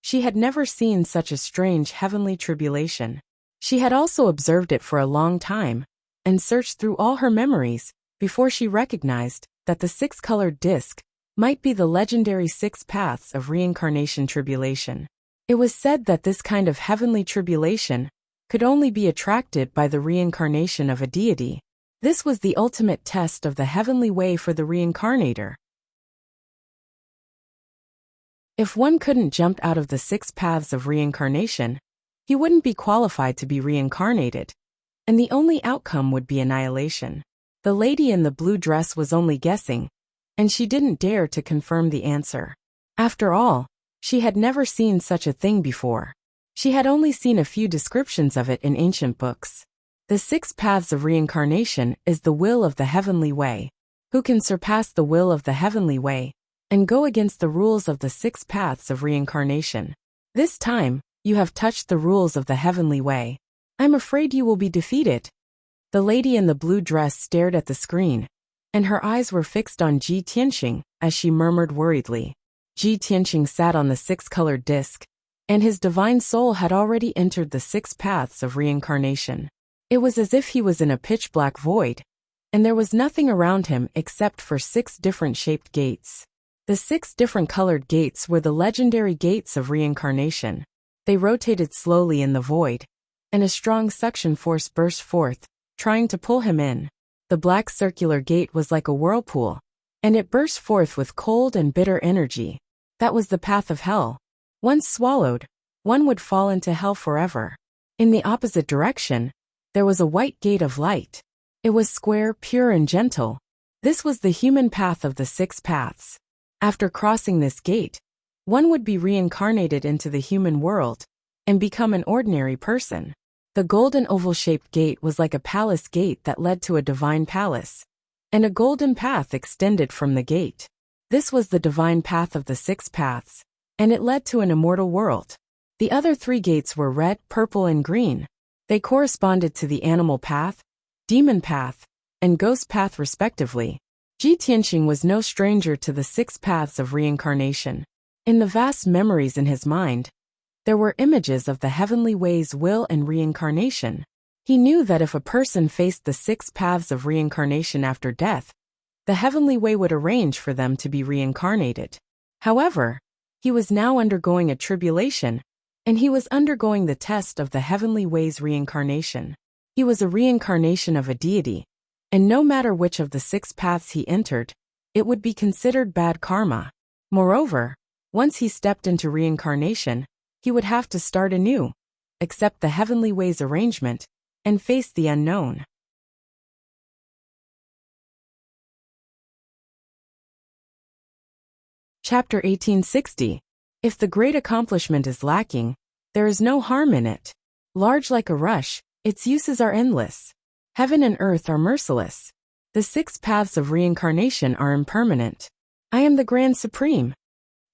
she had never seen such a strange heavenly tribulation. She had also observed it for a long time and searched through all her memories before she recognized that the 6-colored disk might be the legendary 6 paths of reincarnation tribulation. It was said that this kind of heavenly tribulation could only be attracted by the reincarnation of a deity. This was the ultimate test of the heavenly way for the reincarnator. If one couldn't jump out of the 6 paths of reincarnation, he wouldn't be qualified to be reincarnated, and the only outcome would be annihilation. The lady in the blue dress was only guessing, and she didn't dare to confirm the answer. After all, She had never seen such a thing before. She had only seen a few descriptions of it in ancient books. The 6 paths of reincarnation is the will of the heavenly way. Who can surpass the will of the heavenly way and go against the rules of the 6 paths of reincarnation? This time, you have touched the rules of the heavenly way. I'm afraid you will be defeated. The lady in the blue dress stared at the screen, and her eyes were fixed on Ji Tianxing as she murmured worriedly. Ji Tianxing sat on the 6-colored disc, and his divine soul had already entered the 6 paths of reincarnation. It was as if he was in a pitch-black void, and there was nothing around him except for 6 different shaped gates. The 6 different colored gates were the legendary gates of reincarnation. They rotated slowly in the void, and a strong suction force burst forth, trying to pull him in. The black circular gate was like a whirlpool, and it burst forth with cold and bitter energy. That was the path of hell. Once swallowed, one would fall into hell forever. In the opposite direction, there was a white gate of light. It was square, pure, and gentle. This was the human path of the 6 paths. After crossing this gate, one would be reincarnated into the human world and become an ordinary person. The golden oval-shaped gate was like a palace gate that led to a divine palace, and a golden path extended from the gate. This was the divine path of the 6 paths, and it led to an immortal world. The other 3 gates were red, purple, and green. They corresponded to the animal path, demon path, and ghost path respectively. Ji Tianxing was no stranger to the 6 paths of reincarnation. In the vast memories in his mind, there were images of the heavenly way's will and reincarnation. He knew that if a person faced the 6 paths of reincarnation after death, the heavenly way would arrange for them to be reincarnated. However, he was now undergoing a tribulation, and he was undergoing the test of the heavenly way's reincarnation. He was a reincarnation of a deity, and no matter which of the 6 paths he entered, it would be considered bad karma. Moreover, once he stepped into reincarnation, he would have to start anew, accept the heavenly way's arrangement, and face the unknown. Chapter 1860. If the great accomplishment is lacking, there is no harm in it. Large like a rush, its uses are endless. Heaven and earth are merciless. The 6 paths of reincarnation are impermanent. I am the Grand Supreme.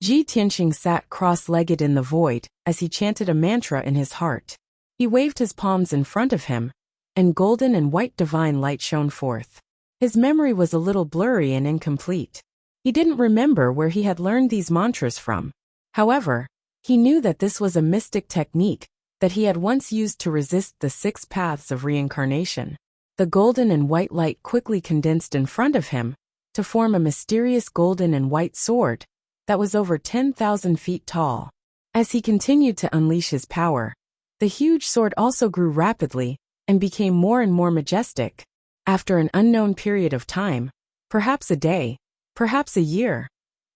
Ji Tianxing sat cross-legged in the void as he chanted a mantra in his heart. He waved his palms in front of him, and golden and white divine light shone forth. His memory was a little blurry and incomplete. He didn't remember where he had learned these mantras from. However, he knew that this was a mystic technique that he had once used to resist the 6 paths of reincarnation. The golden and white light quickly condensed in front of him to form a mysterious golden and white sword that was over 10,000 feet tall. As he continued to unleash his power, the huge sword also grew rapidly and became more and more majestic. After an unknown period of time, perhaps a day, perhaps a year,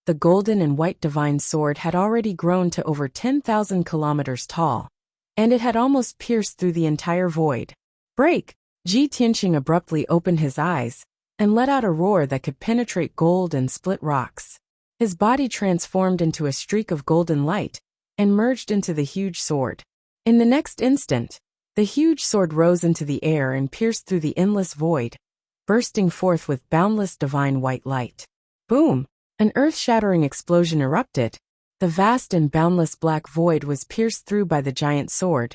the golden and white divine sword had already grown to over 10,000 kilometers tall, and it had almost pierced through the entire void. Break! Ji Tianxing abruptly opened his eyes and let out a roar that could penetrate gold and split rocks. His body transformed into a streak of golden light and merged into the huge sword. In the next instant, the huge sword rose into the air and pierced through the endless void, bursting forth with boundless divine white light. Boom! An earth-shattering explosion erupted. The vast and boundless black void was pierced through by the giant sword,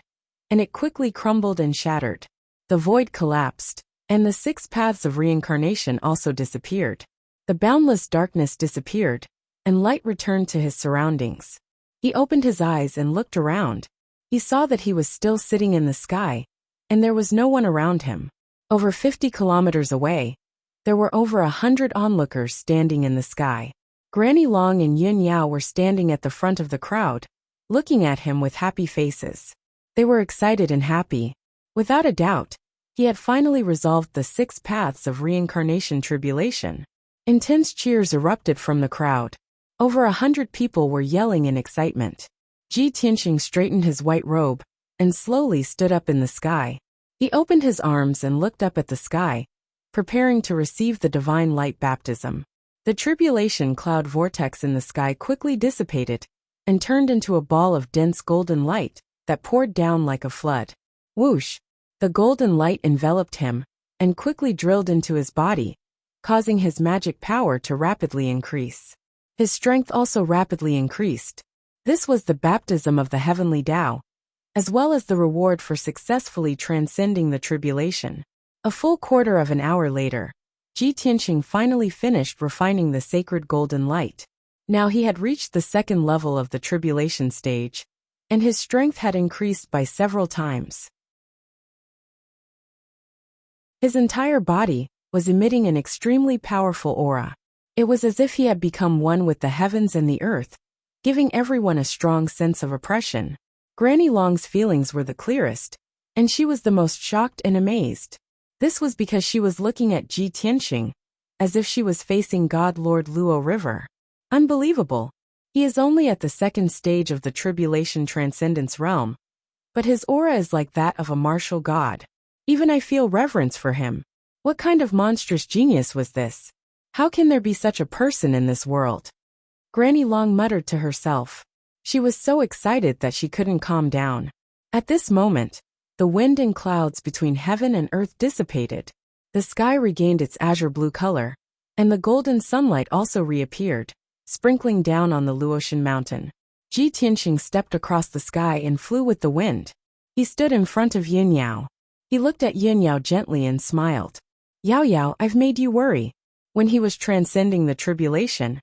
and it quickly crumbled and shattered. The void collapsed, and the 6 paths of reincarnation also disappeared. The boundless darkness disappeared, and light returned to his surroundings. He opened his eyes and looked around. He saw that he was still sitting in the sky, and there was no one around him. Over 50 kilometers away, there were over 100 onlookers standing in the sky. Granny Long and Yun Yao were standing at the front of the crowd, looking at him with happy faces. They were excited and happy. Without a doubt, he had finally resolved the 6 paths of reincarnation tribulation. Intense cheers erupted from the crowd. Over 100 people were yelling in excitement. Ji Tianxing straightened his white robe and slowly stood up in the sky. He opened his arms and looked up at the sky, preparing to receive the divine light baptism. The tribulation cloud vortex in the sky quickly dissipated, and turned into a ball of dense golden light that poured down like a flood. Whoosh! The golden light enveloped him and quickly drilled into his body, causing his magic power to rapidly increase. His strength also rapidly increased. This was the baptism of the heavenly Tao, as well as the reward for successfully transcending the tribulation. A full quarter of an hour later, Ji Tianqing finally finished refining the sacred golden light. Now he had reached the second level of the tribulation stage, and his strength had increased by several times. His entire body was emitting an extremely powerful aura. It was as if he had become one with the heavens and the earth, giving everyone a strong sense of oppression. Granny Long's feelings were the clearest, and she was the most shocked and amazed. This was because she was looking at Ji Tianqing, as if she was facing God Lord Luo River. Unbelievable. He is only at the second stage of the tribulation transcendence realm, but his aura is like that of a martial god. Even I feel reverence for him. What kind of monstrous genius was this? How can there be such a person in this world? Granny Long muttered to herself. She was so excited that she couldn't calm down. At this moment, the wind and clouds between heaven and earth dissipated. The sky regained its azure blue color, and the golden sunlight also reappeared, sprinkling down on the Luotian mountain. Ji Tianqing stepped across the sky and flew with the wind. He stood in front of Yin Yao. He looked at Yin Yao gently and smiled. Yao Yao, I've made you worry. When he was transcending the tribulation,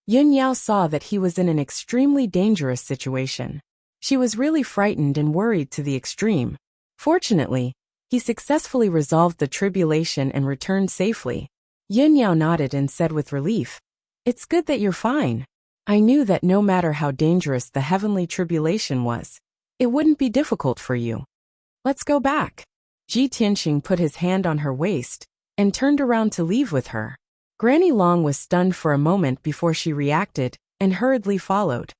Yin Yao saw that he was in an extremely dangerous situation. She was really frightened and worried to the extreme. Fortunately, he successfully resolved the tribulation and returned safely. Yin Yao nodded and said with relief, "It's good that you're fine. I knew that no matter how dangerous the heavenly tribulation was, it wouldn't be difficult for you. Let's go back." Ji Tianqing put his hand on her waist and turned around to leave with her. Granny Long was stunned for a moment before she reacted and hurriedly followed.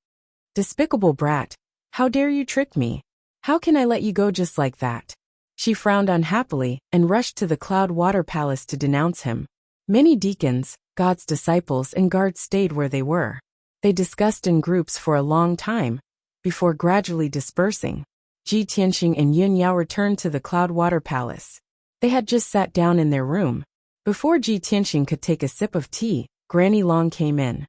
"Despicable brat, how dare you trick me? How can I let you go just like that?" She frowned unhappily and rushed to the Cloud Water Palace to denounce him. Many deacons, God's disciples and guards stayed where they were. They discussed in groups for a long time, before gradually dispersing. Ji Tianqing and Yin Yao returned to the Cloud Water Palace. They had just sat down in their room. Before Ji Tianqing could take a sip of tea, Granny Long came in.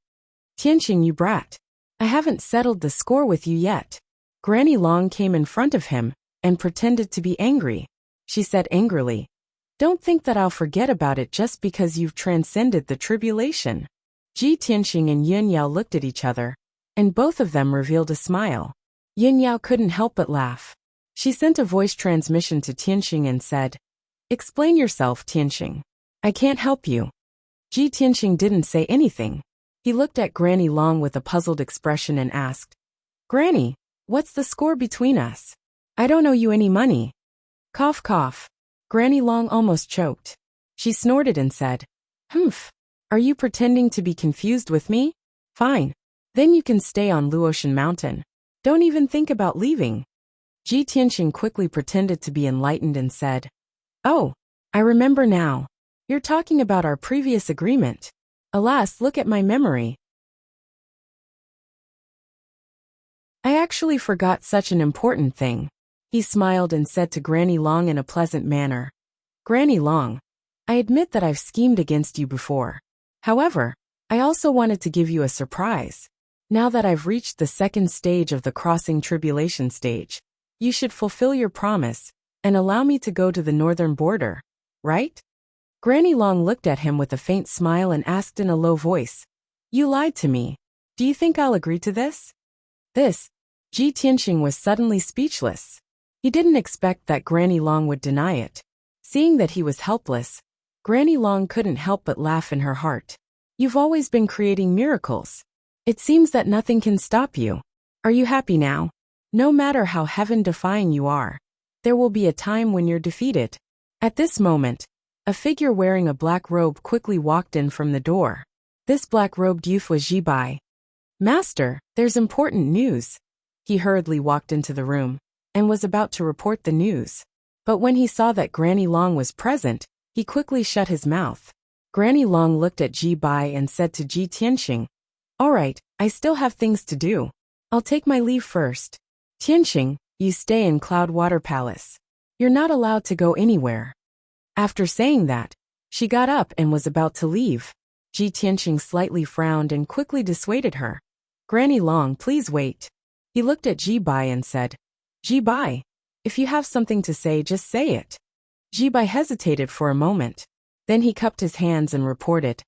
"Tianqing, you brat. I haven't settled the score with you yet." Granny Long came in front of him and pretended to be angry. She said angrily, "Don't think that I'll forget about it just because you've transcended the tribulation." Ji Tianqing and Yin Yao looked at each other, and both of them revealed a smile. Yin Yao couldn't help but laugh. She sent a voice transmission to Tianqing and said, "Explain yourself, Tianqing. I can't help you." Ji Tianqing didn't say anything. He looked at Granny Long with a puzzled expression and asked, "Granny, what's the score between us? I don't owe you any money." Cough cough. Granny Long almost choked. She snorted and said, "Humph. Are you pretending to be confused with me? Fine. Then you can stay on Luotian Mountain. Don't even think about leaving." Ji Tianqing quickly pretended to be enlightened and said, "Oh, I remember now. You're talking about our previous agreement. Alas, look at my memory. I actually forgot such an important thing." He smiled and said to Granny Long in a pleasant manner, "Granny Long, I admit that I've schemed against you before. However, I also wanted to give you a surprise. Now that I've reached the second stage of the crossing tribulation stage, you should fulfill your promise and allow me to go to the northern border, right?" Granny Long looked at him with a faint smile and asked in a low voice, "You lied to me. Do you think I'll agree to this?" Ji Tianqing was suddenly speechless. He didn't expect that Granny Long would deny it. Seeing that he was helpless, Granny Long couldn't help but laugh in her heart. "You've always been creating miracles. It seems that nothing can stop you. Are you happy now? No matter how heaven-defying you are, there will be a time when you're defeated." At this moment, a figure wearing a black robe quickly walked in from the door. This black-robed youth was Ji Bai. "Master, there's important news." He hurriedly walked into the room and was about to report the news. But when he saw that Granny Long was present, he quickly shut his mouth. Granny Long looked at Ji Bai and said to Ji Tianqing, "All right, I still have things to do. I'll take my leave first. Tianqing, you stay in Cloudwater Palace. You're not allowed to go anywhere. After saying that, she got up and was about to leave. Ji Tianqing slightly frowned and quickly dissuaded her. Granny Long, please wait. He looked at Ji Bai and said, Ji Bai, if you have something to say, just say it. Ji Bai hesitated for a moment. Then he cupped his hands and reported,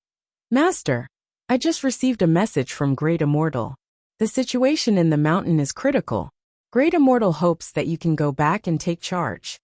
Master, I just received a message from Great Immortal. The situation in the mountain is critical. Great Immortal hopes that you can go back and take charge.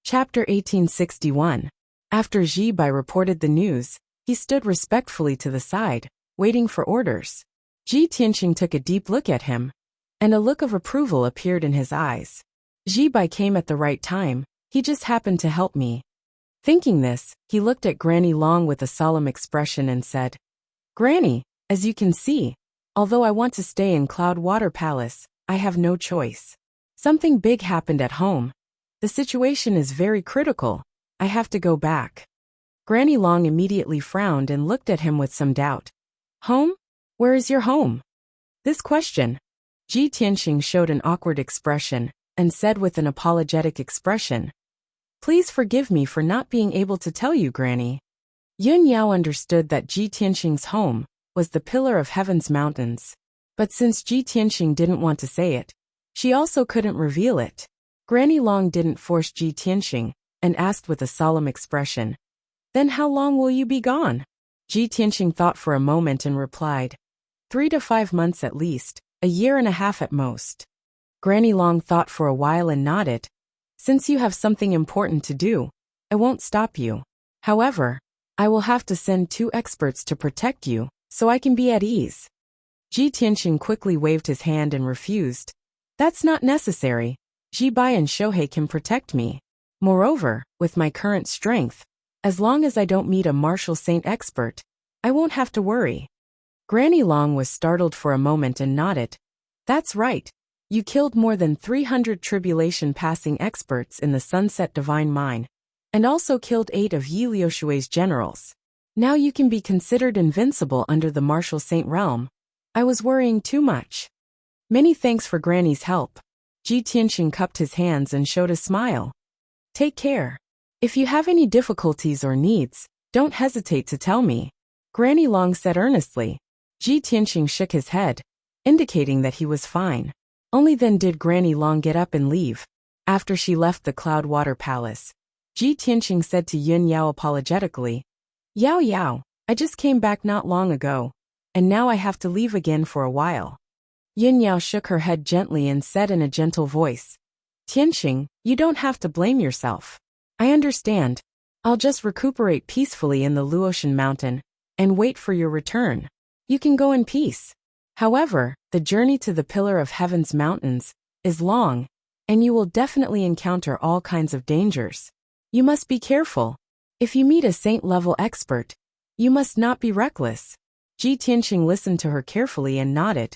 Chapter 1861. After Ji Bai reported the news, he stood respectfully to the side, waiting for orders. Ji Tianqing took a deep look at him, and a look of approval appeared in his eyes. Ji Bai came at the right time, he just happened to help me. Thinking this, he looked at Granny Long with a solemn expression and said, Granny, as you can see, although I want to stay in Cloudwater Palace, I have no choice. Something big happened at home. The situation is very critical. I have to go back. Granny Long immediately frowned and looked at him with some doubt. Home? Where is your home? This question. Ji Tianqing showed an awkward expression and said with an apologetic expression, Please forgive me for not being able to tell you, Granny. Yun Yao understood that Ji Tianqing's home was the Pillar of Heaven's mountains. But since Ji Tianqing didn't want to say it, she also couldn't reveal it. Granny Long didn't force Ji Tianqing and asked with a solemn expression, Then how long will you be gone? Ji Tianqing thought for a moment and replied, 3 to 5 months at least, a year and a half at most. Granny Long thought for a while and nodded. Since you have something important to do, I won't stop you. However, I will have to send 2 experts to protect you, so I can be at ease. Ji Tianqing quickly waved his hand and refused. That's not necessary. Ji Bai and Shohei can protect me. Moreover, with my current strength, as long as I don't meet a martial saint expert, I won't have to worry. Granny Long was startled for a moment and nodded. That's right. You killed more than 300 tribulation-passing experts in the Sunset Divine Mine, and also killed 8 of Yi Liushui's generals. Now you can be considered invincible under the martial saint realm. I was worrying too much. Many thanks for Granny's help. Ji Tianqing cupped his hands and showed a smile. Take care. If you have any difficulties or needs, don't hesitate to tell me. Granny Long said earnestly. Ji Tianqing shook his head, indicating that he was fine. Only then did Granny Long get up and leave. After she left the Cloudwater Palace, Ji Tianqing said to Yun Yao apologetically, Yao Yao, I just came back not long ago, and now I have to leave again for a while. Yun Yao shook her head gently and said in a gentle voice, Tianqing, you don't have to blame yourself. I understand. I'll just recuperate peacefully in the Luotian mountain and wait for your return. You can go in peace. However, the journey to the Pillar of Heaven's mountains is long, and you will definitely encounter all kinds of dangers. You must be careful. If you meet a saint-level expert, you must not be reckless. Ji Tianqing listened to her carefully and nodded.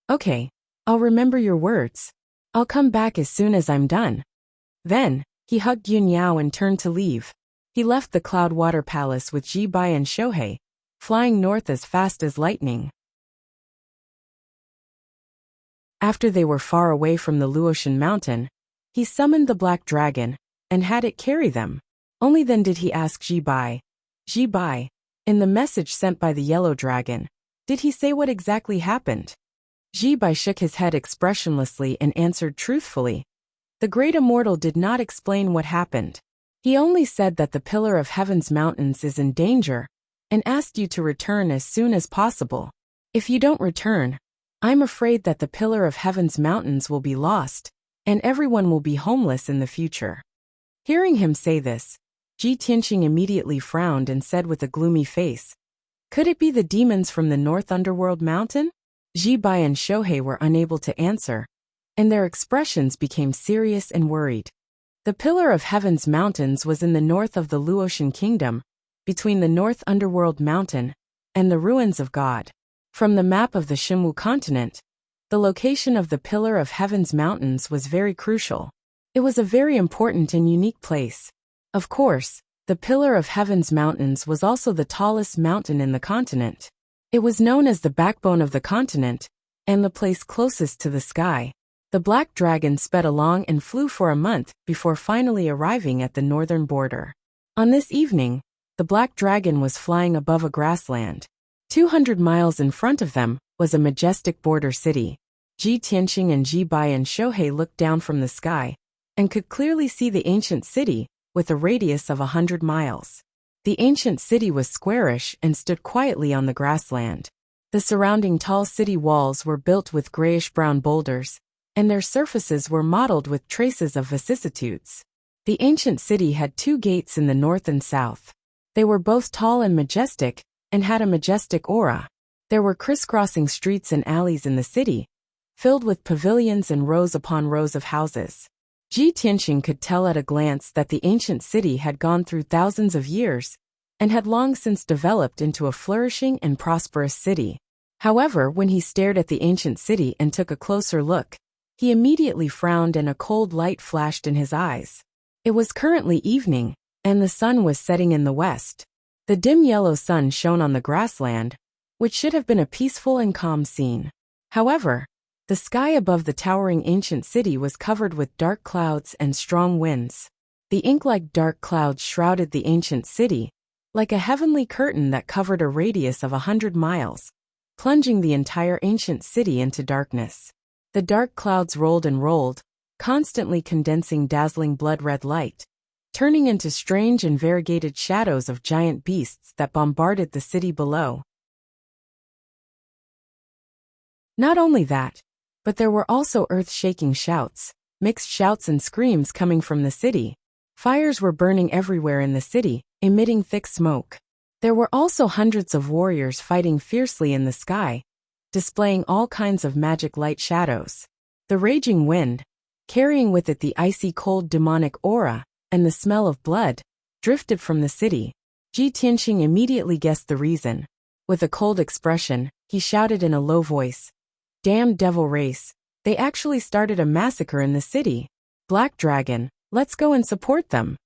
Okay, I'll remember your words. I'll come back as soon as I'm done. Then, he hugged Yun Yao and turned to leave. He left the Cloudwater Palace with Ji Bai and Shohei, flying north as fast as lightning. After they were far away from the Luotian mountain, he summoned the black dragon and had it carry them. Only then did he ask Ji Bai, in the message sent by the yellow dragon, did he say what exactly happened? Ji Bai shook his head expressionlessly and answered truthfully. The Great Immortal did not explain what happened. He only said that the Pillar of Heaven's mountains is in danger and asked you to return as soon as possible. If you don't return, I'm afraid that the Pillar of Heaven's mountains will be lost, and everyone will be homeless in the future. Hearing him say this, Ji Tianqing immediately frowned and said with a gloomy face, Could it be the demons from the North Underworld Mountain? Ji Bai and Shohei were unable to answer, and their expressions became serious and worried. The Pillar of Heaven's mountains was in the north of the Luotian Kingdom, between the North Underworld Mountain and the Ruins of God. From the map of the Xinwu continent, the location of the Pillar of Heaven's mountains was very crucial. It was a very important and unique place. Of course, The Pillar of Heaven's mountains was also the tallest mountain in the continent. It was known as the backbone of the continent, and the place closest to the sky. The black dragon sped along and flew for a month before finally arriving at the northern border. On this evening, the black dragon was flying above a grassland. 200 miles in front of them was a majestic border city. Ji Tianqing and Ji Bai and Shohei looked down from the sky and could clearly see the ancient city with a radius of 100 miles. The ancient city was squarish and stood quietly on the grassland. The surrounding tall city walls were built with grayish-brown boulders, and their surfaces were mottled with traces of vicissitudes. The ancient city had 2 gates in the north and south. They were both tall and majestic, and had a majestic aura. There were crisscrossing streets and alleys in the city, filled with pavilions and rows upon rows of houses. Ji Tianqing could tell at a glance that the ancient city had gone through thousands of years, and had long since developed into a flourishing and prosperous city. However, when he stared at the ancient city and took a closer look, he immediately frowned and a cold light flashed in his eyes. It was currently evening, and the sun was setting in the west. The dim yellow sun shone on the grassland, which should have been a peaceful and calm scene. However, the sky above the towering ancient city was covered with dark clouds and strong winds. The ink-like dark clouds shrouded the ancient city, like a heavenly curtain that covered a radius of 100 miles, plunging the entire ancient city into darkness. The dark clouds rolled and rolled, constantly condensing dazzling blood-red light, turning into strange and variegated shadows of giant beasts that bombarded the city below. Not only that, but there were also earth-shaking shouts, mixed shouts and screams coming from the city. Fires were burning everywhere in the city, emitting thick smoke. There were also hundreds of warriors fighting fiercely in the sky, displaying all kinds of magic light shadows. The raging wind, carrying with it the icy cold demonic aura, and the smell of blood, drifted from the city. Ji Tianqing immediately guessed the reason. With a cold expression, he shouted in a low voice, "Damn devil race, they actually started a massacre in the city. Black Dragon, let's go and support them."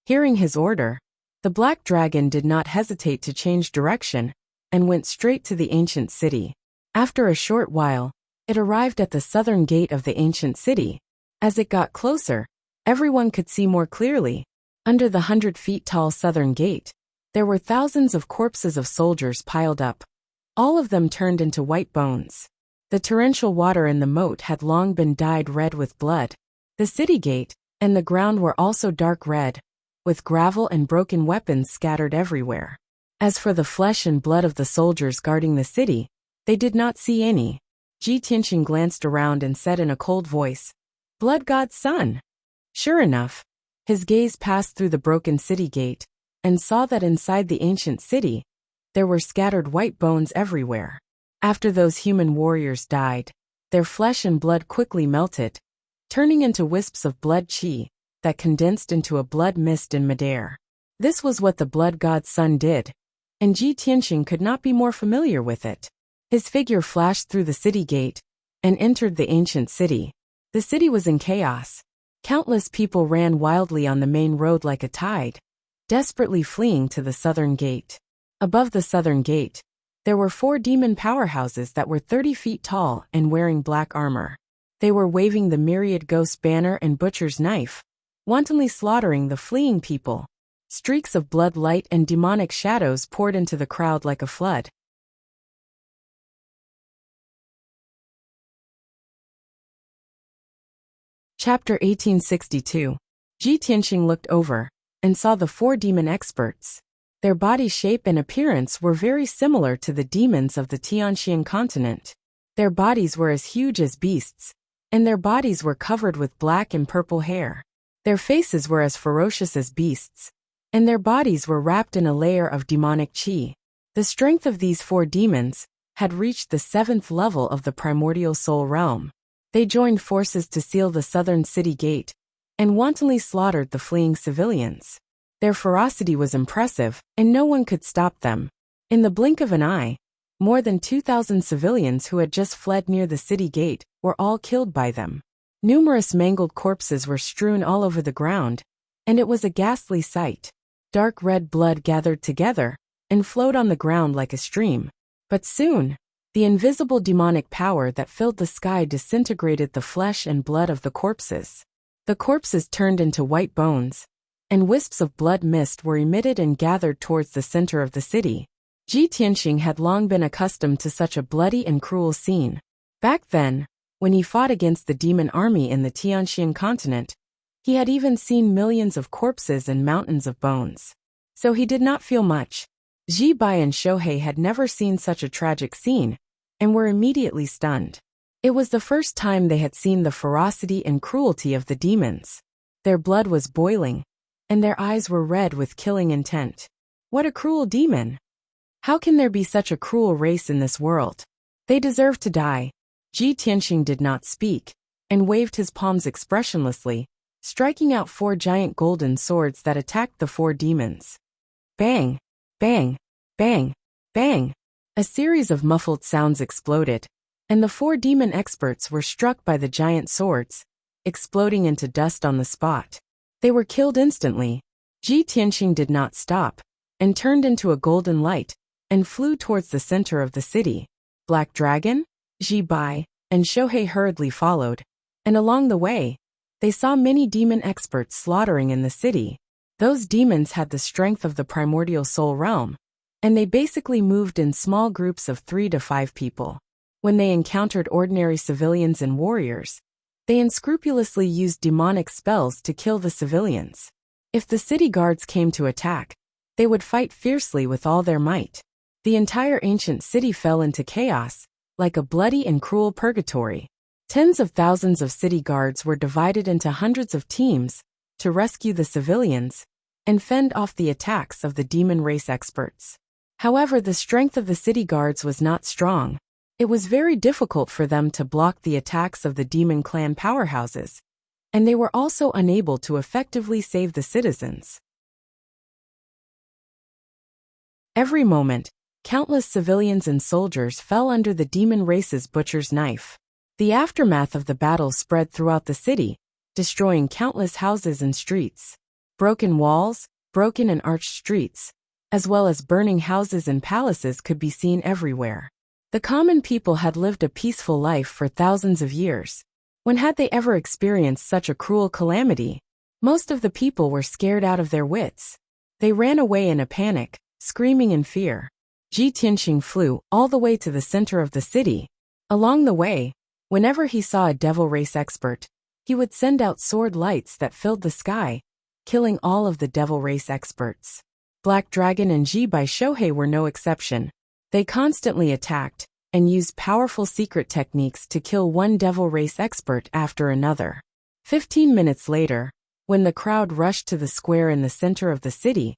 Hearing his order, the Black Dragon did not hesitate to change direction, and went straight to the ancient city. After a short while, it arrived at the southern gate of the ancient city. As it got closer, everyone could see more clearly. Under the 100 feet tall southern gate, there were thousands of corpses of soldiers piled up, all of them turned into white bones. The torrential water in the moat had long been dyed red with blood. The city gate and the ground were also dark red, with gravel and broken weapons scattered everywhere. As for the flesh and blood of the soldiers guarding the city, they did not see any. Ji Tianqing glanced around and said in a cold voice, "Blood God's son." Sure enough, his gaze passed through the broken city gate, and saw that inside the ancient city, there were scattered white bones everywhere. After those human warriors died, their flesh and blood quickly melted, turning into wisps of blood qi that condensed into a blood mist in midair. This was what the blood god's son did, and Ji Tianqing could not be more familiar with it. His figure flashed through the city gate and entered the ancient city. The city was in chaos. Countless people ran wildly on the main road like a tide, desperately fleeing to the southern gate. Above the southern gate, there were 4 demon powerhouses that were 30 feet tall and wearing black armor. They were waving the myriad ghost banner and butcher's knife, wantonly slaughtering the fleeing people. Streaks of blood light and demonic shadows poured into the crowd like a flood. Chapter 1862. Ji Tianqing looked over and saw the 4 demon experts. Their body shape and appearance were very similar to the demons of the Tianxian continent. Their bodies were as huge as beasts, and their bodies were covered with black and purple hair. Their faces were as ferocious as beasts, and their bodies were wrapped in a layer of demonic qi. The strength of these 4 demons had reached the 7th level of the primordial soul realm. They joined forces to seal the southern city gate, and wantonly slaughtered the fleeing civilians. Their ferocity was impressive, and no one could stop them. In the blink of an eye, more than 2,000 civilians who had just fled near the city gate were all killed by them. Numerous mangled corpses were strewn all over the ground, and it was a ghastly sight. Dark red blood gathered together and flowed on the ground like a stream. But soon, the invisible demonic power that filled the sky disintegrated the flesh and blood of the corpses. The corpses turned into white bones, and wisps of blood mist were emitted and gathered towards the center of the city. Ji Tianxing had long been accustomed to such a bloody and cruel scene. Back then, when he fought against the demon army in the Tianxian continent, he had even seen millions of corpses and mountains of bones. So he did not feel much. Ji Bai and Shohei had never seen such a tragic scene, and were immediately stunned. It was the first time they had seen the ferocity and cruelty of the demons. Their blood was boiling, and their eyes were red with killing intent. What a cruel demon! How can there be such a cruel race in this world? They deserve to die. Ji Tianxing did not speak, and waved his palms expressionlessly, striking out 4 giant golden swords that attacked the 4 demons. Bang! Bang! Bang! Bang! A series of muffled sounds exploded, and the 4 demon experts were struck by the giant swords, exploding into dust on the spot. They were killed instantly. Ji Tianxing did not stop, and turned into a golden light, and flew towards the center of the city. Black Dragon, Ji Bai, and Shohei hurriedly followed, and along the way, they saw many demon experts slaughtering in the city. Those demons had the strength of the primordial soul realm, and they basically moved in small groups of 3 to 5 people. When they encountered ordinary civilians and warriors, they unscrupulously used demonic spells to kill the civilians. If the city guards came to attack, they would fight fiercely with all their might. The entire ancient city fell into chaos, like a bloody and cruel purgatory. Tens of thousands of city guards were divided into hundreds of teams to rescue the civilians and fend off the attacks of the demon race experts. However, the strength of the city guards was not strong. It was very difficult for them to block the attacks of the demon clan powerhouses, and they were also unable to effectively save the citizens. Every moment, countless civilians and soldiers fell under the demon race's butcher's knife. The aftermath of the battle spread throughout the city, destroying countless houses and streets. Broken walls, broken and arched streets, as well as burning houses and palaces could be seen everywhere. The common people had lived a peaceful life for thousands of years. When had they ever experienced such a cruel calamity? Most of the people were scared out of their wits. They ran away in a panic, screaming in fear. Ji Tianxing flew all the way to the center of the city. Along the way, whenever he saw a devil race expert, he would send out sword lights that filled the sky, killing all of the devil race experts. Black Dragon and Ji Bai Shohei were no exception. They constantly attacked and used powerful secret techniques to kill one devil race expert after another. 15 minutes later, when the crowd rushed to the square in the center of the city,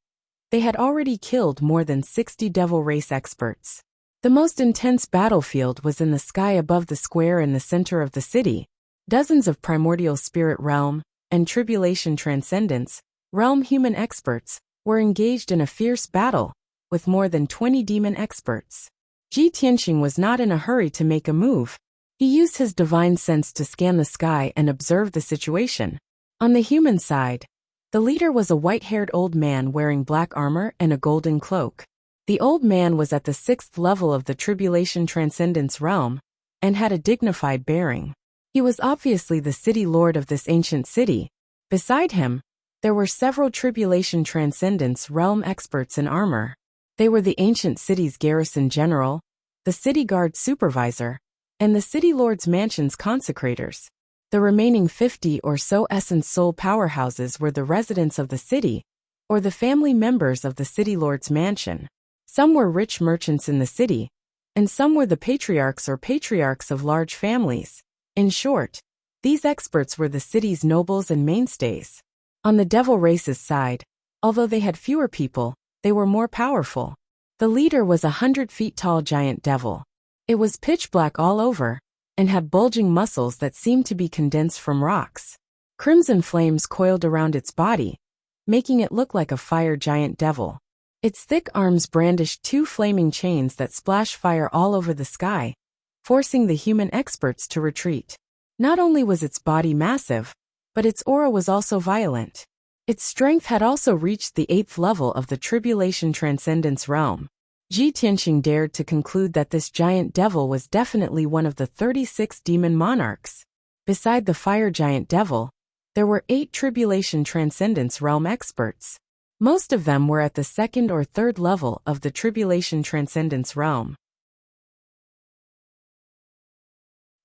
they had already killed more than 60 devil race experts. The most intense battlefield was in the sky above the square in the center of the city. Dozens of primordial spirit realm and tribulation transcendence realm human experts were engaged in a fierce battle with more than 20 demon experts. Ji Tianxing was not in a hurry to make a move. He used his divine sense to scan the sky and observe the situation. On the human side, the leader was a white-haired old man wearing black armor and a golden cloak. The old man was at the 6th level of the Tribulation Transcendence realm, and had a dignified bearing. He was obviously the city lord of this ancient city. Beside him, there were several Tribulation Transcendence realm experts in armor. They were the ancient city's garrison general, the city guard supervisor, and the city lord's mansion's consecrators. The remaining 50 or so essence soul powerhouses were the residents of the city, or the family members of the city lord's mansion. Some were rich merchants in the city, and some were the patriarchs or patriarchs of large families. In short, these experts were the city's nobles and mainstays. On the devil race's side, although they had fewer people, they were more powerful. The leader was 100 feet tall giant devil. It was pitch black all over, and had bulging muscles that seemed to be condensed from rocks. Crimson flames coiled around its body, making it look like a fire giant devil. Its thick arms brandished 2 flaming chains that splashed fire all over the sky, forcing the human experts to retreat. Not only was its body massive, but its aura was also violent. Its strength had also reached the 8th level of the Tribulation Transcendence realm. Ji Tianqing dared to conclude that this giant devil was definitely one of the 36 demon monarchs. Beside the fire giant devil, there were 8 Tribulation Transcendence realm experts. Most of them were at the 2nd or 3rd level of the Tribulation Transcendence realm.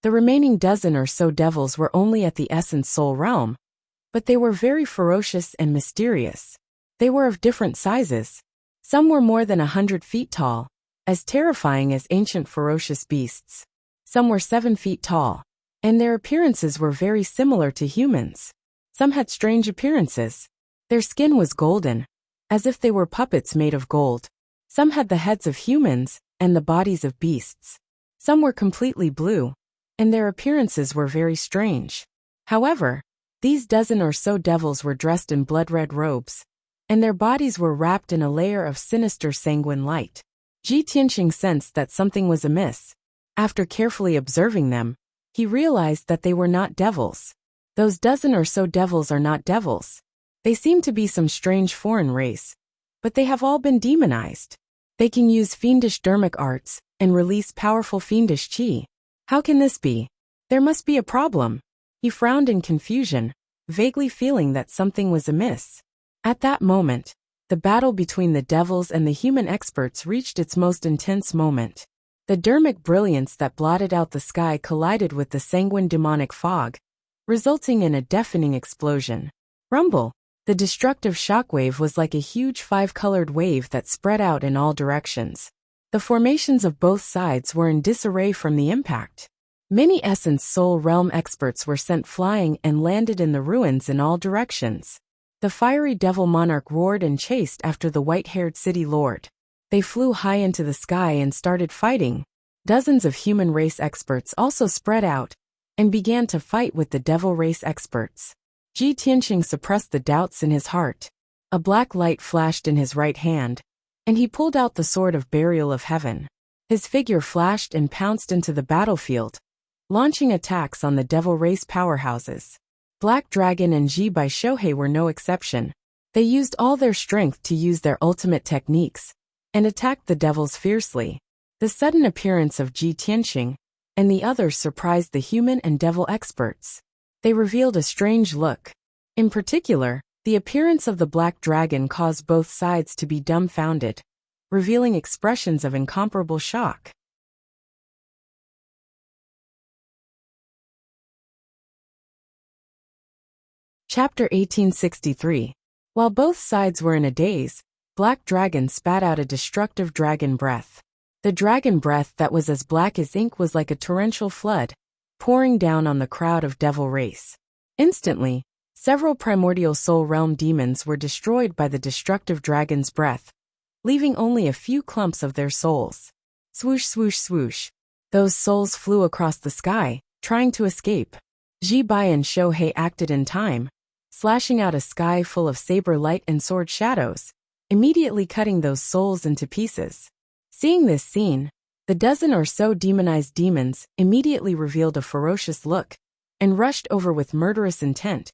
The remaining dozen or so devils were only at the Essence Soul realm, but they were very ferocious and mysterious. They were of different sizes. Some were more than 100 feet tall, as terrifying as ancient ferocious beasts. Some were 7 feet tall, and their appearances were very similar to humans. Some had strange appearances. Their skin was golden, as if they were puppets made of gold. Some had the heads of humans and the bodies of beasts. Some were completely blue, and their appearances were very strange. However, these dozen or so devils were dressed in blood-red robes, and their bodies were wrapped in a layer of sinister sanguine light. Ji Tianqing sensed that something was amiss. After carefully observing them, he realized that they were not devils. Those dozen or so devils are not devils. They seem to be some strange foreign race, but they have all been demonized. They can use fiendish dermic arts and release powerful fiendish qi. How can this be? There must be a problem. He frowned in confusion, vaguely feeling that something was amiss. At that moment, the battle between the devils and the human experts reached its most intense moment. The dermic brilliance that blotted out the sky collided with the sanguine demonic fog, resulting in a deafening explosion. Rumble! The destructive shockwave was like a huge 5-colored wave that spread out in all directions. The formations of both sides were in disarray from the impact. Many Essence Soul Realm experts were sent flying and landed in the ruins in all directions. The fiery devil monarch roared and chased after the white-haired city lord. They flew high into the sky and started fighting. Dozens of human race experts also spread out and began to fight with the devil race experts. Ji Tianqing suppressed the doubts in his heart. A black light flashed in his right hand, and he pulled out the sword of burial of heaven. His figure flashed and pounced into the battlefield, launching attacks on the devil race powerhouses. Black Dragon and Ji Bai Shohei were no exception. They used all their strength to use their ultimate techniques, and attacked the devils fiercely. The sudden appearance of Ji Tianqing and the others surprised the human and devil experts. They revealed a strange look. In particular, the appearance of the Black Dragon caused both sides to be dumbfounded, revealing expressions of incomparable shock. Chapter 1863. While both sides were in a daze, Black Dragon spat out a destructive dragon breath. The dragon breath that was as black as ink was like a torrential flood, pouring down on the crowd of devil race. Instantly, several primordial soul realm demons were destroyed by the destructive dragon's breath, leaving only a few clumps of their souls. Swoosh, swoosh, swoosh. Those souls flew across the sky, trying to escape. Ji Bai and Shohei acted in time, slashing out a sky full of saber light and sword shadows, immediately cutting those souls into pieces. Seeing this scene, the dozen or so demonized demons immediately revealed a ferocious look and rushed over with murderous intent,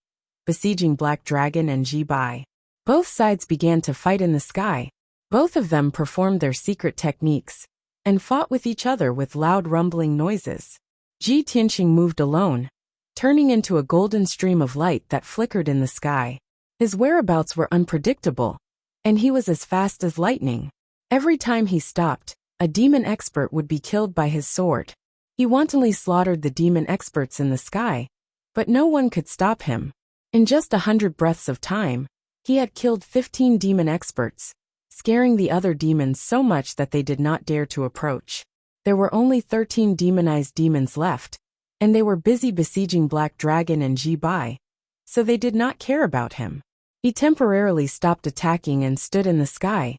besieging Black Dragon and Ji Bai. Both sides began to fight in the sky. Both of them performed their secret techniques and fought with each other with loud rumbling noises. Ji Tianqing moved alone, turning into a golden stream of light that flickered in the sky. His whereabouts were unpredictable, and he was as fast as lightning. Every time he stopped, a demon expert would be killed by his sword. He wantonly slaughtered the demon experts in the sky, but no one could stop him. In just 100 breaths of time, he had killed 15 demon experts, scaring the other demons so much that they did not dare to approach. There were only 13 demonized demons left, and they were busy besieging Black Dragon and Ji Bai, so they did not care about him. He temporarily stopped attacking and stood in the sky,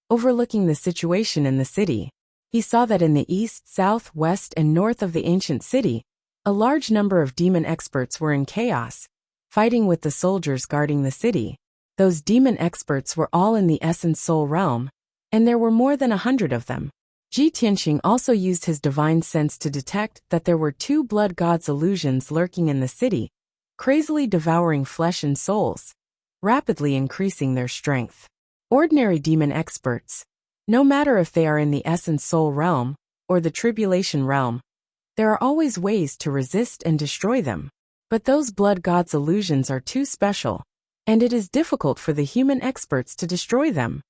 overlooking the situation in the city. He saw that in the east, south, west, and north of the ancient city, a large number of demon experts were in chaos, fighting with the soldiers guarding the city. Those demon experts were all in the Essence Soul realm, and there were more than 100 of them. Ji Tianqing also used his divine sense to detect that there were 2 blood gods illusions lurking in the city, crazily devouring flesh and souls. rapidly increasing their strength. Ordinary demon experts, no matter if they are in the essence soul realm or the tribulation realm, there are always ways to resist and destroy them. But those blood gods' illusions are too special, and it is difficult for the human experts to destroy them.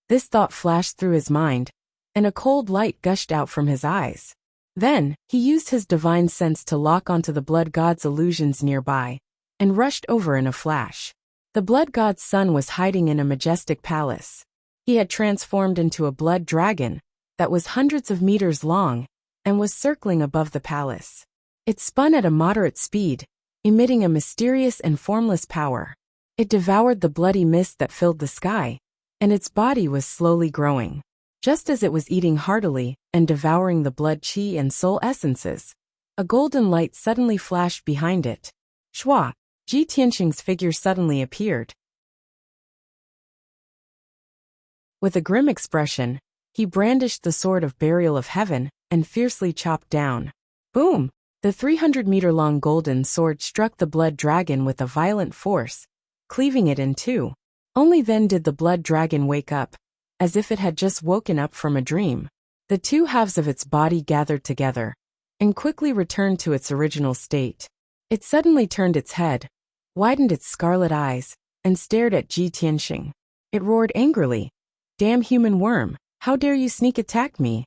This thought flashed through his mind, and a cold light gushed out from his eyes. Then, he used his divine sense to lock onto the blood god's illusions nearby, and rushed over in a flash. The blood god's son was hiding in a majestic palace. He had transformed into a blood dragon that was hundreds of meters long and was circling above the palace. It spun at a moderate speed, emitting a mysterious and formless power. It devoured the bloody mist that filled the sky, and its body was slowly growing. Just as it was eating heartily and devouring the blood chi and soul essences, a golden light suddenly flashed behind it. Shua, Ji Tianxing's figure suddenly appeared. With a grim expression, he brandished the sword of burial of heaven and fiercely chopped down. Boom! The 300-meter-long golden sword struck the blood dragon with a violent force, cleaving it in two. Only then did the blood dragon wake up, as if it had just woken up from a dream. The two halves of its body gathered together, and quickly returned to its original state. It suddenly turned its head, widened its scarlet eyes, and stared at Ji Tianxing. It roared angrily, "Damn human worm, how dare you sneak attack me?"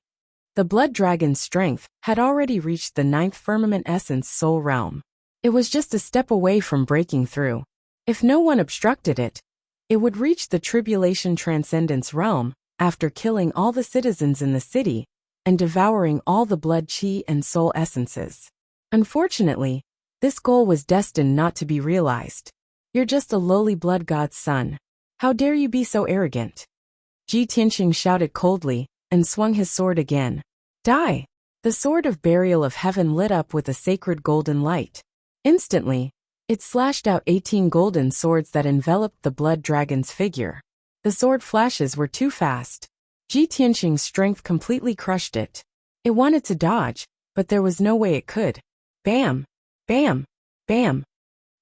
The blood dragon's strength had already reached the 9th firmament essence soul realm. It was just a step away from breaking through. If no one obstructed it, it would reach the tribulation transcendence realm after killing all the citizens in the city and devouring all the blood chi and soul essences. Unfortunately, this goal was destined not to be realized. You're just a lowly blood god's son. How dare you be so arrogant? Ji Tianxing shouted coldly and swung his sword again. Die! The sword of burial of heaven lit up with a sacred golden light. Instantly, it slashed out 18 golden swords that enveloped the blood dragon's figure. The sword flashes were too fast. Ji Tianxing's strength completely crushed it. It wanted to dodge, but there was no way it could. Bam! Bam! Bam!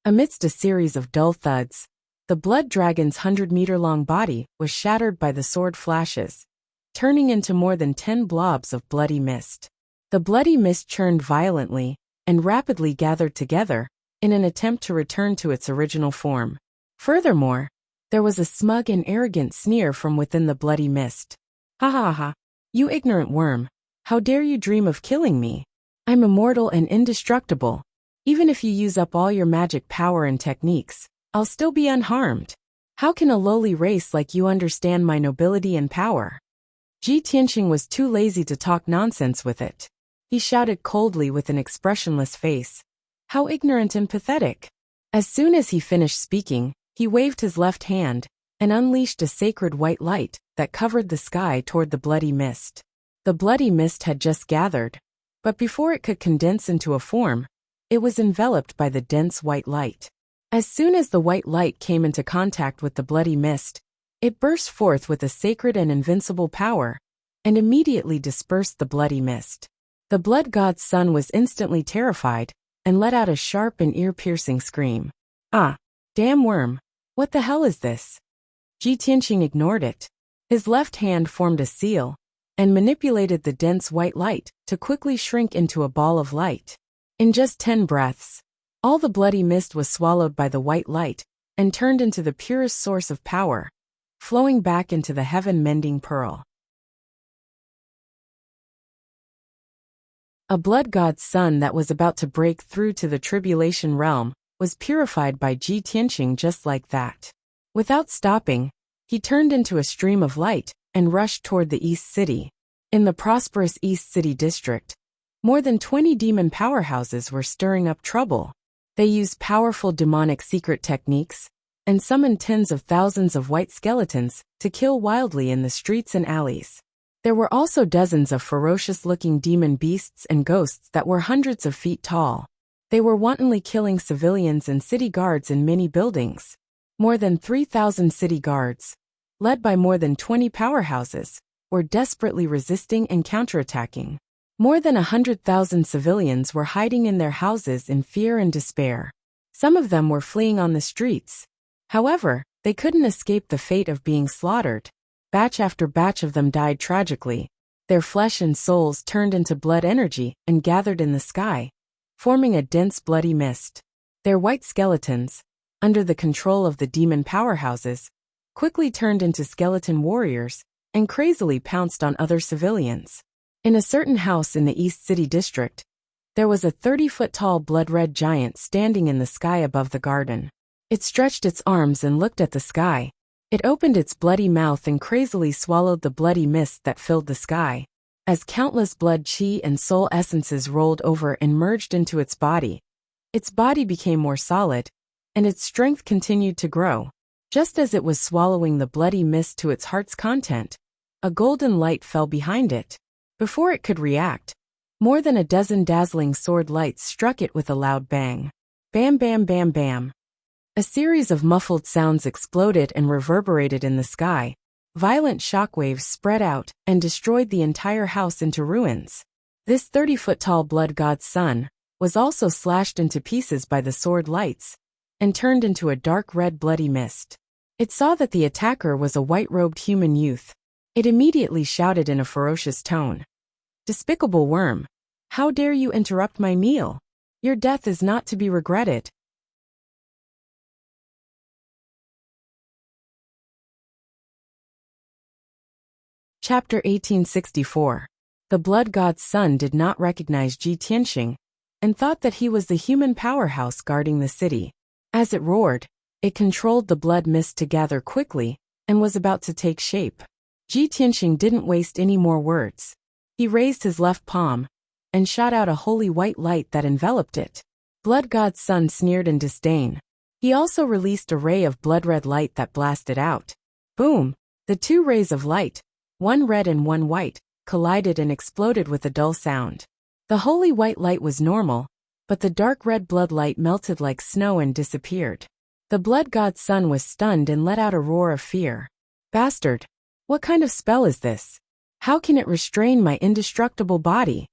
Amidst a series of dull thuds, the blood dragon's 100-meter-long body was shattered by the sword flashes, turning into more than 10 blobs of bloody mist. The bloody mist churned violently and rapidly gathered together in an attempt to return to its original form. Furthermore, there was a smug and arrogant sneer from within the bloody mist. "Ha ha ha! You ignorant worm! How dare you dream of killing me? I'm immortal and indestructible. Even if you use up all your magic power and techniques, I'll still be unharmed. How can a lowly race like you understand my nobility and power?" Ji Tianxing was too lazy to talk nonsense with it. He shouted coldly with an expressionless face. How ignorant and pathetic. As soon as he finished speaking, he waved his left hand and unleashed a sacred white light that covered the sky toward the bloody mist. The bloody mist had just gathered, but before it could condense into a form, it was enveloped by the dense white light. As soon as the white light came into contact with the bloody mist, it burst forth with a sacred and invincible power, and immediately dispersed the bloody mist. The blood god's son was instantly terrified, and let out a sharp and ear-piercing scream. "Ah, damn worm, what the hell is this?" Ji Tianxing ignored it. His left hand formed a seal, and manipulated the dense white light to quickly shrink into a ball of light. In just 10 breaths, all the bloody mist was swallowed by the white light, and turned into the purest source of power, flowing back into the heaven-mending pearl. A blood god's son that was about to break through to the tribulation realm was purified by Ji Tianxing just like that. Without stopping, he turned into a stream of light and rushed toward the East City. In the prosperous East City district, more than 20 demon powerhouses were stirring up trouble. They used powerful demonic secret techniques and summoned tens of thousands of white skeletons to kill wildly in the streets and alleys. There were also dozens of ferocious-looking demon beasts and ghosts that were hundreds of feet tall. They were wantonly killing civilians and city guards in many buildings. More than 3,000 city guards, led by more than 20 powerhouses, were desperately resisting and counterattacking. More than 100,000 civilians were hiding in their houses in fear and despair. Some of them were fleeing on the streets. However, They couldn't escape the fate of being slaughtered. Batch after batch of them died tragically. Their flesh and souls turned into blood energy and gathered in the sky, forming a dense bloody mist. Their white skeletons, under the control of the demon powerhouses, quickly turned into skeleton warriors and crazily pounced on other civilians. In a certain house in the East City district, there was a 30-foot-tall blood-red giant standing in the sky above the garden. It stretched its arms and looked at the sky. It opened its bloody mouth and crazily swallowed the bloody mist that filled the sky. As countless blood chi and soul essences rolled over and merged into its body became more solid, and its strength continued to grow. Just as it was swallowing the bloody mist to its heart's content, a golden light fell behind it. Before it could react, more than a dozen dazzling sword lights struck it with a loud bang. Bam, bam, bam, bam. A series of muffled sounds exploded and reverberated in the sky. Violent shockwaves spread out and destroyed the entire house into ruins. This 30-foot-tall blood god's son was also slashed into pieces by the sword lights and turned into a dark red bloody mist. It saw that the attacker was a white-robed human youth. It immediately shouted in a ferocious tone, "Despicable worm! How dare you interrupt my meal? Your death is not to be regretted." Chapter 1864. The blood god's son did not recognize Ji Tianxing and thought that he was the human powerhouse guarding the city. As it roared, it controlled the blood mist to gather quickly and was about to take shape. Ji Tianxing didn't waste any more words. He raised his left palm and shot out a holy white light that enveloped it. Blood god's son sneered in disdain. He also released a ray of blood-red light that blasted out. Boom! The two rays of light, one red and one white, collided and exploded with a dull sound. The holy white light was normal, but the dark red blood light melted like snow and disappeared. The blood god's son was stunned and let out a roar of fear. Bastard! What kind of spell is this? How can it restrain my indestructible body?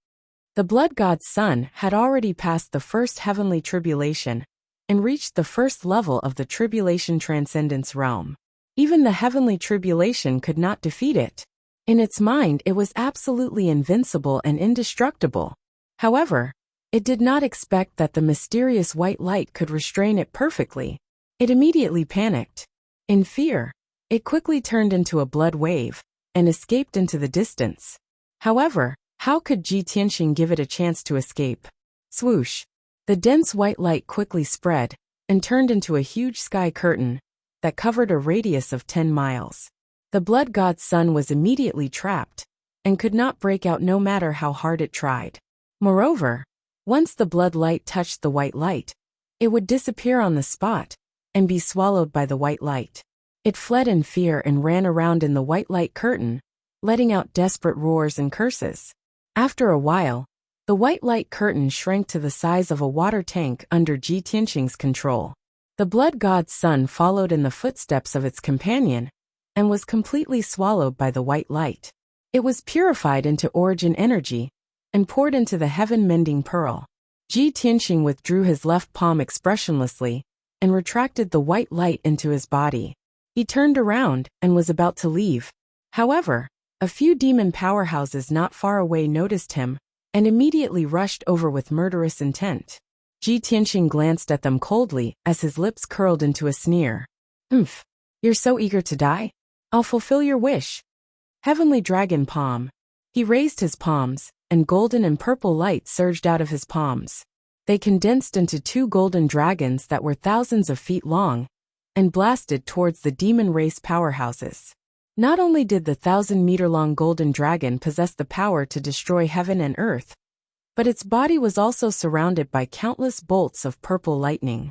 The blood god's son had already passed the first heavenly tribulation and reached the first level of the tribulation transcendence realm. Even the heavenly tribulation could not defeat it. In its mind, it was absolutely invincible and indestructible. However, it did not expect that the mysterious white light could restrain it perfectly. It immediately panicked. In fear, it quickly turned into a blood wave and escaped into the distance. However, how could Ji Tianxing give it a chance to escape? Swoosh! The dense white light quickly spread and turned into a huge sky curtain that covered a radius of 10 miles. The blood god's son was immediately trapped and could not break out no matter how hard it tried. Moreover, once the blood light touched the white light, it would disappear on the spot and be swallowed by the white light. It fled in fear and ran around in the white light curtain, letting out desperate roars and curses. After a while, the white light curtain shrank to the size of a water tank under Ji Tianxing's control. The blood god's son followed in the footsteps of its companion and was completely swallowed by the white light. It was purified into origin energy and poured into the heaven-mending pearl. Ji Tianxing withdrew his left palm expressionlessly and retracted the white light into his body. He turned around and was about to leave. However, a few demon powerhouses not far away noticed him and immediately rushed over with murderous intent. Ji Tianxing glanced at them coldly as his lips curled into a sneer. "Humph, you're so eager to die? I'll fulfill your wish." Heavenly Dragon Palm. He raised his palms, and golden and purple light surged out of his palms. They condensed into two golden dragons that were thousands of feet long and blasted towards the demon race powerhouses. Not only did the 1,000-meter-long golden dragon possess the power to destroy heaven and earth, but its body was also surrounded by countless bolts of purple lightning.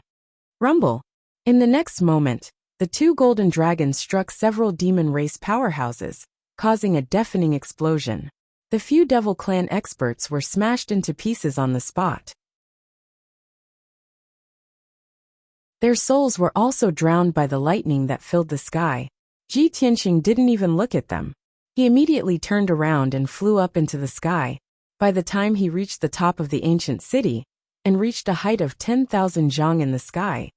Rumble! In the next moment, the two golden dragons struck several demon race powerhouses, causing a deafening explosion. The few Devil Clan experts were smashed into pieces on the spot. Their souls were also drowned by the lightning that filled the sky. Ji Tianxing didn't even look at them. He immediately turned around and flew up into the sky. By the time he reached the top of the ancient city and reached a height of 10,000 zhang in the sky,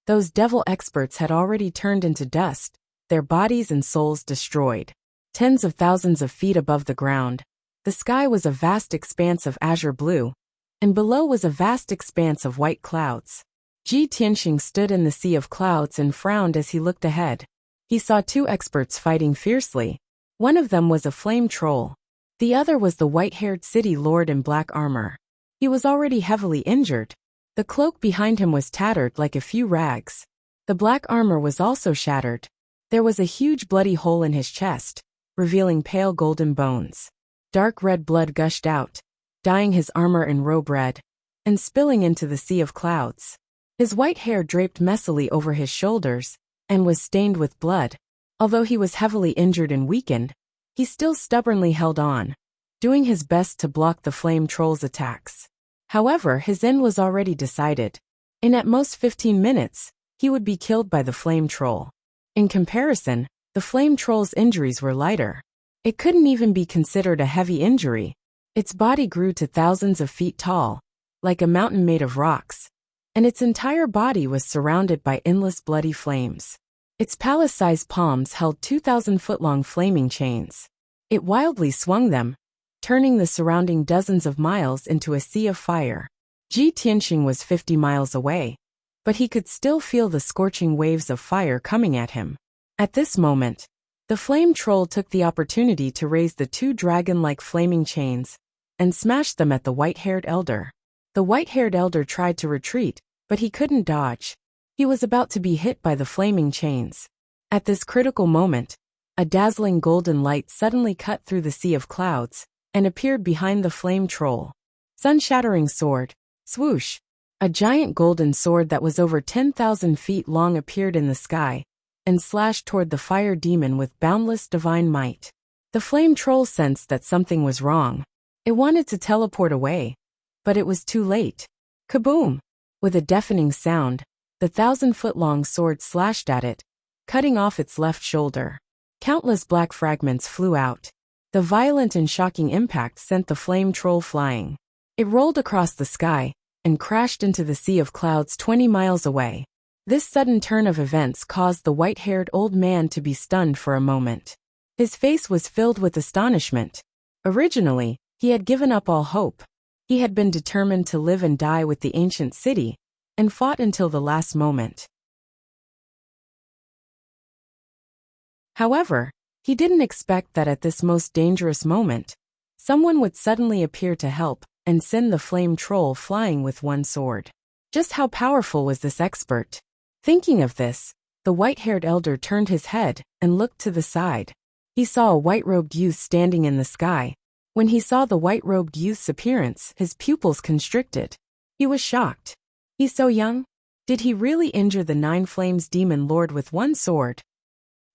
Those devil experts had already turned into dust, their bodies and souls destroyed. Tens of thousands of feet above the ground, the sky was a vast expanse of azure blue, and below was a vast expanse of white clouds. Ji Tianxing stood in the sea of clouds and frowned as he looked ahead. He saw two experts fighting fiercely. One of them was a flame troll. The other was the white-haired city lord in black armor. He was already heavily injured. The cloak behind him was tattered like a few rags. The black armor was also shattered. There was a huge bloody hole in his chest, revealing pale golden bones. Dark red blood gushed out, dyeing his armor and robe red, and spilling into the sea of clouds. His white hair draped messily over his shoulders, and was stained with blood. Although he was heavily injured and weakened, he still stubbornly held on, doing his best to block the flame troll's attacks. However, his end was already decided. In at most 15 minutes, he would be killed by the flame troll. In comparison, the flame troll's injuries were lighter. It couldn't even be considered a heavy injury. Its body grew to thousands of feet tall, like a mountain made of rocks, and its entire body was surrounded by endless bloody flames. Its palace-sized palms held 2,000-foot-long flaming chains. It wildly swung them, turning the surrounding dozens of miles into a sea of fire. Ji Tianxing was 50 miles away, but he could still feel the scorching waves of fire coming at him. At this moment, the flame troll took the opportunity to raise the two dragon-like flaming chains and smash them at the white-haired elder. The white-haired elder tried to retreat, but he couldn't dodge. He was about to be hit by the flaming chains. At this critical moment, a dazzling golden light suddenly cut through the sea of clouds and appeared behind the flame troll. Sun-shattering sword, swoosh! A giant golden sword that was over 10,000 feet long appeared in the sky and slashed toward the fire demon with boundless divine might. The flame troll sensed that something was wrong. It wanted to teleport away, but it was too late. Kaboom! With a deafening sound, the 1,000-foot-long sword slashed at it, cutting off its left shoulder. Countless black fragments flew out. The violent and shocking impact sent the flame troll flying. It rolled across the sky and crashed into the sea of clouds 20 miles away. This sudden turn of events caused the white-haired old man to be stunned for a moment. His face was filled with astonishment. Originally, he had given up all hope. He had been determined to live and die with the ancient city, and fought until the last moment. However, he didn't expect that at this most dangerous moment, someone would suddenly appear to help and send the flame troll flying with one sword. Just how powerful was this expert? Thinking of this, the white-haired elder turned his head and looked to the side. He saw a white-robed youth standing in the sky. When he saw the white-robed youth's appearance, his pupils constricted. He was shocked. He's so young? Did he really injure the Nine Flames demon lord with one sword?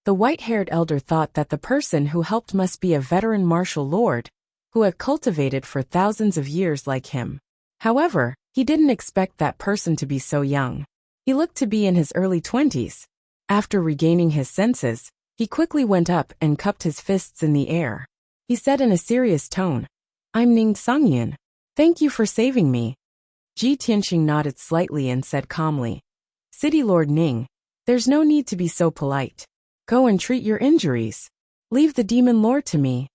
The white-haired elder thought that the person who helped must be a veteran martial lord, who had cultivated for thousands of years like him. However, he didn't expect that person to be so young. He looked to be in his early 20s. After regaining his senses, he quickly went up and cupped his fists in the air. He said in a serious tone, "I'm Ning Sangyan. Thank you for saving me." Ji Tianxing nodded slightly and said calmly, "City Lord Ning, there's no need to be so polite. Go and treat your injuries. Leave the demon lord to me."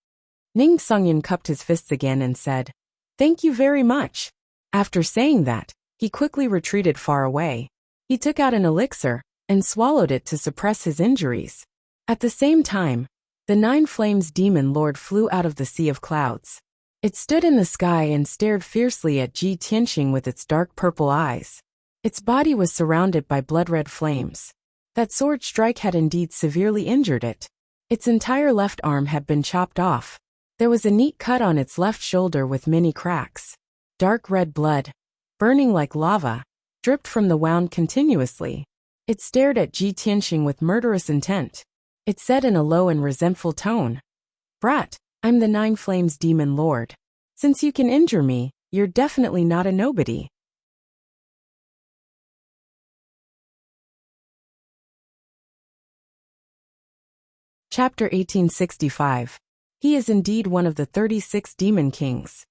Ning Sangyan cupped his fists again and said, "Thank you very much." After saying that, he quickly retreated far away. He took out an elixir and swallowed it to suppress his injuries. At the same time, the Nine Flames demon lord flew out of the sea of clouds. It stood in the sky and stared fiercely at Ji Tianxing with its dark purple eyes. Its body was surrounded by blood-red flames. That sword strike had indeed severely injured it. Its entire left arm had been chopped off. There was a neat cut on its left shoulder with many cracks. Dark red blood, burning like lava, dripped from the wound continuously. It stared at Ji Tianxing with murderous intent. It said in a low and resentful tone, "Brat, I'm the Nine Flames demon lord. Since you can injure me, you're definitely not a nobody." Chapter 1865. He is indeed one of the 36 demon kings.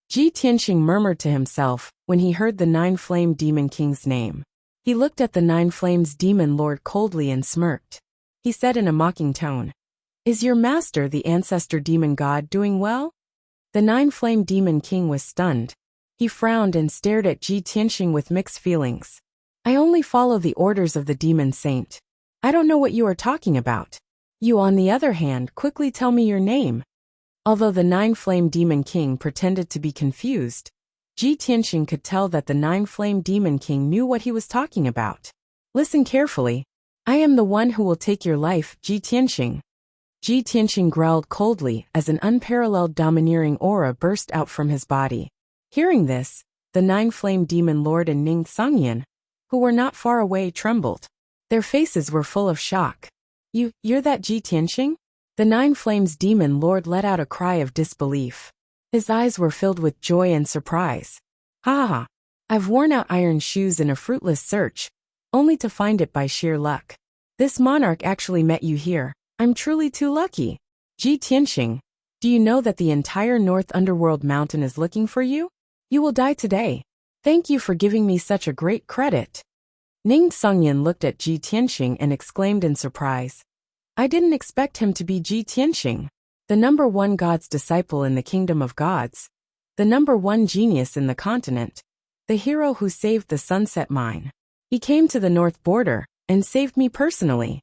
Ji Tianxing murmured to himself when he heard the Nine Flame Demon King's name. He looked at the Nine Flames Demon Lord coldly and smirked. He said in a mocking tone, "Is your master, the ancestor demon god, doing well?" The Nine Flame Demon King was stunned. He frowned and stared at Ji Tianxing with mixed feelings. "I only follow the orders of the demon saint. I don't know what you are talking about. You, on the other hand, quickly tell me your name." Although the Nine Flame Demon King pretended to be confused, Ji Tianxing could tell that the Nine Flame Demon King knew what he was talking about. "Listen carefully. I am the one who will take your life, Ji Tianxing." Ji Tianxing growled coldly as an unparalleled domineering aura burst out from his body. Hearing this, the Nine Flame Demon Lord and Ning Songyan, who were not far away, trembled. Their faces were full of shock. You're that Ji Tianxing?" The Nine Flames Demon Lord let out a cry of disbelief. His eyes were filled with joy and surprise. "Ha ha! I've worn out iron shoes in a fruitless search, only to find it by sheer luck. This monarch actually met you here. I'm truly too lucky. Ji Tianxing, do you know that the entire North Underworld Mountain is looking for you? You will die today. Thank you for giving me such a great credit." Ning Songyan looked at Ji Tianxing and exclaimed in surprise. "I didn't expect him to be Ji Tianxing, the number one god's disciple in the kingdom of gods, the number one genius in the continent, the hero who saved the Sunset Mine. He came to the north border and saved me personally."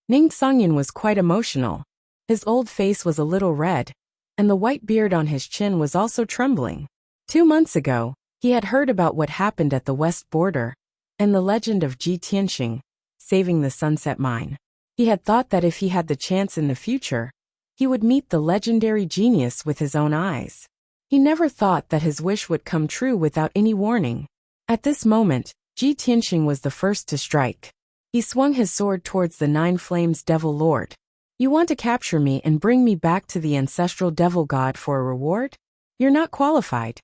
Ning Songyan was quite emotional. His old face was a little red, and the white beard on his chin was also trembling. 2 months ago, he had heard about what happened at the west border, and the legend of Ji Tianxing, saving the Sunset Mine. He had thought that if he had the chance in the future, he would meet the legendary genius with his own eyes. He never thought that his wish would come true without any warning. At this moment, Ji Tianxing was the first to strike. He swung his sword towards the Nine Flames Devil Lord. "You want to capture me and bring me back to the ancestral devil god for a reward? You're not qualified."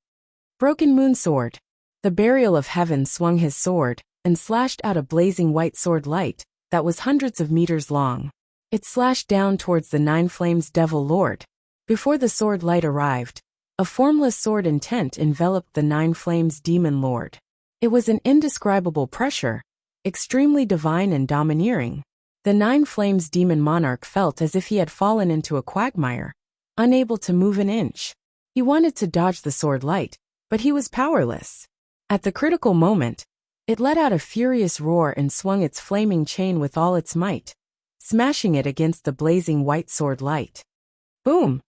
Broken Moon Sword. The Burial of Heaven swung his sword and slashed out a blazing white sword light that was hundreds of meters long. It slashed down towards the Nine Flames Devil Lord. Before the sword light arrived, a formless sword intent enveloped the Nine Flames Demon Lord. It was an indescribable pressure, extremely divine and domineering. The Nine Flames Demon Monarch felt as if he had fallen into a quagmire, unable to move an inch. He wanted to dodge the sword light, but he was powerless. At the critical moment, it let out a furious roar and swung its flaming chain with all its might, smashing it against the blazing white sword light. Boom!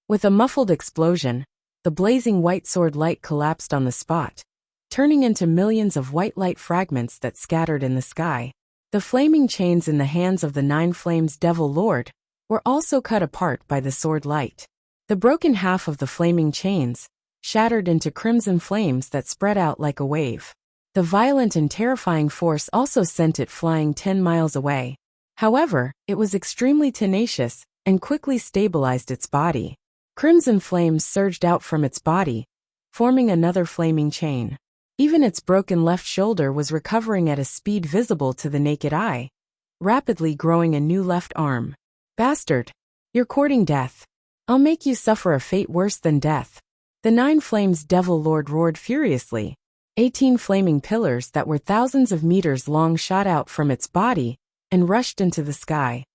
With a muffled explosion, the blazing white sword light collapsed on the spot, turning into millions of white light fragments that scattered in the sky. The flaming chains in the hands of the Nine Flames Devil Lord were also cut apart by the sword light. The broken half of the flaming chains shattered into crimson flames that spread out like a wave. The violent and terrifying force also sent it flying 10 miles away. However, it was extremely tenacious and quickly stabilized its body. Crimson flames surged out from its body, forming another flaming chain. Even its broken left shoulder was recovering at a speed visible to the naked eye, rapidly growing a new left arm. "Bastard! You're courting death. I'll make you suffer a fate worse than death." The Nine Flames Devil Lord roared furiously. 18 flaming pillars that were thousands of meters long shot out from its body and rushed into the sky.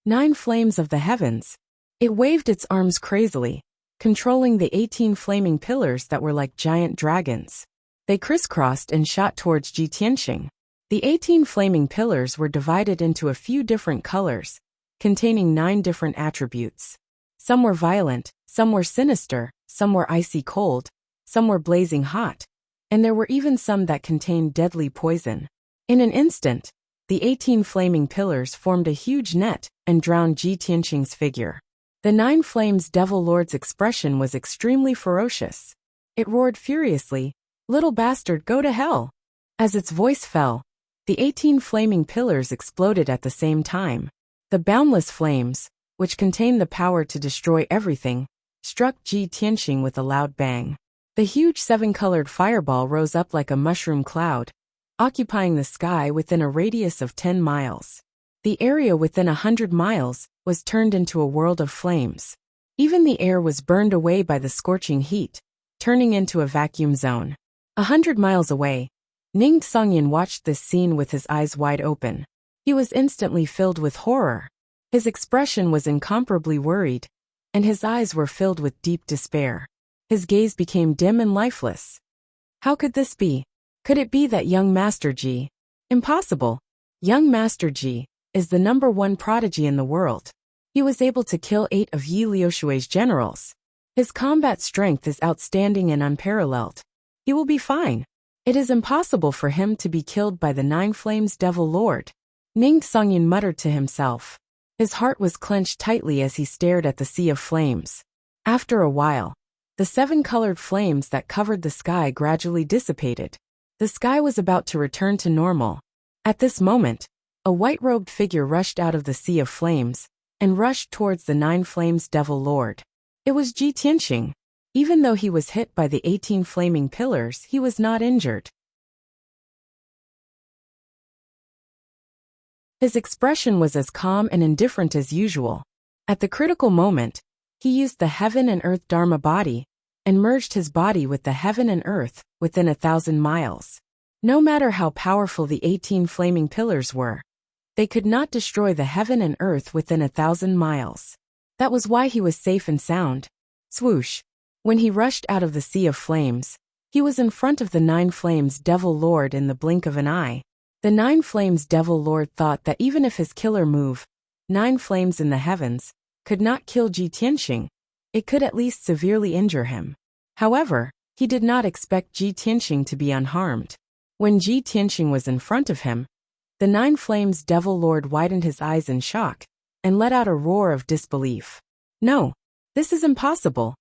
9 flames of the heavens. It waved its arms crazily, controlling the 18 flaming pillars that were like giant dragons. They crisscrossed and shot towards Ji Tianxing. The 18 flaming pillars were divided into a few different colors, containing 9 different attributes. Some were violent, some were sinister, some were icy cold, some were blazing hot, and there were even some that contained deadly poison. In an instant, the 18 flaming pillars formed a huge net and drowned Ji Tianxing's figure. The Nine Flames Devil Lord's expression was extremely ferocious. It roared furiously, "Little bastard, go to hell!" As its voice fell, the 18 flaming pillars exploded at the same time. The boundless flames, which contained the power to destroy everything, struck Ji Tianxing with a loud bang. The huge 7-colored fireball rose up like a mushroom cloud, occupying the sky within a radius of 10 miles. The area within 100 miles was turned into a world of flames. Even the air was burned away by the scorching heat, turning into a vacuum zone. 100 miles away, Ning Songyin watched this scene with his eyes wide open. He was instantly filled with horror. His expression was incomparably worried, and his eyes were filled with deep despair. His gaze became dim and lifeless. How could this be? Could it be that young Master Ji? Impossible. Young Master Ji is the #1 prodigy in the world. He was able to kill 8 of Yi Liushui's generals. His combat strength is outstanding and unparalleled. He will be fine. It is impossible for him to be killed by the 9 Flames Devil Lord. Ning Songyin muttered to himself. His heart was clenched tightly as he stared at the sea of flames. After a while, the 7 colored flames that covered the sky gradually dissipated. The sky was about to return to normal. At this moment, a white-robed figure rushed out of the sea of flames and rushed towards the 9 Flames Devil Lord. It was Ji Tianxing. Even though he was hit by the 18 flaming pillars, he was not injured. His expression was as calm and indifferent as usual. At the critical moment, he used the heaven and earth Dharma body and merged his body with the heaven and earth within 1,000 miles. No matter how powerful the 18 flaming pillars were, they could not destroy the heaven and earth within 1,000 miles. That was why he was safe and sound. Swoosh! When he rushed out of the sea of flames, he was in front of the 9 Flames Devil Lord in the blink of an eye. The 9 Flames Devil Lord thought that even if his killer move, 9 flames in the heavens, could not kill Ji Tianxing, it could at least severely injure him. However, he did not expect Ji Tianxing to be unharmed. When Ji Tianxing was in front of him, the 9 Flames Devil Lord widened his eyes in shock and let out a roar of disbelief. No, this is impossible.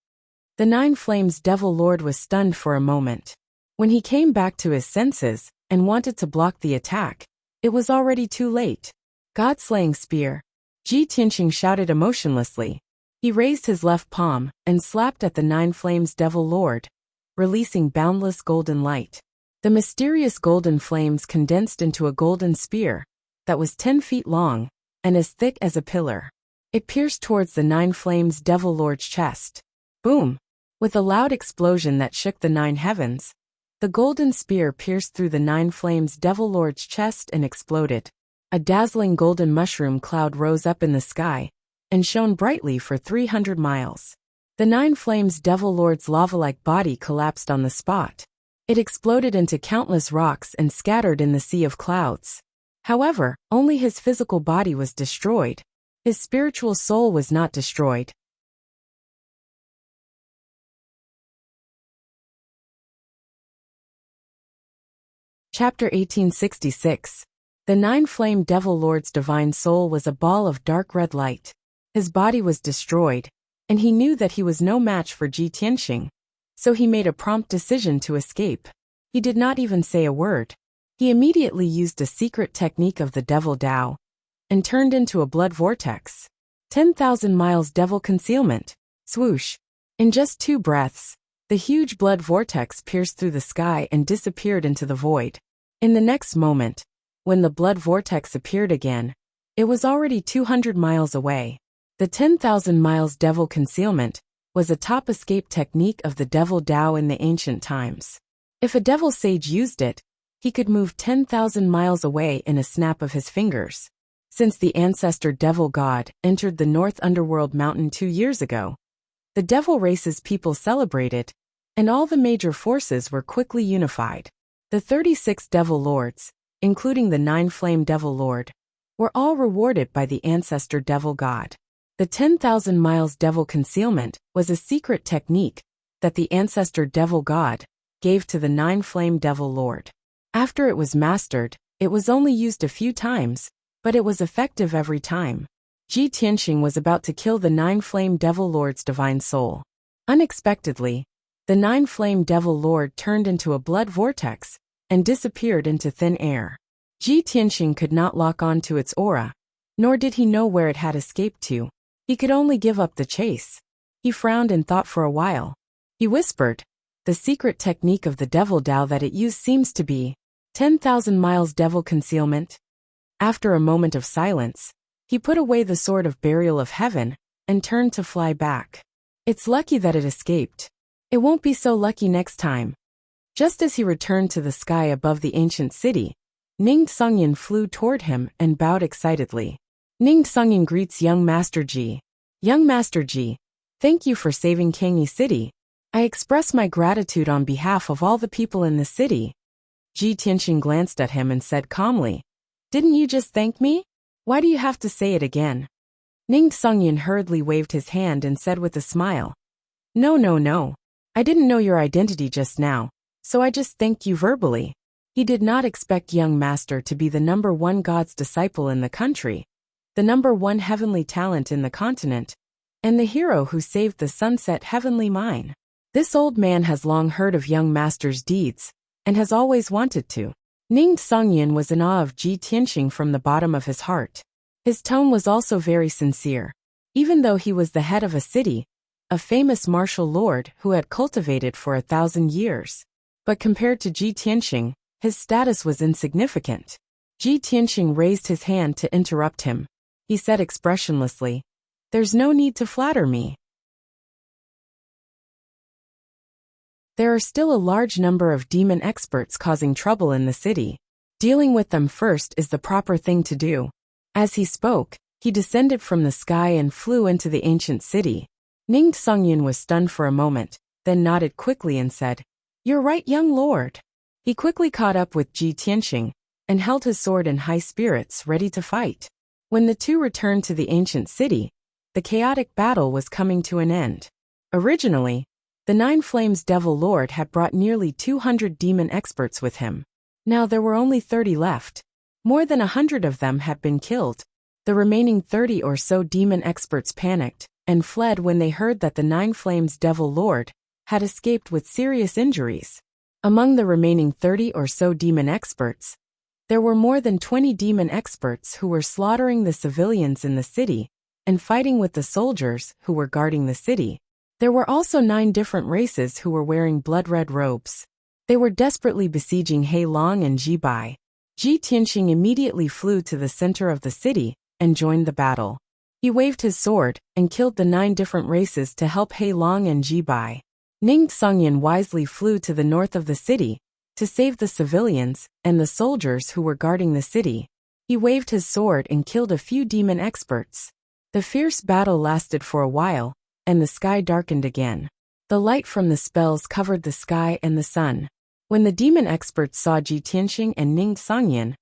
The 9 Flames Devil Lord was stunned for a moment. When he came back to his senses and wanted to block the attack, it was already too late. God-slaying spear. Ji Tianxing shouted emotionlessly. He raised his left palm and slapped at the 9 Flames Devil Lord, releasing boundless golden light. The mysterious golden flames condensed into a golden spear that was 10 feet long and as thick as a pillar. It pierced towards the 9 Flames Devil Lord's chest. Boom! With a loud explosion that shook the 9 heavens, the golden spear pierced through the 9 Flames Devil Lord's chest and exploded. A dazzling golden mushroom cloud rose up in the sky and shone brightly for 300 miles. The 9 Flames Devil Lord's lava-like body collapsed on the spot. It exploded into countless rocks and scattered in the sea of clouds. However, only his physical body was destroyed. His spiritual soul was not destroyed. Chapter 1866. The 9 Flame Devil Lord's divine soul was a ball of dark red light. His body was destroyed, and he knew that he was no match for Ji Tianxing, so he made a prompt decision to escape. He did not even say a word. He immediately used a secret technique of the Devil Dao and turned into a blood vortex. 10,000 miles devil concealment. Swoosh! In just 2 breaths, the huge blood vortex pierced through the sky and disappeared into the void. In the next moment, when the blood vortex appeared again, it was already 200 miles away. The 10,000 miles devil concealment was a top escape technique of the Devil Dao in the ancient times. If a devil sage used it, he could move 10,000 miles away in a snap of his fingers. Since the ancestor devil god entered the North Underworld Mountain 2 years ago, the devil race's people celebrated, and all the major forces were quickly unified. The 36 devil lords, including the 9 Flame Devil Lord, were all rewarded by the ancestor devil god. The 10,000 miles devil concealment was a secret technique that the ancestor devil god gave to the 9 Flame Devil Lord. After it was mastered, it was only used a few times, but it was effective every time. Ji Tianxing was about to kill the 9 Flame Devil Lord's divine soul. Unexpectedly, the 9 Flame Devil Lord turned into a blood vortex and disappeared into thin air. Ji Tianxing could not lock on to its aura, nor did he know where it had escaped to. He could only give up the chase. He frowned and thought for a while. He whispered, "The secret technique of the Devil Dao that it used seems to be 10,000 miles devil concealment." After a moment of silence, he put away the sword of burial of heaven and turned to fly back. "It's lucky that it escaped. It won't be so lucky next time." Just as he returned to the sky above the ancient city, Ning Sungyin flew toward him and bowed excitedly. Ning Sungyin greets young Master Ji. Young Master Ji, thank you for saving Kangyi City. I express my gratitude on behalf of all the people in the city. Ji Tianxing glanced at him and said calmly, Didn't you just thank me? Why do you have to say it again? Ning Sungyin hurriedly waved his hand and said with a smile, No. I didn't know your identity just now, so I just thanked you verbally. He did not expect young master to be the #1 God's disciple in the country, the #1 heavenly talent in the continent, and the hero who saved the sunset heavenly mine. This old man has long heard of young master's deeds, and has always wanted to. Ning Sungyin was in awe of Ji Tianxing from the bottom of his heart. His tone was also very sincere. Even though he was the head of a city, a famous martial lord who had cultivated for 1,000 years. But compared to Ji Tianxing, his status was insignificant. Ji Tianxing raised his hand to interrupt him. He said expressionlessly, There's no need to flatter me. There are still a large number of demon experts causing trouble in the city. Dealing with them first is the proper thing to do. As he spoke, he descended from the sky and flew into the ancient city. Ning Sungyin was stunned for a moment, then nodded quickly and said, You're right, young lord. He quickly caught up with Ji Tianxing and held his sword in high spirits, ready to fight. When the two returned to the ancient city, the chaotic battle was coming to an end. Originally, the Nine Flames Devil Lord had brought nearly 200 demon experts with him. Now there were only 30 left. More than 100 of them had been killed. The remaining 30 or so demon experts panicked and fled when they heard that the Nine Flames Devil Lord had escaped with serious injuries. Among the remaining 30 or so demon experts, there were more than 20 demon experts who were slaughtering the civilians in the city and fighting with the soldiers who were guarding the city. There were also 9 different races who were wearing blood-red robes. They were desperately besieging Hei Long and Ji Bai. Ji Tianxing immediately flew to the center of the city and joined the battle. He waved his sword and killed the 9 different races to help Hei Long and Ji Bai. Ning Sungyin wisely flew to the north of the city to save the civilians and the soldiers who were guarding the city. He waved his sword and killed a few demon experts. The fierce battle lasted for a while, and the sky darkened again. The light from the spells covered the sky and the sun. When the demon experts saw Ji Tianxing and Ning Sungyin,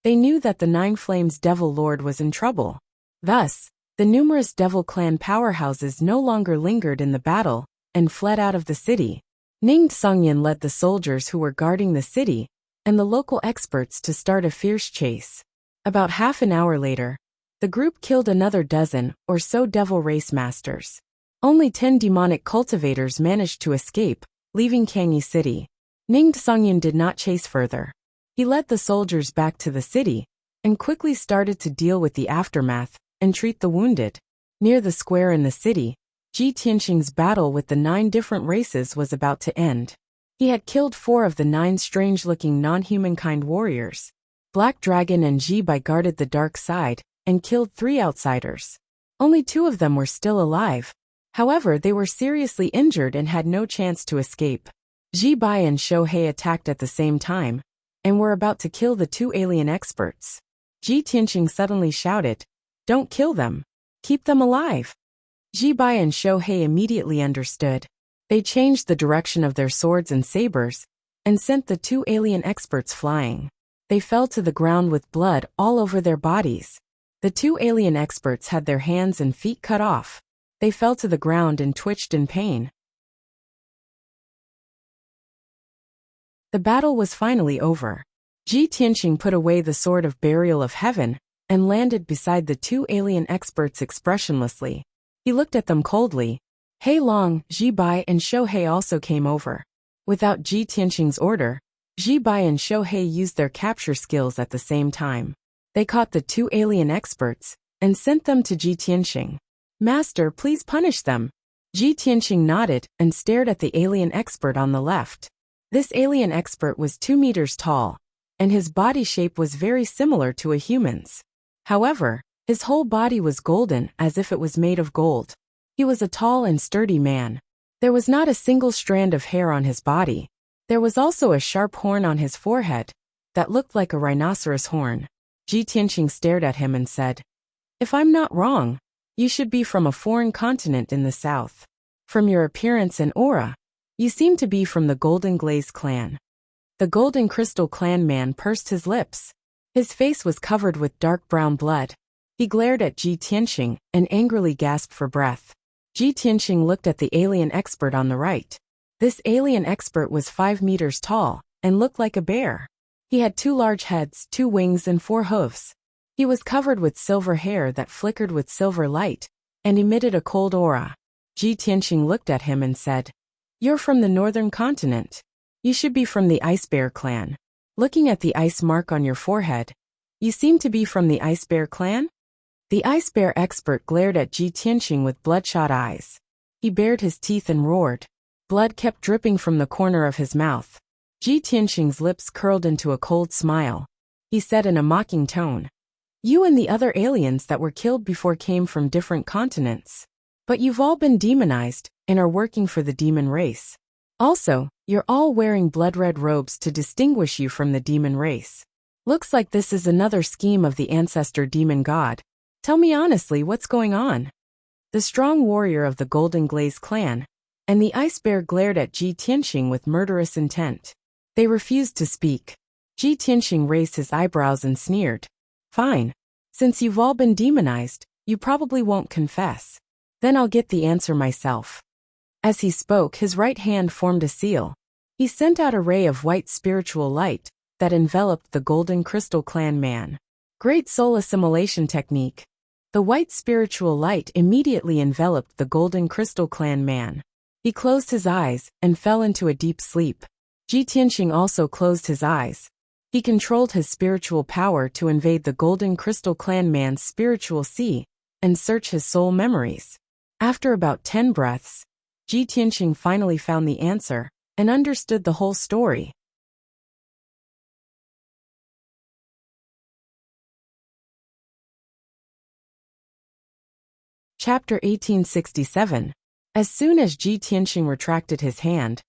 they knew that the Nine Flames Devil Lord was in trouble. Thus, the numerous devil clan powerhouses no longer lingered in the battle and fled out of the city. Ning Sungyin led the soldiers who were guarding the city and the local experts to start a fierce chase. About half an hour later, the group killed another dozen or so devil race masters. Only 10 demonic cultivators managed to escape, leaving Kangyi City. Ning Sungyin did not chase further. He led the soldiers back to the city and quickly started to deal with the aftermath and treat the wounded. Near the square in the city, Ji Tianxing's battle with the 9 different races was about to end. He had killed 4 of the 9 strange-looking non-humankind warriors. Black Dragon and Ji Bai guarded the dark side and killed 3 outsiders. Only 2 of them were still alive. However, they were seriously injured and had no chance to escape. Ji Bai and Shohei attacked at the same time and were about to kill the 2 alien experts. Ji Tianxing suddenly shouted, Don't kill them. Keep them alive. Ji Bai and Shohei immediately understood. They changed the direction of their swords and sabers and sent the 2 alien experts flying. They fell to the ground with blood all over their bodies. The 2 alien experts had their hands and feet cut off. They fell to the ground and twitched in pain. The battle was finally over. Ji Tianxing put away the sword of burial of heaven and landed beside the 2 alien experts expressionlessly. He looked at them coldly. Hei Long, Ji Bai and Shohei also came over. Without Ji Tianxing's order, Ji Bai and Shohei used their capture skills at the same time. They caught the 2 alien experts and sent them to Ji Tianxing. Master, please punish them. Ji Tianxing nodded and stared at the alien expert on the left. This alien expert was 2 meters tall, and his body shape was very similar to a human's. However, his whole body was golden as if it was made of gold. He was a tall and sturdy man. There was not a single strand of hair on his body. There was also a sharp horn on his forehead that looked like a rhinoceros horn. Ji Tianqing stared at him and said, "If I'm not wrong, you should be from a foreign continent in the south. From your appearance and aura, you seem to be from the Golden Glaze clan." The Golden Crystal clan man pursed his lips. His face was covered with dark brown blood. He glared at Ji Tianqing and angrily gasped for breath. Ji Tianqing looked at the alien expert on the right. This alien expert was 5 meters tall and looked like a bear. He had 2 large heads, 2 wings and 4 hooves. He was covered with silver hair that flickered with silver light and emitted a cold aura. Ji Tianqing looked at him and said, "You're from the northern continent. You should be from the Ice Bear clan. Looking at the ice mark on your forehead, you seem to be from the Ice Bear clan?" The Ice Bear expert glared at Ji Tianqing with bloodshot eyes. He bared his teeth and roared. Blood kept dripping from the corner of his mouth. Ji Tianqing's lips curled into a cold smile. He said in a mocking tone, "You and the other aliens that were killed before came from different continents. But you've all been demonized and are working for the demon race. Also, you're all wearing blood-red robes to distinguish you from the demon race. Looks like this is another scheme of the ancestor demon god. Tell me honestly what's going on." The strong warrior of the Golden Glaze clan and the Ice Bear glared at Ji Tianqing with murderous intent. They refused to speak. Ji Tianqing raised his eyebrows and sneered. "Fine. Since you've all been demonized, you probably won't confess. Then I'll get the answer myself." As he spoke, his right hand formed a seal. He sent out a ray of white spiritual light that enveloped the Golden Crystal clan man. Great soul assimilation technique. The white spiritual light immediately enveloped the Golden Crystal clan man. He closed his eyes and fell into a deep sleep. Ji Tianqing also closed his eyes. He controlled his spiritual power to invade the Golden Crystal clan man's spiritual sea and search his soul memories. After about 10 breaths, Ji Tianqing finally found the answer and understood the whole story. Chapter 1867. As soon as Ji Tianqing retracted his hand,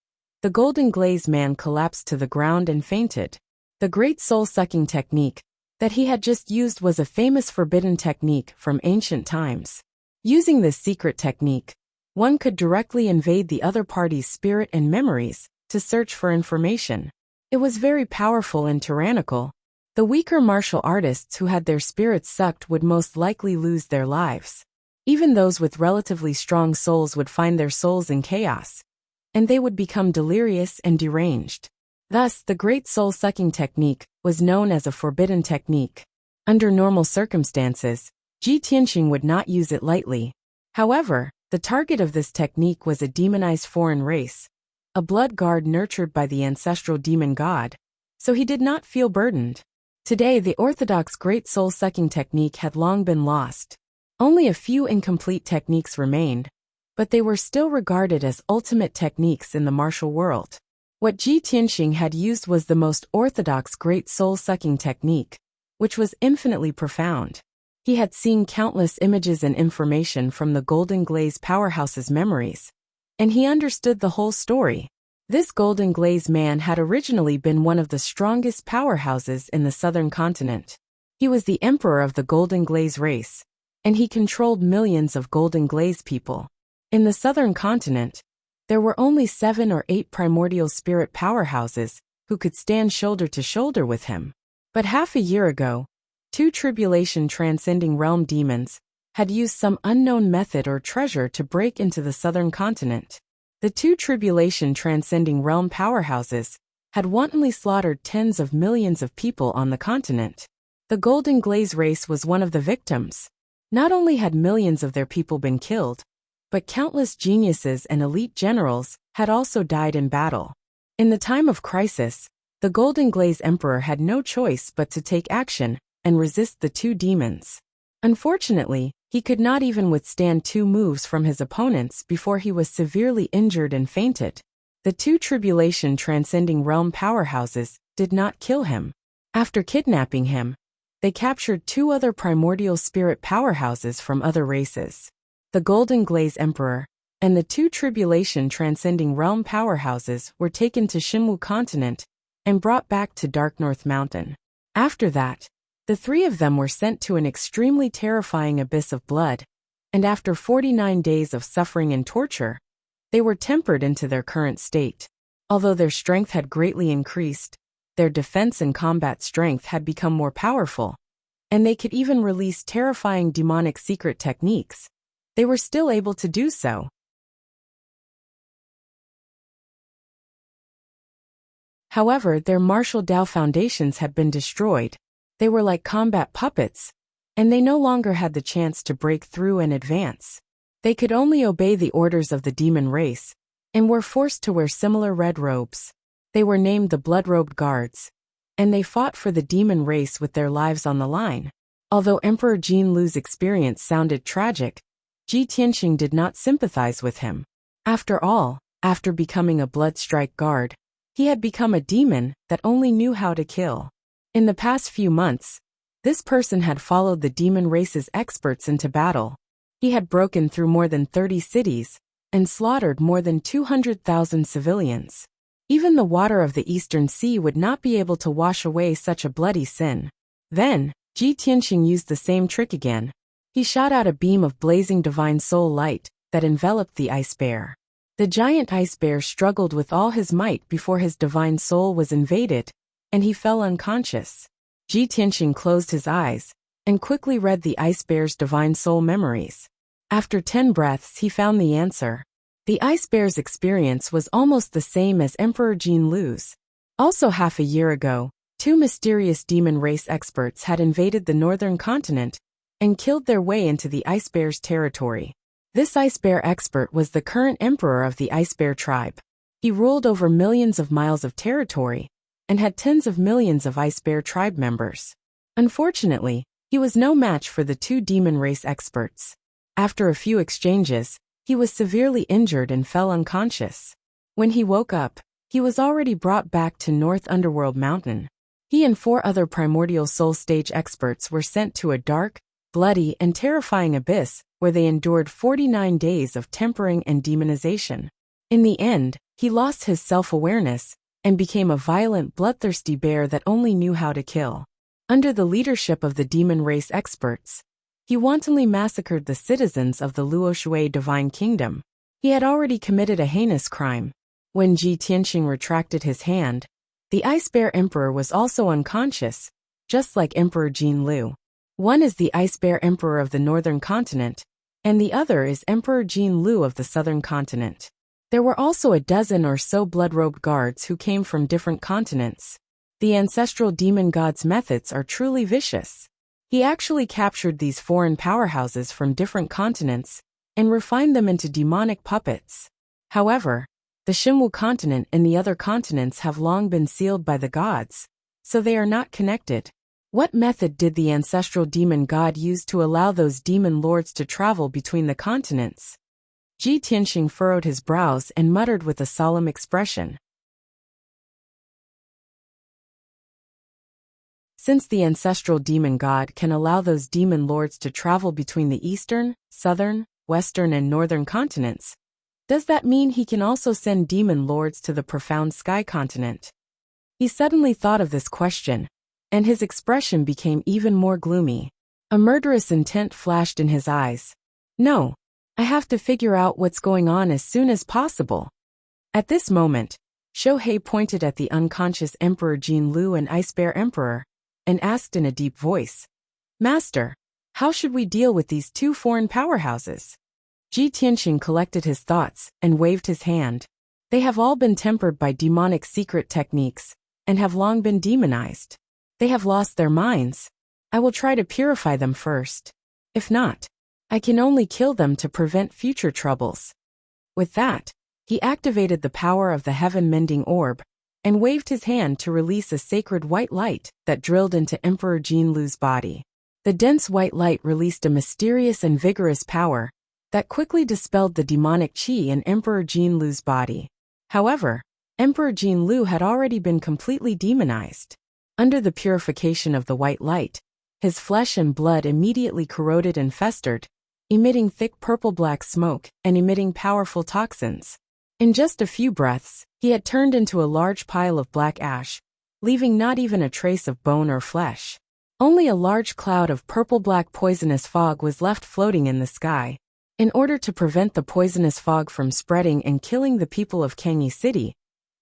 the Golden Glaze man collapsed to the ground and fainted. The great soul-sucking technique that he had just used was a famous forbidden technique from ancient times. Using this secret technique, one could directly invade the other party's spirit and memories to search for information. It was very powerful and tyrannical. The weaker martial artists who had their spirits sucked would most likely lose their lives. Even those with relatively strong souls would find their souls in chaos, and they would become delirious and deranged. Thus, the great soul-sucking technique was known as a forbidden technique. Under normal circumstances, Ji Tianqing would not use it lightly. However, the target of this technique was a demonized foreign race, a blood guard nurtured by the ancestral demon god, so he did not feel burdened. Today, the orthodox great soul-sucking technique had long been lost. Only a few incomplete techniques remained, but they were still regarded as ultimate techniques in the martial world. What Ji Tianqing had used was the most orthodox great soul-sucking technique, which was infinitely profound. He had seen countless images and information from the Golden Glaze powerhouse's memories, and he understood the whole story. This Golden Glaze man had originally been one of the strongest powerhouses in the southern continent. He was the emperor of the Golden Glaze race, and he controlled millions of Golden Glaze people. In the southern continent, there were only 7 or 8 primordial spirit powerhouses who could stand shoulder to shoulder with him. But half a year ago, 2 tribulation transcending realm demons had used some unknown method or treasure to break into the southern continent. The 2 tribulation transcending realm powerhouses had wantonly slaughtered tens of millions of people on the continent. The Golden Glaze race was one of the victims. Not only had millions of their people been killed, but countless geniuses and elite generals had also died in battle. In the time of crisis, the Golden Glaze Emperor had no choice but to take action and resist the 2 demons. Unfortunately, he could not even withstand 2 moves from his opponents before he was severely injured and fainted. The 2 tribulation transcending realm powerhouses did not kill him. After kidnapping him, they captured 2 other primordial spirit powerhouses from other races. The Golden Glaze Emperor and the two tribulation-transcending realm powerhouses were taken to Shinwu continent and brought back to Dark North Mountain. After that, the three of them were sent to an extremely terrifying abyss of blood, and after 49 days of suffering and torture, they were tempered into their current state. Although their strength had greatly increased, their defense and combat strength had become more powerful, and they could even release terrifying demonic secret techniques. They were still able to do so. However, their martial Dao foundations had been destroyed. They were like combat puppets, and they no longer had the chance to break through and advance. They could only obey the orders of the demon race, and were forced to wear similar red robes. They were named the Blood-Robed Guards, and they fought for the demon race with their lives on the line. Although Emperor Jin Lu's experience sounded tragic, Ji Tianxing did not sympathize with him. After all, after becoming a Bloodstrike Guard, he had become a demon that only knew how to kill. In the past few months, this person had followed the demon race's experts into battle. He had broken through more than 30 cities and slaughtered more than 200,000 civilians. Even the water of the Eastern Sea would not be able to wash away such a bloody sin. Then, Ji Tianxing used the same trick again. He shot out a beam of blazing divine soul light that enveloped the ice bear. The giant ice bear struggled with all his might before his divine soul was invaded, and he fell unconscious. Ji Tianxing closed his eyes and quickly read the ice bear's divine soul memories. After 10 breaths, he found the answer. The ice bear's experience was almost the same as Emperor Jin Lu's. Also half a year ago, 2 mysterious demon race experts had invaded the northern continent and killed their way into the ice bear's territory. This ice bear expert was the current emperor of the ice bear tribe. He ruled over millions of miles of territory and had tens of millions of ice bear tribe members. Unfortunately, he was no match for the 2 demon race experts. After a few exchanges, he was severely injured and fell unconscious. When he woke up, he was already brought back to North Underworld Mountain. He and 4 other primordial soul stage experts were sent to a dark, bloody, and terrifying abyss where they endured 49 days of tempering and demonization. In the end, he lost his self-awareness and became a violent, bloodthirsty bear that only knew how to kill. Under the leadership of the demon race experts, he wantonly massacred the citizens of the Luoshui Divine Kingdom. He had already committed a heinous crime. When Ji Tianxing retracted his hand, the Ice Bear Emperor was also unconscious, just like Emperor Jin Lu. One is the Ice Bear Emperor of the Northern Continent, and the other is Emperor Jin Lu of the Southern Continent. There were also a dozen or so blood-robed guards who came from different continents. The ancestral demon god's methods are truly vicious. He actually captured these foreign powerhouses from different continents and refined them into demonic puppets. However, the Shinwu continent and the other continents have long been sealed by the gods, so they are not connected. What method did the ancestral demon god use to allow those demon lords to travel between the continents? Ji Tianxing furrowed his brows and muttered with a solemn expression. Since the ancestral demon god can allow those demon lords to travel between the eastern, southern, western, and northern continents, does that mean he can also send demon lords to the profound sky continent? He suddenly thought of this question, and his expression became even more gloomy. A murderous intent flashed in his eyes. No, I have to figure out what's going on as soon as possible. At this moment, Shohei pointed at the unconscious Emperor Jin Lu and Ice Bear Emperor, and asked in a deep voice, "Master, how should we deal with these 2 foreign powerhouses?" Ji Tianxing collected his thoughts and waved his hand. They have all been tempered by demonic secret techniques, and have long been demonized. They have lost their minds. I will try to purify them first. If not, I can only kill them to prevent future troubles. With that, he activated the power of the heaven-mending orb, and waved his hand to release a sacred white light that drilled into Emperor Jin Lu's body. The dense white light released a mysterious and vigorous power that quickly dispelled the demonic qi in Emperor Jin Lu's body. However, Emperor Jin Lu had already been completely demonized. Under the purification of the white light, his flesh and blood immediately corroded and festered, emitting thick purple-black smoke and emitting powerful toxins. In just a few breaths, he had turned into a large pile of black ash, leaving not even a trace of bone or flesh. Only a large cloud of purple-black poisonous fog was left floating in the sky. In order to prevent the poisonous fog from spreading and killing the people of Kangyi City,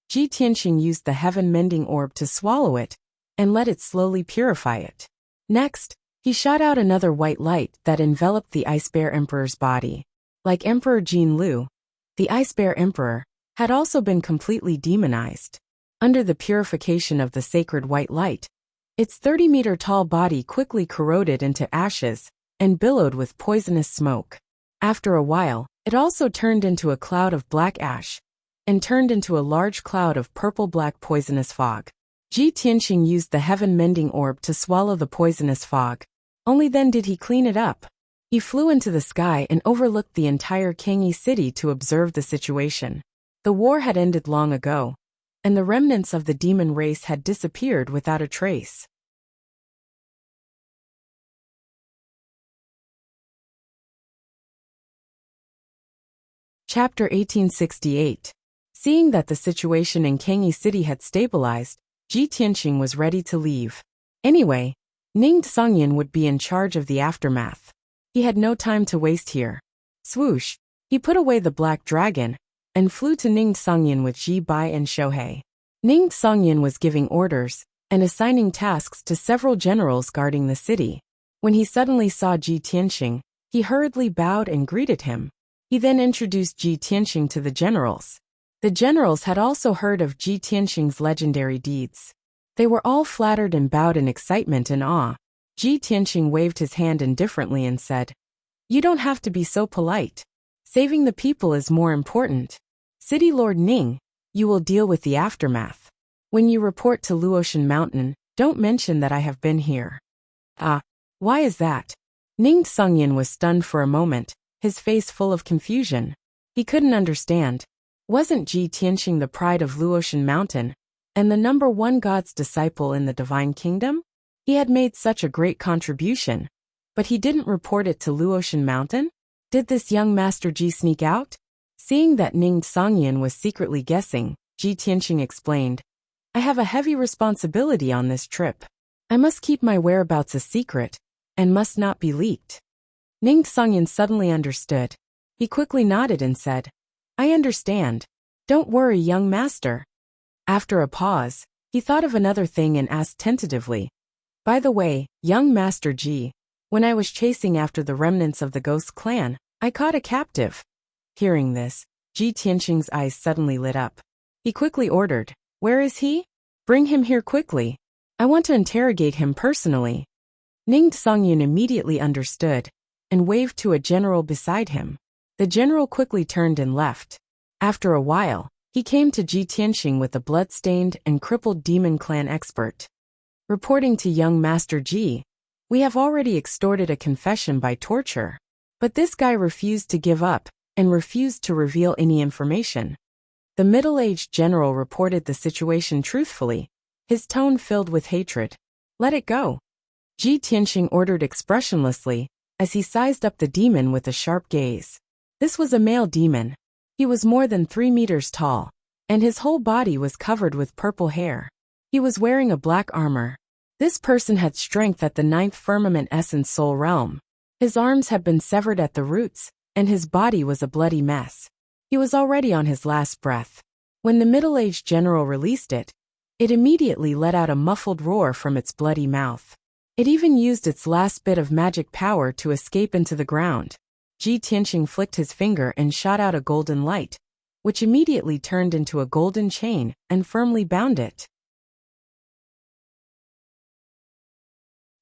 Ji Tianxing used the heaven-mending orb to swallow it and let it slowly purify it. Next, he shot out another white light that enveloped the Ice Bear Emperor's body. Like Emperor Jin Lu, the Ice Bear Emperor had also been completely demonized. Under the purification of the sacred white light, its 30-meter-tall body quickly corroded into ashes and billowed with poisonous smoke. After a while, it also turned into a cloud of black ash and turned into a large cloud of purple-black poisonous fog. Ji Tianxing used the heaven-mending orb to swallow the poisonous fog. Only then did he clean it up. He flew into the sky and overlooked the entire Kangyi City to observe the situation. The war had ended long ago, and the remnants of the demon race had disappeared without a trace. Chapter 1868. Seeing that the situation in Kangyi City had stabilized, Ji Tianxing was ready to leave. Anyway, Ning Songyan would be in charge of the aftermath. He had no time to waste here. Swoosh! He put away the black dragon and flew to Ning Songyan with Ji Bai and Shohei. Ning Songyan was giving orders and assigning tasks to several generals guarding the city. When he suddenly saw Ji Tianxing, he hurriedly bowed and greeted him. He then introduced Ji Tianxing to the generals. The generals had also heard of Ji Tianxing's legendary deeds. They were all flattered and bowed in excitement and awe. Ji Tianxing waved his hand indifferently and said, "You don't have to be so polite. Saving the people is more important. City Lord Ning, you will deal with the aftermath. When you report to Luotian Mountain, don't mention that I have been here." "Ah, why is that?" Ning Songyan was stunned for a moment, his face full of confusion. He couldn't understand. Wasn't Ji Tianxing the pride of Luotian Mountain and the #1 god's disciple in the Divine Kingdom? He had made such a great contribution, but he didn't report it to Luotian Mountain? Did this young Master Ji sneak out? Seeing that Ning Songyan was secretly guessing, Ji Tianxing explained, "I have a heavy responsibility on this trip. I must keep my whereabouts a secret and must not be leaked." Ning Songyan suddenly understood. He quickly nodded and said, "I understand. Don't worry, young master." After a pause, he thought of another thing and asked tentatively, "By the way, young Master Ji, when I was chasing after the remnants of the Ghost clan, I caught a captive." Hearing this, Ji Tianxing's eyes suddenly lit up. He quickly ordered, "Where is he? Bring him here quickly. I want to interrogate him personally." Ning Songyan immediately understood and waved to a general beside him. The general quickly turned and left. After a while, he came to Ji Tianxing with a blood-stained and crippled demon clan expert. Reporting to young Master Ji, "We have already extorted a confession by torture. But this guy refused to give up and refused to reveal any information." The middle-aged general reported the situation truthfully, his tone filled with hatred. "Let it go." Ji Tianxing ordered expressionlessly as he sized up the demon with a sharp gaze. This was a male demon. He was more than 3 meters tall, and his whole body was covered with purple hair. He was wearing a black armor. This person had strength at the 9th firmament essence soul realm. His arms had been severed at the roots, and his body was a bloody mess. He was already on his last breath. When the middle-aged general released it, it immediately let out a muffled roar from its bloody mouth. It even used its last bit of magic power to escape into the ground. Ji Tianxing flicked his finger and shot out a golden light, which immediately turned into a golden chain and firmly bound it.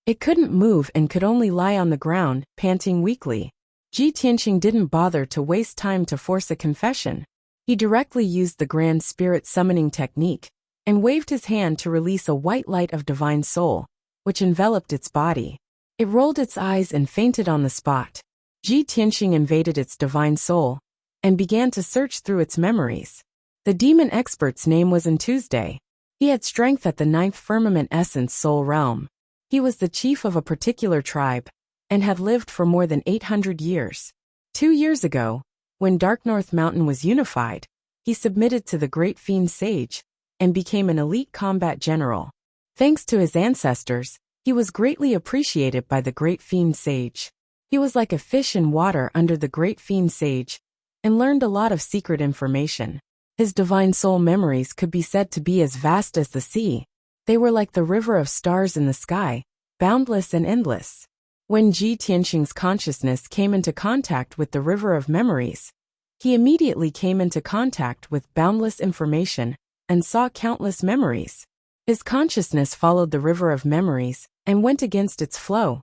It couldn't move and could only lie on the ground, panting weakly. Ji Tianxing didn't bother to waste time to force a confession. He directly used the Grand Spirit summoning technique and waved his hand to release a white light of divine soul, which enveloped its body. It rolled its eyes and fainted on the spot. Ji Tianxing invaded its divine soul and began to search through its memories. The demon expert's name was Tuesday. He had strength at the 9th firmament essence soul realm. He was the chief of a particular tribe and had lived for more than 800 years. 2 years ago, when Dark North Mountain was unified, he submitted to the Great Fiend Sage and became an elite combat general. Thanks to his ancestors, he was greatly appreciated by the Great Fiend Sage. He was like a fish in water under the Great Fiend Sage and learned a lot of secret information. His divine soul memories could be said to be as vast as the sea. They were like the river of stars in the sky, boundless and endless. When Ji Tianxing's consciousness came into contact with the river of memories, he immediately came into contact with boundless information and saw countless memories. His consciousness followed the river of memories and went against its flow,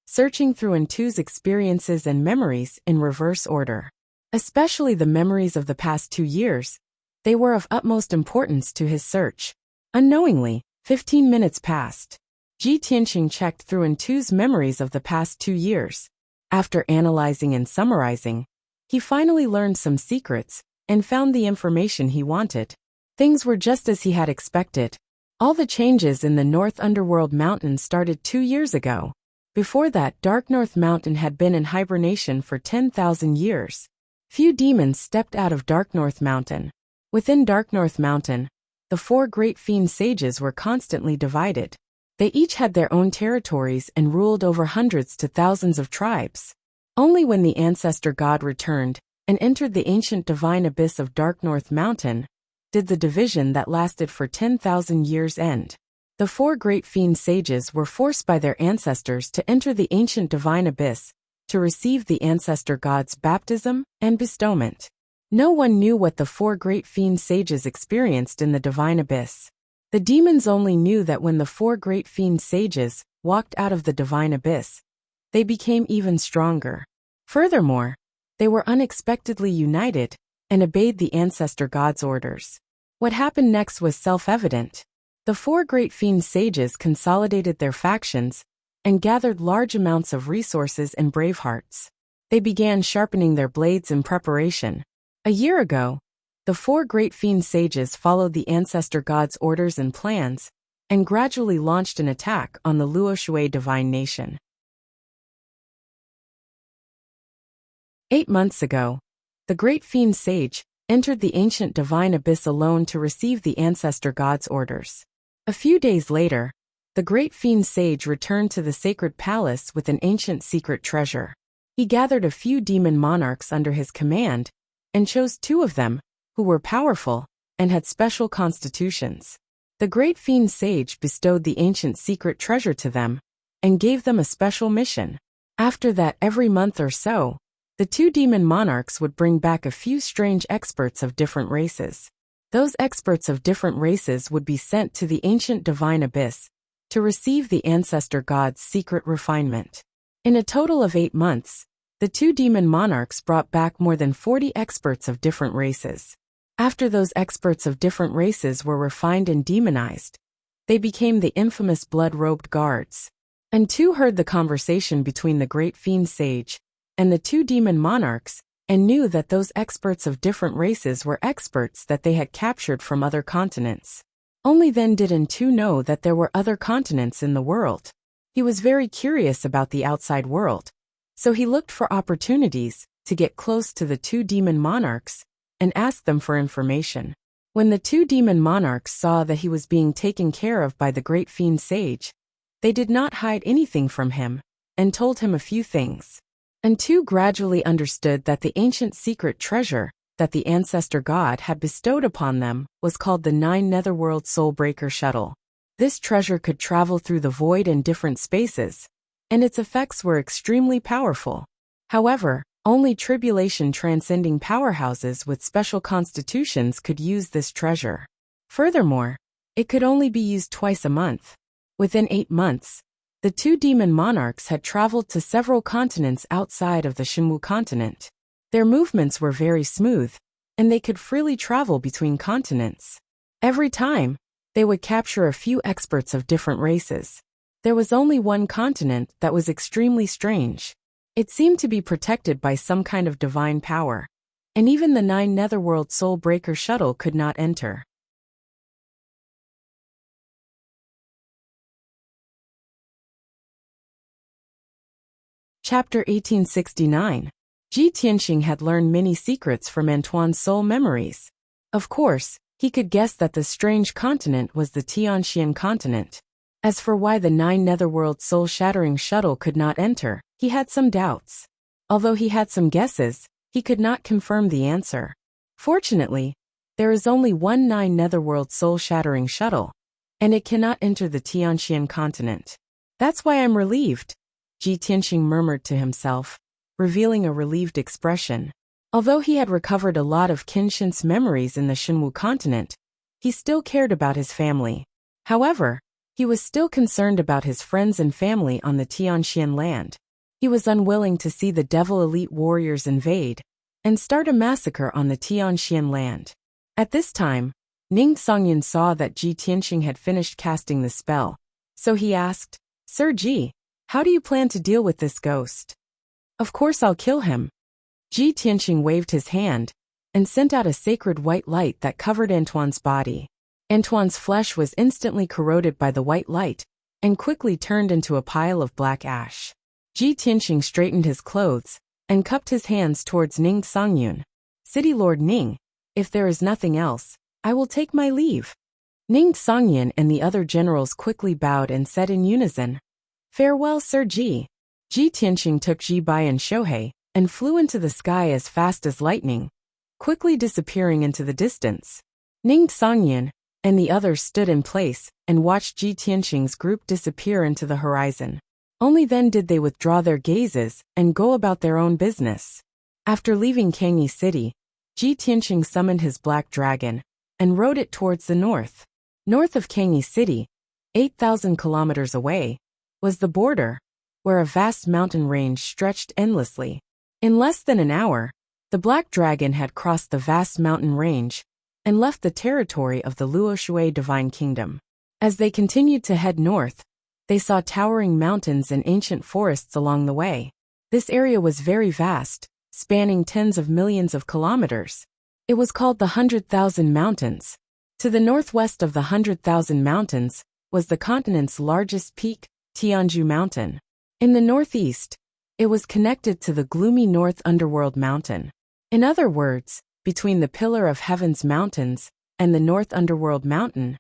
searching through Entu's experiences and memories in reverse order. Especially the memories of the past 2 years, they were of utmost importance to his search. Unknowingly, 15 minutes passed. Ji Tianxing checked through Entu's memories of the past 2 years. After analyzing and summarizing, he finally learned some secrets and found the information he wanted. Things were just as he had expected. All the changes in the North Underworld Mountain started 2 years ago. Before that, Dark North Mountain had been in hibernation for 10,000 years. Few demons stepped out of Dark North Mountain. Within Dark North Mountain, the 4 great fiend sages were constantly divided. They each had their own territories and ruled over hundreds to thousands of tribes. Only when the ancestor god returned and entered the ancient divine abyss of Dark North Mountain did the division that lasted for 10,000 years end. The 4 great fiend sages were forced by their ancestors to enter the ancient divine abyss to receive the ancestor god's baptism and bestowment. No one knew what the 4 great fiend sages experienced in the divine abyss. The demons only knew that when the 4 great fiend sages walked out of the divine abyss, they became even stronger. Furthermore, they were unexpectedly united and obeyed the ancestor god's orders. What happened next was self-evident. The 4 great fiend sages consolidated their factions and gathered large amounts of resources and brave hearts. They began sharpening their blades in preparation. A year ago, the 4 great fiend sages followed the ancestor god's orders and plans and gradually launched an attack on the Luoshui divine nation. 8 months ago, the great fiend sage entered the ancient divine abyss alone to receive the ancestor god's orders. A few days later, the great fiend sage returned to the sacred palace with an ancient secret treasure. He gathered a few demon monarchs under his command and chose 2 of them, who were powerful and had special constitutions. The great fiend sage bestowed the ancient secret treasure to them and gave them a special mission. After that, every month or so, the 2 demon monarchs would bring back a few strange experts of different races. Those experts of different races would be sent to the ancient divine abyss to receive the ancestor god's secret refinement. In a total of 8 months, the 2 demon monarchs brought back more than 40 experts of different races. After those experts of different races were refined and demonized, they became the infamous blood-robed guards. And Entu heard the conversation between the great fiend sage and the 2 demon monarchs and knew that those experts of different races were experts that they had captured from other continents. Only then did Entu know that there were other continents in the world. He was very curious about the outside world, so he looked for opportunities to get close to the 2 demon monarchs and ask them for information. When the 2 demon monarchs saw that he was being taken care of by the great fiend sage, they did not hide anything from him and told him a few things. Entu gradually understood that the ancient secret treasure that the ancestor god had bestowed upon them was called the 9 Netherworld Soulbreaker Shuttle. This treasure could travel through the void in different spaces, and its effects were extremely powerful. However, only tribulation transcending powerhouses with special constitutions could use this treasure. Furthermore, it could only be used twice a month. Within 8 months, the 2 demon monarchs had traveled to several continents outside of the Shinwu continent. Their movements were very smooth, and they could freely travel between continents. Every time, they would capture a few experts of different races. There was only one continent that was extremely strange. It seemed to be protected by some kind of divine power, and even the 9 Netherworld Soulbreaker Shuttle could not enter. Chapter 1869. Ji Tianxing had learned many secrets from Antoine's soul memories. Of course, he could guess that the strange continent was the Tianxian continent. As for why the 9 netherworld soul-shattering shuttle could not enter, he had some doubts. Although he had some guesses, he could not confirm the answer. Fortunately, there is only one 9 netherworld soul-shattering shuttle, and it cannot enter the Tianxian continent. That's why I'm relieved, Ji Tianxing murmured to himself, revealing a relieved expression. Although he had recovered a lot of Qinshin's memories in the Shenwu continent, he still cared about his family. However, he was still concerned about his friends and family on the Tianxian land. He was unwilling to see the devil elite warriors invade and start a massacre on the Tianxian land. At this time, Ning Songyun saw that Ji Tianxing had finished casting the spell, so he asked, "Sir Ji, how do you plan to deal with this ghost?" "Of course I'll kill him." Ji Tianxing waved his hand and sent out a sacred white light that covered Antoine's body. Antoine's flesh was instantly corroded by the white light and quickly turned into a pile of black ash. Ji Tianxing straightened his clothes and cupped his hands towards Ning Songyun. "City Lord Ning, if there is nothing else, I will take my leave." Ning Songyun and the other generals quickly bowed and said in unison, "Farewell, Sir Ji." Ji Tianxing took Ji Bai and Shohei and flew into the sky as fast as lightning, quickly disappearing into the distance. Ning Songyun and the others stood in place and watched Ji Tianxing's group disappear into the horizon. Only then did they withdraw their gazes and go about their own business. After leaving Kangyi City, Ji Tianxing summoned his black dragon and rode it towards the north. North of Kangyi City, 8,000 kilometers away, was the border, where a vast mountain range stretched endlessly. In less than an hour, the black dragon had crossed the vast mountain range and left the territory of the Luoshui Divine Kingdom. As they continued to head north, they saw towering mountains and ancient forests along the way. This area was very vast, spanning tens of millions of kilometers. It was called the 100,000 Mountains. To the northwest of the 100,000 Mountains was the continent's largest peak, Tianju Mountain. In the northeast, it was connected to the gloomy North Underworld Mountain. In other words, between the Pillar of Heaven's mountains and the North Underworld Mountain,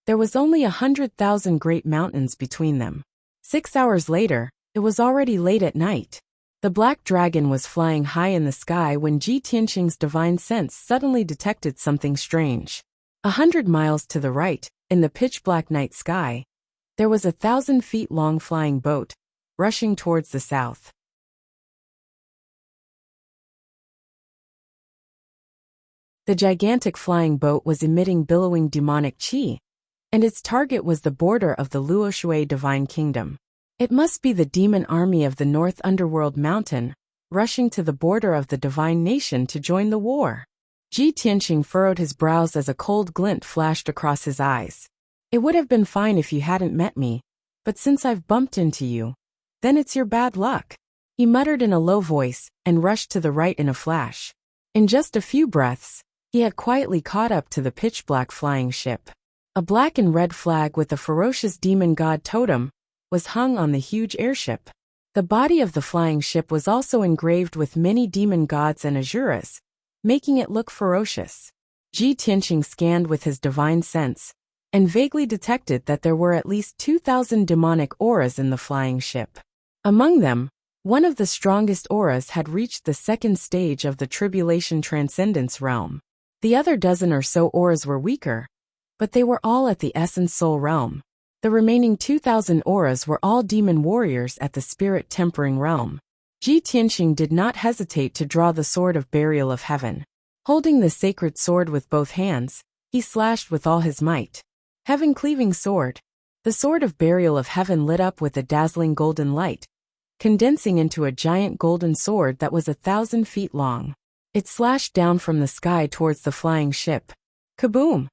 there was only 100,000 great mountains between them. 6 hours later, it was already late at night. The black dragon was flying high in the sky when Ji Tianxing's divine sense suddenly detected something strange. 100 miles to the right, in the pitch-black night sky, there was a 1,000 feet long flying boat, rushing towards the south. The gigantic flying boat was emitting billowing demonic qi, and its target was the border of the Luoshui Divine Kingdom. It must be the demon army of the North Underworld Mountain, rushing to the border of the divine nation to join the war. Ji Tianxing furrowed his brows as a cold glint flashed across his eyes. "It would have been fine if you hadn't met me, but since I've bumped into you, then it's your bad luck," he muttered in a low voice and rushed to the right in a flash. In just a few breaths, he had quietly caught up to the pitch-black flying ship. A black and red flag with a ferocious demon god totem was hung on the huge airship. The body of the flying ship was also engraved with many demon gods and asuras, making it look ferocious. Ji Tianxing scanned with his divine sense and vaguely detected that there were at least 2,000 demonic auras in the flying ship. Among them, one of the strongest auras had reached the second stage of the Tribulation Transcendence realm. The other dozen or so auras were weaker, but they were all at the Essence Soul realm. The remaining 2,000 auras were all demon warriors at the Spirit Tempering realm. Ji Tianxing did not hesitate to draw the Sword of Burial of Heaven. Holding the sacred sword with both hands, he slashed with all his might. Having Cleaving sword, the Sword of Burial of Heaven lit up with a dazzling golden light, condensing into a giant golden sword that was 1,000 feet long. It slashed down from the sky towards the flying ship. Kaboom!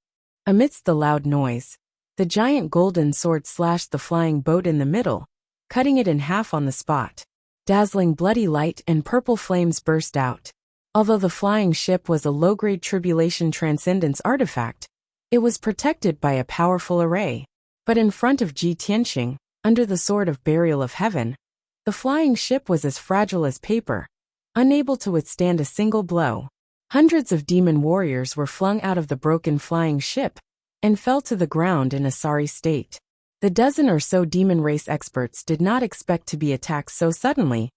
Amidst the loud noise, the giant golden sword slashed the flying boat in the middle, cutting it in half on the spot. Dazzling bloody light and purple flames burst out. Although the flying ship was a low-grade Tribulation Transcendence artifact, it was protected by a powerful array. But in front of Ji Tianxing, under the Sword of Burial of Heaven, The flying ship was as fragile as paper, unable to withstand a single blow. Hundreds of demon warriors were flung out of the broken flying ship and fell to the ground in a sorry state. The dozen or so demon race experts did not expect to be attacked so suddenly,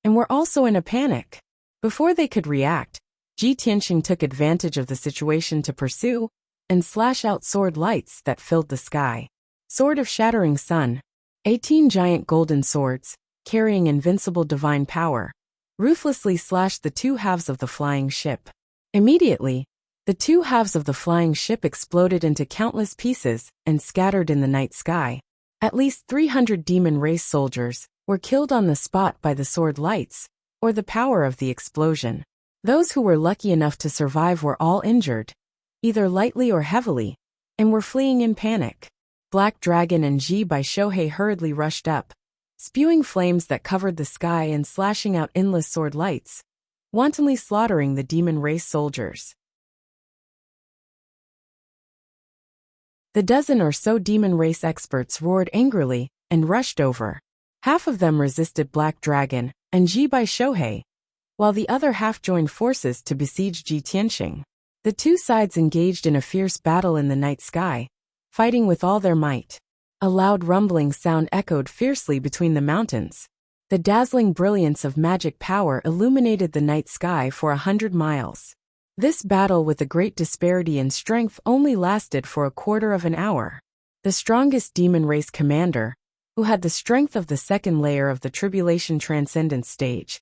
and were also in a panic. Before they could react, Ji Tianxing took advantage of the situation to pursue and slash out sword lights that filled the sky. Sword of Shattering Sun. 18 giant golden swords, carrying invincible divine power, ruthlessly slashed the two halves of the flying ship. Immediately, the two halves of the flying ship exploded into countless pieces and scattered in the night sky. At least 300 demon race soldiers were killed on the spot by the sword lights, or the power of the explosion. Those who were lucky enough to survive were all injured, either lightly or heavily, and were fleeing in panic. Black Dragon and Ji by Shohei hurriedly rushed up, spewing flames that covered the sky and slashing out endless sword lights, wantonly slaughtering the demon race soldiers. The dozen or so demon race experts roared angrily and rushed over. Half of them resisted Black Dragon and Ji by Shohei, while the other half joined forces to besiege Ji Tianxing. The two sides engaged in a fierce battle in the night sky, fighting with all their might. A loud rumbling sound echoed fiercely between the mountains. The dazzling brilliance of magic power illuminated the night sky for 100 miles. This battle with a great disparity in strength only lasted for a quarter of an hour. The strongest demon race commander, who had the strength of the second layer of the Tribulation Transcendence stage,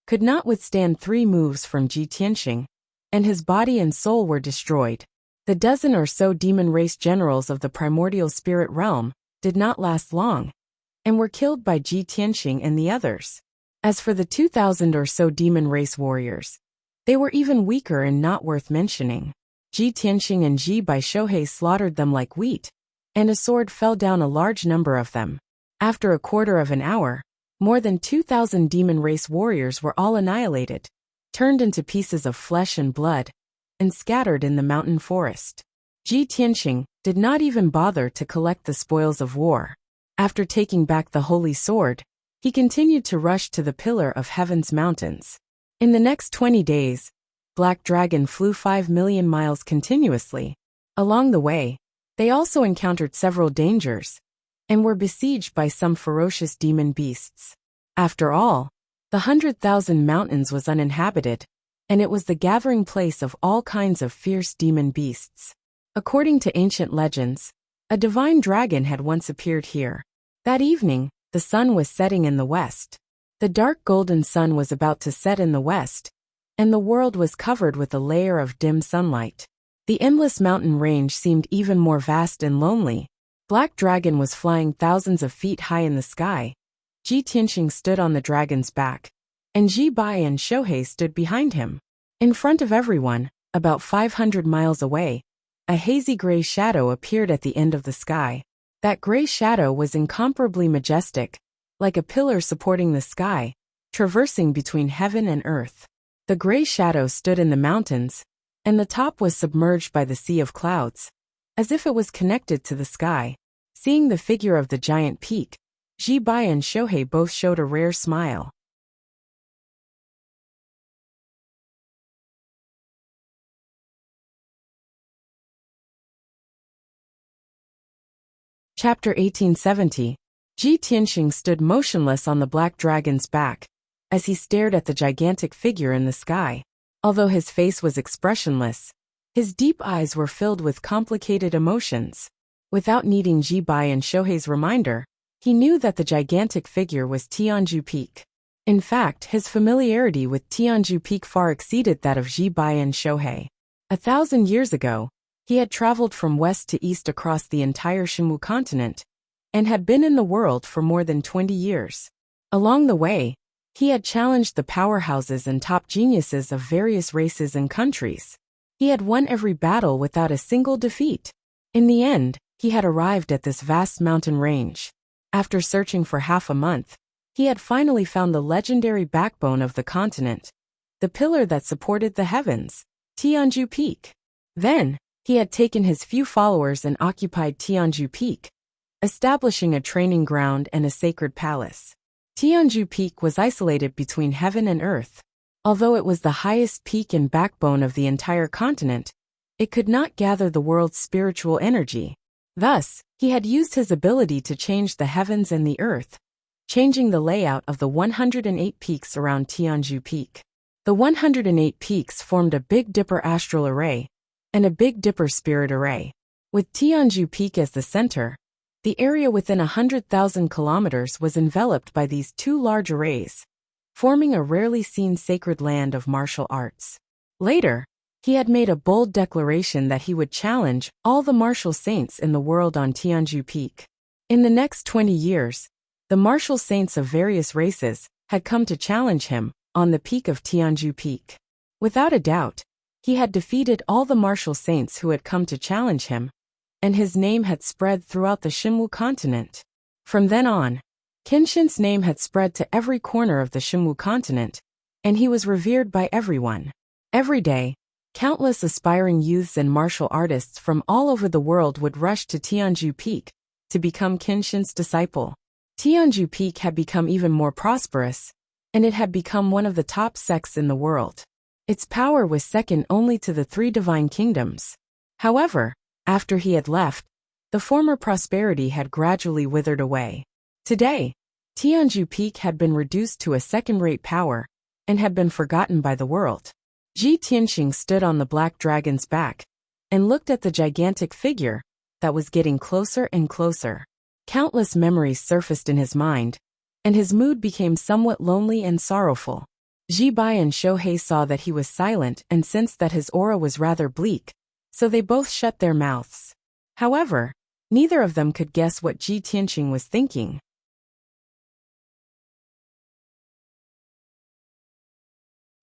could not withstand 3 moves from Ji Tianxing, and his body and soul were destroyed. The dozen or so demon race generals of the primordial spirit realm did not last long, and were killed by Ji Tianxing and the others. As for the 2,000 or so demon race warriors, they were even weaker and not worth mentioning. Ji Tianxing and Ji by Shohei slaughtered them like wheat, and a sword fell down a large number of them. After a quarter of an hour, more than 2,000 demon race warriors were all annihilated, turned into pieces of flesh and blood, and scattered in the mountain forest. Ji Tianxing did not even bother to collect the spoils of war. After taking back the holy sword, he continued to rush to the Pillar of Heaven's mountains. In the next 20 days, Black Dragon flew 5 million miles continuously. Along the way, they also encountered several dangers, and were besieged by some ferocious demon beasts. After all, the 100,000 mountains was uninhabited, and it was the gathering place of all kinds of fierce demon beasts. According to ancient legends, a divine dragon had once appeared here. That evening, the sun was setting in the west. The dark golden sun was about to set in the west, and the world was covered with a layer of dim sunlight. The endless mountain range seemed even more vast and lonely. Black Dragon was flying thousands of feet high in the sky. Ji Tianxing stood on the dragon's back, and Ji Bai and Shohei stood behind him. In front of everyone, about 500 miles away, a hazy gray shadow appeared at the end of the sky. That gray shadow was incomparably majestic, like a pillar supporting the sky, traversing between heaven and earth. The gray shadow stood in the mountains, and the top was submerged by the sea of clouds, as if it was connected to the sky. Seeing the figure of the giant peak, Ji Bai and Shohei both showed a rare smile. Chapter 1870. Ji Tianxing stood motionless on the Black Dragon's back, as he stared at the gigantic figure in the sky. Although his face was expressionless, his deep eyes were filled with complicated emotions. Without needing Ji Bai and Shohei's reminder, he knew that the gigantic figure was Tianju Peak. In fact, his familiarity with Tianju Peak far exceeded that of Ji Bai and Shohei. 1,000 years ago, he had traveled from west to east across the entire Shenwu continent, and had been in the world for more than 20 years. Along the way, he had challenged the powerhouses and top geniuses of various races and countries. He had won every battle without a single defeat. In the end, he had arrived at this vast mountain range. After searching for half a month, he had finally found the legendary backbone of the continent, the pillar that supported the heavens, Tianju Peak. Then, he had taken his few followers and occupied Tianju Peak, establishing a training ground and a sacred palace. Tianju Peak was isolated between heaven and earth. Although it was the highest peak and backbone of the entire continent, it could not gather the world's spiritual energy. Thus, he had used his ability to change the heavens and the earth, changing the layout of the 108 peaks around Tianju Peak. The 108 peaks formed a Big Dipper astral array and a Big Dipper spirit array. With Tianju Peak as the center, the area within 100,000 kilometers was enveloped by these two large arrays, forming a rarely seen sacred land of martial arts. Later, he had made a bold declaration that he would challenge all the martial saints in the world on Tianju Peak. In the next 20 years, the martial saints of various races had come to challenge him on the peak of Tianju Peak. Without a doubt, he had defeated all the martial saints who had come to challenge him, and his name had spread throughout the Xinwu continent. From then on, Kenshin's name had spread to every corner of the Xinwu continent, and he was revered by everyone. Every day, countless aspiring youths and martial artists from all over the world would rush to Tianju Peak to become Kenshin's disciple. Tianju Peak had become even more prosperous, and it had become one of the top sects in the world. Its power was second only to the three divine kingdoms. However, after he had left, the former prosperity had gradually withered away. Today, Tianju Peak had been reduced to a second-rate power and had been forgotten by the world. Ji Tianxing stood on the black dragon's back and looked at the gigantic figure that was getting closer and closer. Countless memories surfaced in his mind, and his mood became somewhat lonely and sorrowful. Ji Bai and Shohei saw that he was silent and sensed that his aura was rather bleak, so they both shut their mouths. However, neither of them could guess what Ji Tianxing was thinking.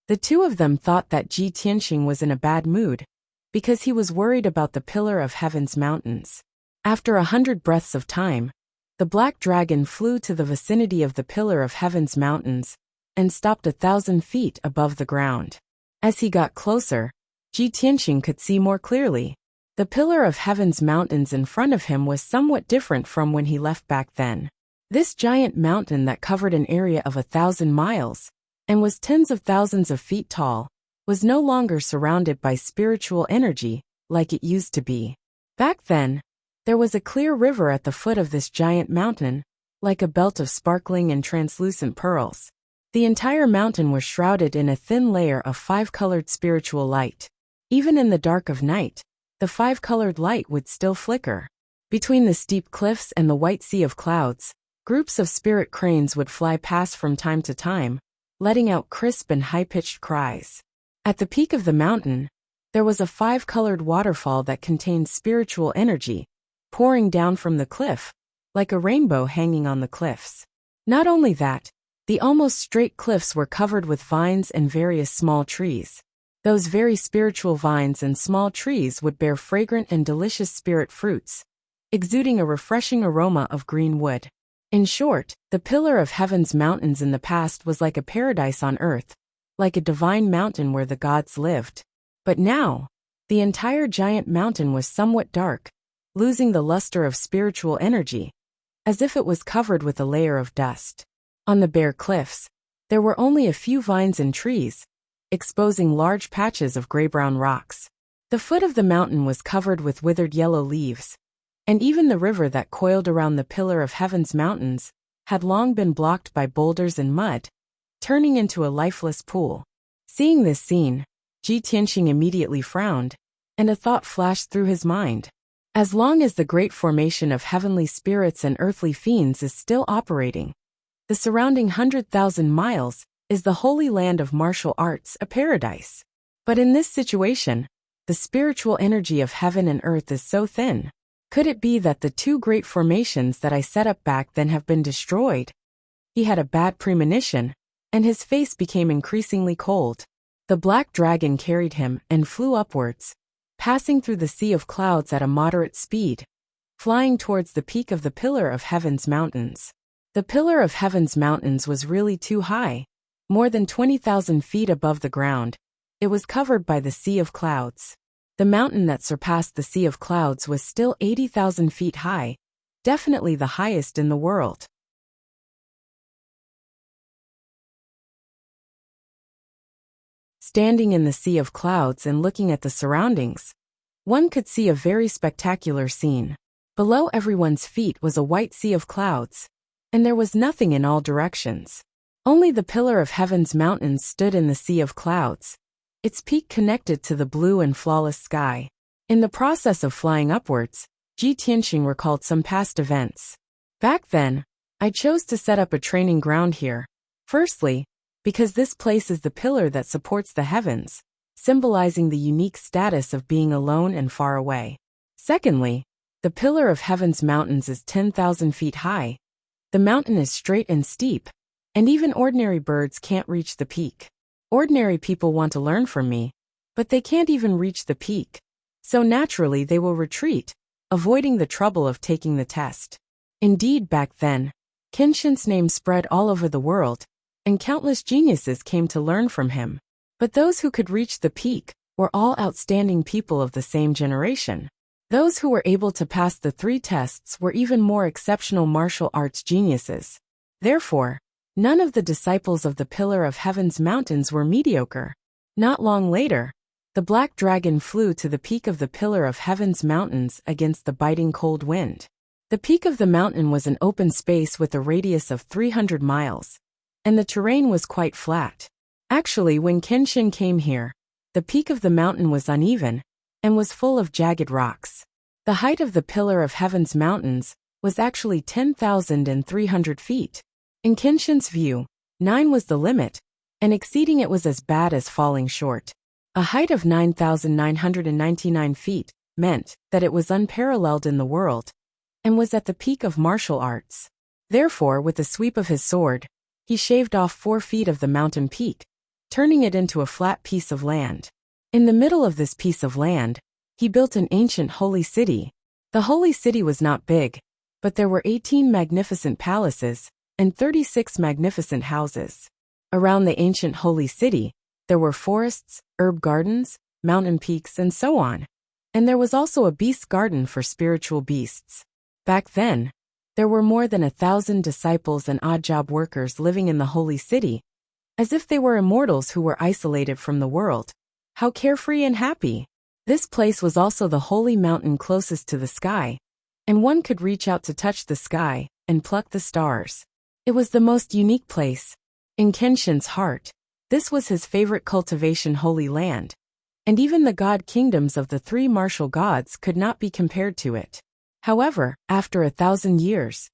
The two of them thought that Ji Tianxing was in a bad mood, because he was worried about the Pillar of Heaven's mountains. After 100 breaths of time, the black dragon flew to the vicinity of the Pillar of Heaven's mountains and stopped 1,000 feet above the ground. As he got closer, Ji Tianxing could see more clearly. The Pillar of Heaven's mountains in front of him was somewhat different from when he left back then. This giant mountain that covered an area of 1,000 miles and was tens of thousands of feet tall was no longer surrounded by spiritual energy like it used to be. Back then, there was a clear river at the foot of this giant mountain, like a belt of sparkling and translucent pearls. The entire mountain was shrouded in a thin layer of five-colored spiritual light. Even in the dark of night, the five-colored light would still flicker. Between the steep cliffs and the white sea of clouds, groups of spirit cranes would fly past from time to time, letting out crisp and high-pitched cries. At the peak of the mountain, there was a five-colored waterfall that contained spiritual energy, pouring down from the cliff, like a rainbow hanging on the cliffs. Not only that, the almost straight cliffs were covered with vines and various small trees. Those very spiritual vines and small trees would bear fragrant and delicious spirit fruits, exuding a refreshing aroma of green wood. In short, the Pillar of Heaven's mountains in the past was like a paradise on earth, like a divine mountain where the gods lived. But now, the entire giant mountain was somewhat dark, losing the luster of spiritual energy, as if it was covered with a layer of dust. On the bare cliffs, there were only a few vines and trees, exposing large patches of gray-brown rocks. The foot of the mountain was covered with withered yellow leaves, and even the river that coiled around the Pillar of Heaven's mountains had long been blocked by boulders and mud, turning into a lifeless pool. Seeing this scene, Ji Tianxing immediately frowned, and a thought flashed through his mind. As long as the great formation of heavenly spirits and earthly fiends is still operating, the surrounding 100,000 miles is the holy land of martial arts, a paradise. But in this situation, the spiritual energy of heaven and earth is so thin. Could it be that the two great formations that I set up back then have been destroyed? He had a bad premonition, and his face became increasingly cold. The black dragon carried him and flew upwards, passing through the sea of clouds at a moderate speed, flying towards the peak of the Pillar of Heaven's mountains. The Pillar of Heaven's mountains was really too high, more than 20,000 feet above the ground. It was covered by the sea of clouds. The mountain that surpassed the sea of clouds was still 80,000 feet high, definitely the highest in the world. Standing in the sea of clouds and looking at the surroundings, one could see a very spectacular scene. Below everyone's feet was a white sea of clouds, and there was nothing in all directions. Only the pillar of heaven's mountains stood in the sea of clouds, its peak connected to the blue and flawless sky. In the process of flying upwards, Ji Tianxing recalled some past events. Back then, I chose to set up a training ground here. Firstly, because this place is the pillar that supports the heavens, symbolizing the unique status of being alone and far away. Secondly, the pillar of heaven's mountains is 10,000 feet high. The mountain is straight and steep, and even ordinary birds can't reach the peak. Ordinary people want to learn from me, but they can't even reach the peak. So naturally they will retreat, avoiding the trouble of taking the test. Indeed, back then, Kenshin's name spread all over the world, and countless geniuses came to learn from him. But those who could reach the peak were all outstanding people of the same generation. Those who were able to pass the 3 tests were even more exceptional martial arts geniuses. Therefore, none of the disciples of the Pillar of Heaven's mountains were mediocre. Not long later, the black dragon flew to the peak of the Pillar of Heaven's mountains against the biting cold wind. The peak of the mountain was an open space with a radius of 300 miles, and the terrain was quite flat. Actually, when Kenshin came here, the peak of the mountain was uneven and was full of jagged rocks. The height of the Pillar of Heaven's mountains was actually 10,300 feet. In Kenshin's view, 9 was the limit, and exceeding it was as bad as falling short. A height of 9,999 feet meant that it was unparalleled in the world, and was at the peak of martial arts. Therefore, with a sweep of his sword, he shaved off 4 feet of the mountain peak, turning it into a flat piece of land. In the middle of this piece of land, he built an ancient holy city. The holy city was not big, but there were 18 magnificent palaces and 36 magnificent houses. Around the ancient holy city, there were forests, herb gardens, mountain peaks, and so on. And there was also a beast garden for spiritual beasts. Back then, there were more than 1,000 disciples and odd job workers living in the holy city, as if they were immortals who were isolated from the world. How carefree and happy! This place was also the holy mountain closest to the sky, and one could reach out to touch the sky and pluck the stars. It was the most unique place. In Kenshin's heart, this was his favorite cultivation holy land, and even the god kingdoms of the 3 martial gods could not be compared to it. However, after 1,000 years,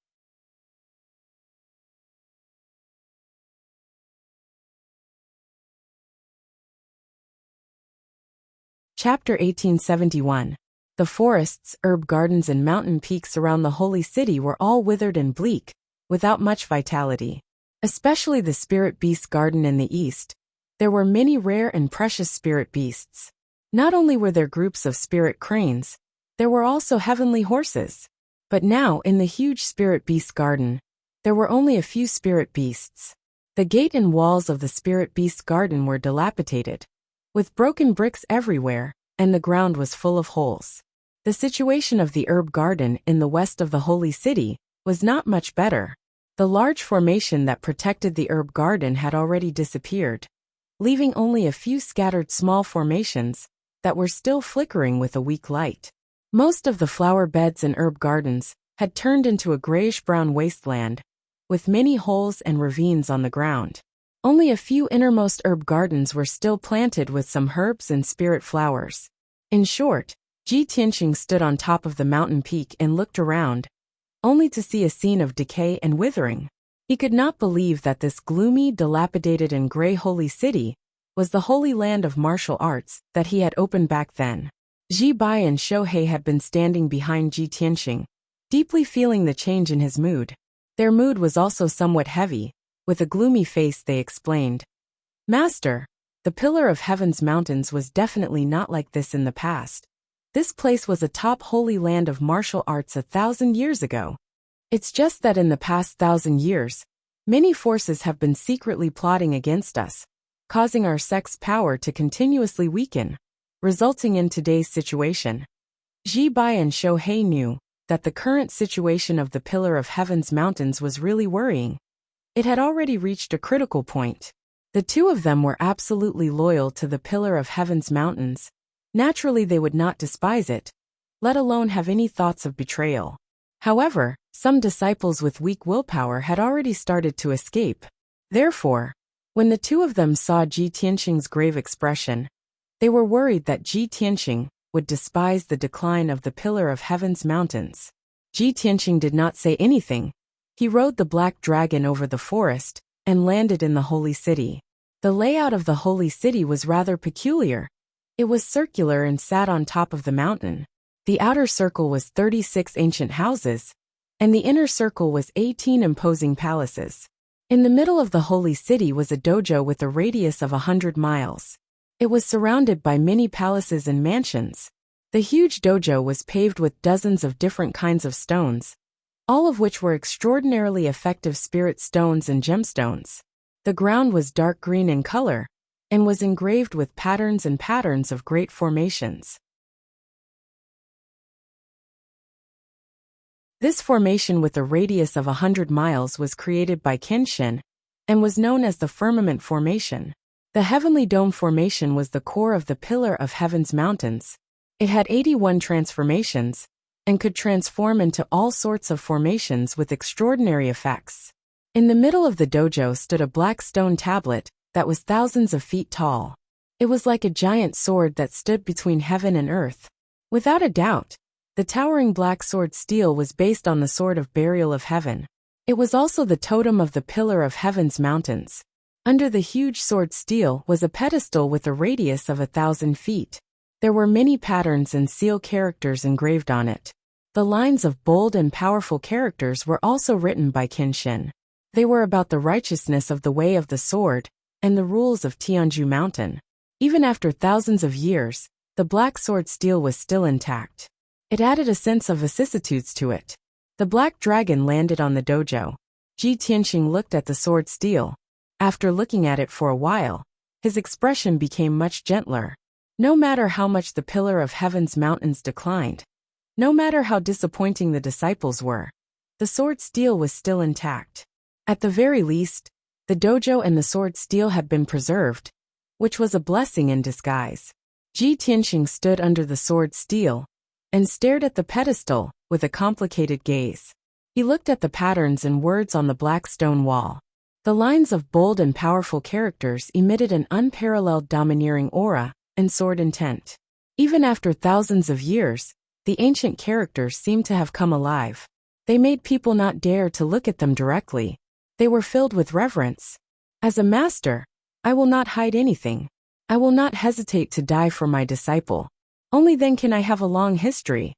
Chapter 1871. The forests, herb gardens, and mountain peaks around the holy city were all withered and bleak, without much vitality. Especially the spirit beast garden in the east. There were many rare and precious spirit beasts. Not only were there groups of spirit cranes, there were also heavenly horses. But now, in the huge spirit beast garden, there were only a few spirit beasts. The gate and walls of the spirit beast garden were dilapidated, with broken bricks everywhere, and the ground was full of holes. The situation of the herb garden in the west of the holy city was not much better. The large formation that protected the herb garden had already disappeared, leaving only a few scattered small formations that were still flickering with a weak light. Most of the flower beds and herb gardens had turned into a grayish-brown wasteland, with many holes and ravines on the ground. Only a few innermost herb gardens were still planted with some herbs and spirit flowers. In short, Ji Tianxing stood on top of the mountain peak and looked around, only to see a scene of decay and withering. He could not believe that this gloomy, dilapidated, and gray holy city was the holy land of martial arts that he had opened back then. Ji Bai and Shohei had been standing behind Ji Tianxing, deeply feeling the change in his mood. Their mood was also somewhat heavy. With a gloomy face they explained, "Master, the Pillar of Heaven's mountains was definitely not like this in the past. This place was a top holy land of martial arts 1,000 years ago. It's just that in the past 1,000 years, many forces have been secretly plotting against us, causing our sect's power to continuously weaken, resulting in today's situation." Ji Bai and Shohei knew that the current situation of the Pillar of Heaven's mountains was really worrying. It had already reached a critical point. The two of them were absolutely loyal to the pillar of heaven's mountains. Naturally, they would not despise it, let alone have any thoughts of betrayal. However, some disciples with weak willpower had already started to escape. Therefore, when the two of them saw Ji Tianqing's grave expression, they were worried that Ji Tianqing would despise the decline of the pillar of heaven's mountains. Ji Tianqing did not say anything. He rode the black dragon over the forest and landed in the holy city. The layout of the holy city was rather peculiar. It was circular and sat on top of the mountain. The outer circle was 36 ancient houses, and the inner circle was 18 imposing palaces. In the middle of the holy city was a dojo with a radius of 100 miles. It was surrounded by many palaces and mansions. The huge dojo was paved with dozens of different kinds of stones, all of which were extraordinarily effective spirit stones and gemstones. The ground was dark green in color, and was engraved with patterns and patterns of great formations. This formation with a radius of 100 miles was created by Kenshin, and was known as the Firmament Formation. The Heavenly Dome Formation was the core of the Pillar of Heaven's Mountains. It had 81 transformations, and could transform into all sorts of formations with extraordinary effects. In the middle of the dojo stood a black stone tablet that was thousands of feet tall. It was like a giant sword that stood between heaven and earth. Without a doubt, the towering black sword steel was based on the sword of burial of heaven. It was also the totem of the Pillar of Heaven's Mountains. Under the huge sword steel was a pedestal with a radius of 1,000 feet. There were many patterns and seal characters engraved on it. The lines of bold and powerful characters were also written by Kenshin. They were about the righteousness of the way of the sword and the rules of Tianju Mountain. Even after thousands of years, the black sword steel was still intact. It added a sense of vicissitudes to it. The black dragon landed on the dojo. Ji Tianqing looked at the sword steel. After looking at it for a while, his expression became much gentler. No matter how much the Pillar of Heaven's Mountains declined, no matter how disappointing the disciples were, the sword steel was still intact. At the very least, the dojo and the sword steel had been preserved, which was a blessing in disguise. Ji Tianqing stood under the sword steel and stared at the pedestal with a complicated gaze. He looked at the patterns and words on the black stone wall. The lines of bold and powerful characters emitted an unparalleled domineering aura and sword intent. Even after thousands of years, the ancient characters seemed to have come alive. They made people not dare to look at them directly. They were filled with reverence. As a master, I will not hide anything. I will not hesitate to die for my disciple. Only then can I have a long history.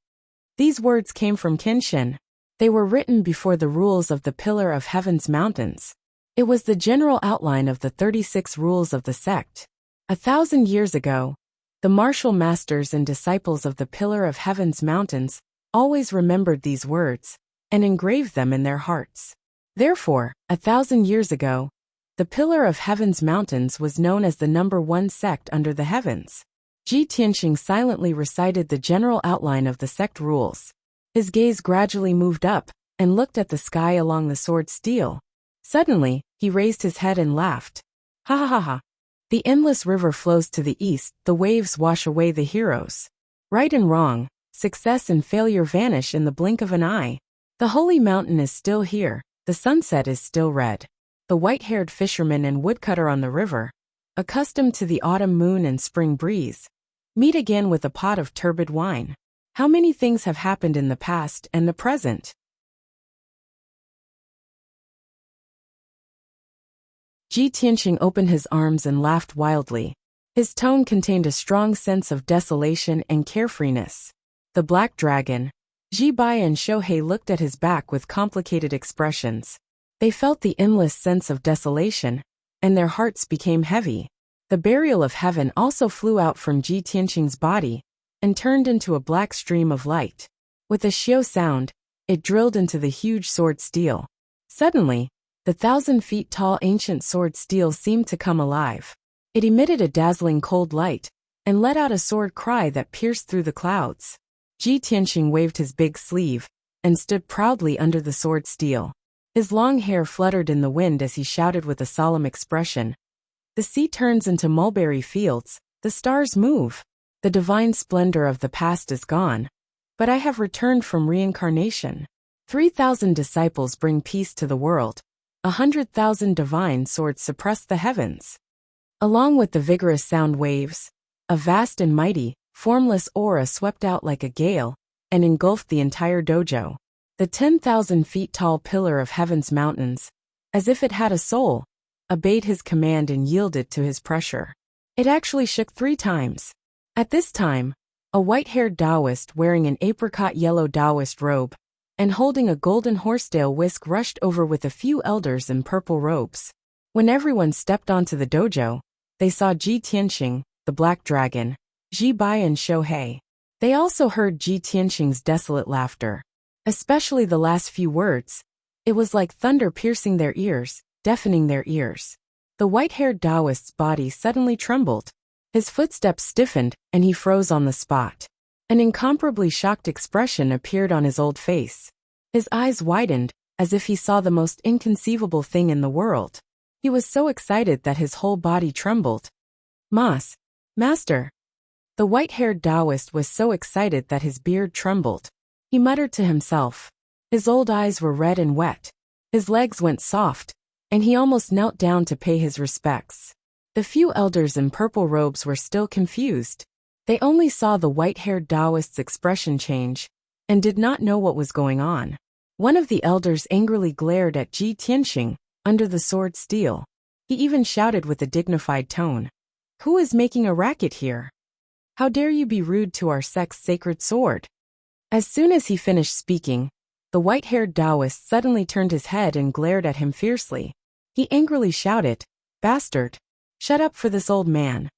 These words came from Kenshin. They were written before the rules of the Pillar of Heaven's Mountains. It was the general outline of the 36 rules of the sect. 1,000 years ago, the martial masters and disciples of the Pillar of Heaven's Mountains always remembered these words and engraved them in their hearts. Therefore, 1,000 years ago, the Pillar of Heaven's Mountains was known as the #1 sect under the heavens. Ji Tianqing silently recited the general outline of the sect rules. His gaze gradually moved up and looked at the sky along the sword steel. Suddenly, he raised his head and laughed. Ha ha ha ha. The endless river flows to the east, the waves wash away the heroes. Right and wrong, success and failure vanish in the blink of an eye. The holy mountain is still here, the sunset is still red. The white-haired fisherman and woodcutter on the river, accustomed to the autumn moon and spring breeze, meet again with a pot of turbid wine. How many things have happened in the past and the present? Ji Tianqing opened his arms and laughed wildly. His tone contained a strong sense of desolation and carefreeness. The black dragon, Ji Bai and Shohei looked at his back with complicated expressions. They felt the endless sense of desolation, and their hearts became heavy. The burial of heaven also flew out from Ji Tianqing's body and turned into a black stream of light. With a xiao sound, it drilled into the huge sword steel. Suddenly, the 1,000 feet tall ancient sword steel seemed to come alive. It emitted a dazzling cold light and let out a sword cry that pierced through the clouds. Ji Tianqing waved his big sleeve and stood proudly under the sword steel. His long hair fluttered in the wind as he shouted with a solemn expression, The sea turns into mulberry fields, the stars move. The divine splendor of the past is gone, but I have returned from reincarnation. 3,000 disciples bring peace to the world. 100,000 divine swords suppress the heavens. Along with the vigorous sound waves, a vast and mighty, formless aura swept out like a gale and engulfed the entire dojo. The 10,000 feet tall pillar of heaven's mountains, as if it had a soul, obeyed his command and yielded to his pressure. It actually shook 3 times. At this time, a white-haired Taoist wearing an apricot yellow Taoist robe and holding a golden horsetail whisk rushed over with a few elders in purple robes. When everyone stepped onto the dojo, they saw Ji Tianxing, the Black Dragon, Ji Bai and Shohei. They also heard Ji Tianxing's desolate laughter. Especially the last few words. It was like thunder piercing their ears, deafening their ears. The white-haired Taoist's body suddenly trembled. His footsteps stiffened, and he froze on the spot. An incomparably shocked expression appeared on his old face. His eyes widened, as if he saw the most inconceivable thing in the world. He was so excited that his whole body trembled. Master. The white-haired Taoist was so excited that his beard trembled. He muttered to himself. His old eyes were red and wet. His legs went soft, and he almost knelt down to pay his respects. The few elders in purple robes were still confused. They only saw the white-haired Taoist's expression change, and did not know what was going on. One of the elders angrily glared at Ji Tianxing, under the sword steel. He even shouted with a dignified tone. "Who is making a racket here? How dare you be rude to our sect's sacred sword?" As soon as he finished speaking, the white-haired Taoist suddenly turned his head and glared at him fiercely. He angrily shouted, "Bastard! Shut up for this old man."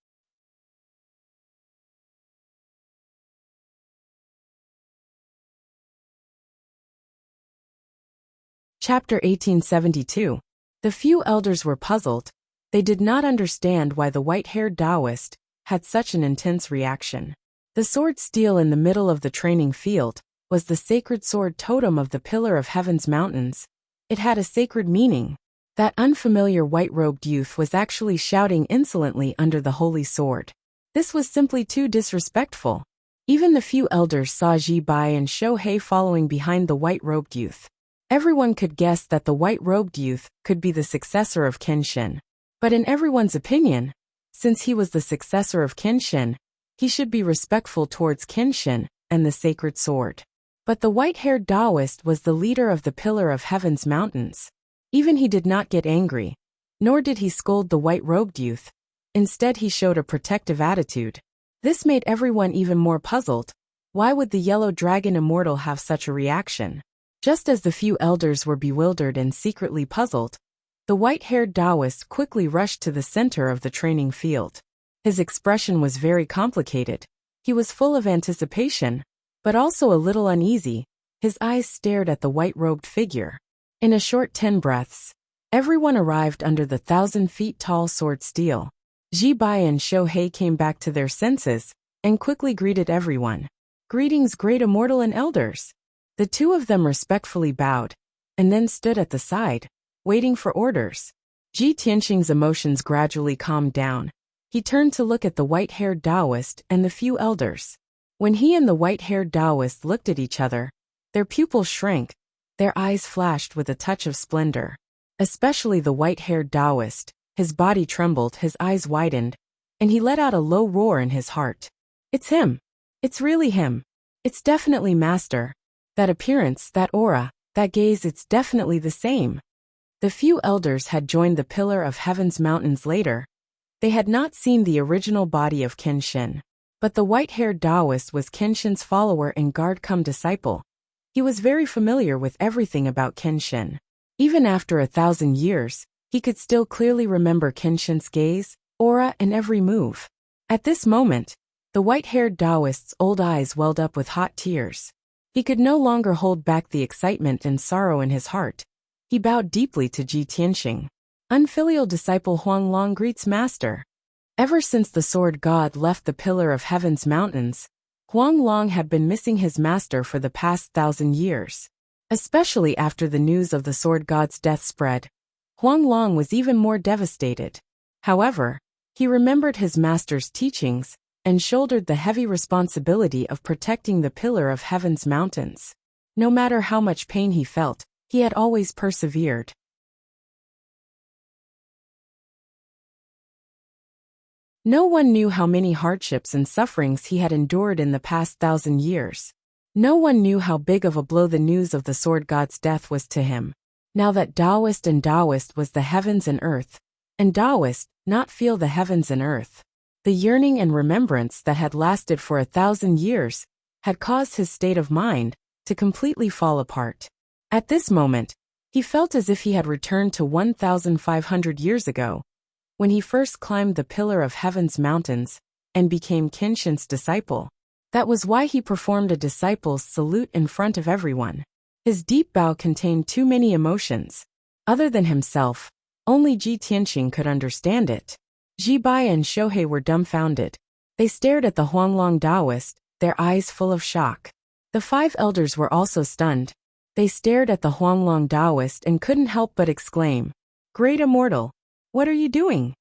Chapter 1872. The few elders were puzzled. They did not understand why the white-haired Taoist had such an intense reaction. The sword steel in the middle of the training field was the sacred sword totem of the Pillar of Heaven's mountains. It had a sacred meaning. That unfamiliar white-robed youth was actually shouting insolently under the holy sword. This was simply too disrespectful. Even the few elders saw Ji Bai and Shohei following behind the white-robed youth. Everyone could guess that the white-robed youth could be the successor of Kenshin. But in everyone's opinion, since he was the successor of Kenshin, he should be respectful towards Kenshin and the sacred sword. But the white-haired Taoist was the leader of the Pillar of Heaven's mountains. Even he did not get angry, nor did he scold the white-robed youth. Instead he showed a protective attitude. This made everyone even more puzzled. Why would the yellow dragon immortal have such a reaction? Just as the few elders were bewildered and secretly puzzled, the white-haired Taoist quickly rushed to the center of the training field. His expression was very complicated. He was full of anticipation, but also a little uneasy. His eyes stared at the white-robed figure. In a short 10 breaths, everyone arrived under the 1,000 feet tall sword steel. Ji Bai and Shohei came back to their senses and quickly greeted everyone. "Greetings, great immortal and elders." The two of them respectfully bowed, and then stood at the side, waiting for orders. Ji Tianxing's emotions gradually calmed down. He turned to look at the white-haired Taoist and the few elders. When he and the white-haired Taoist looked at each other, their pupils shrank, their eyes flashed with a touch of splendor. Especially the white-haired Taoist, his body trembled, his eyes widened, and he let out a low roar in his heart. "It's him! It's really him! It's definitely Master! That appearance, that aura, that gaze, it's definitely the same." The few elders had joined the Pillar of Heaven's mountains later. They had not seen the original body of Kenshin. But the white-haired Taoist was Kenshin's follower and guard-cum disciple. He was very familiar with everything about Kenshin. Even after 1,000 years, he could still clearly remember Kenshin's gaze, aura, and every move. At this moment, the white-haired Taoist's old eyes welled up with hot tears. He could no longer hold back the excitement and sorrow in his heart. He bowed deeply to Ji Tianxing. Unfilial disciple Huanglong greets Master. Ever since the Sword God left the Pillar of Heaven's mountains, Huanglong had been missing his master for the past 1,000 years. Especially after the news of the Sword God's death spread, Huanglong was even more devastated. However, he remembered his master's teachings and shouldered the heavy responsibility of protecting the pillar of heaven's mountains. No matter how much pain he felt, he had always persevered. No one knew how many hardships and sufferings he had endured in the past 1,000 years. No one knew how big of a blow the news of the sword god's death was to him. Now that Taoist and Taoist was the heavens and earth, and Taoist not feel the heavens and earth. The yearning and remembrance that had lasted for 1,000 years had caused his state of mind to completely fall apart. At this moment, he felt as if he had returned to 1,500 years ago, when he first climbed the pillar of heaven's mountains and became Kenshin's disciple. That was why he performed a disciple's salute in front of everyone. His deep bow contained too many emotions. Other than himself, only Ji Tianqing could understand it. Ji Bai and Shohei were dumbfounded. They stared at the Huanglong Taoist, their eyes full of shock. The 5 elders were also stunned. They stared at the Huanglong Taoist and couldn't help but exclaim, "Great Immortal! What are you doing?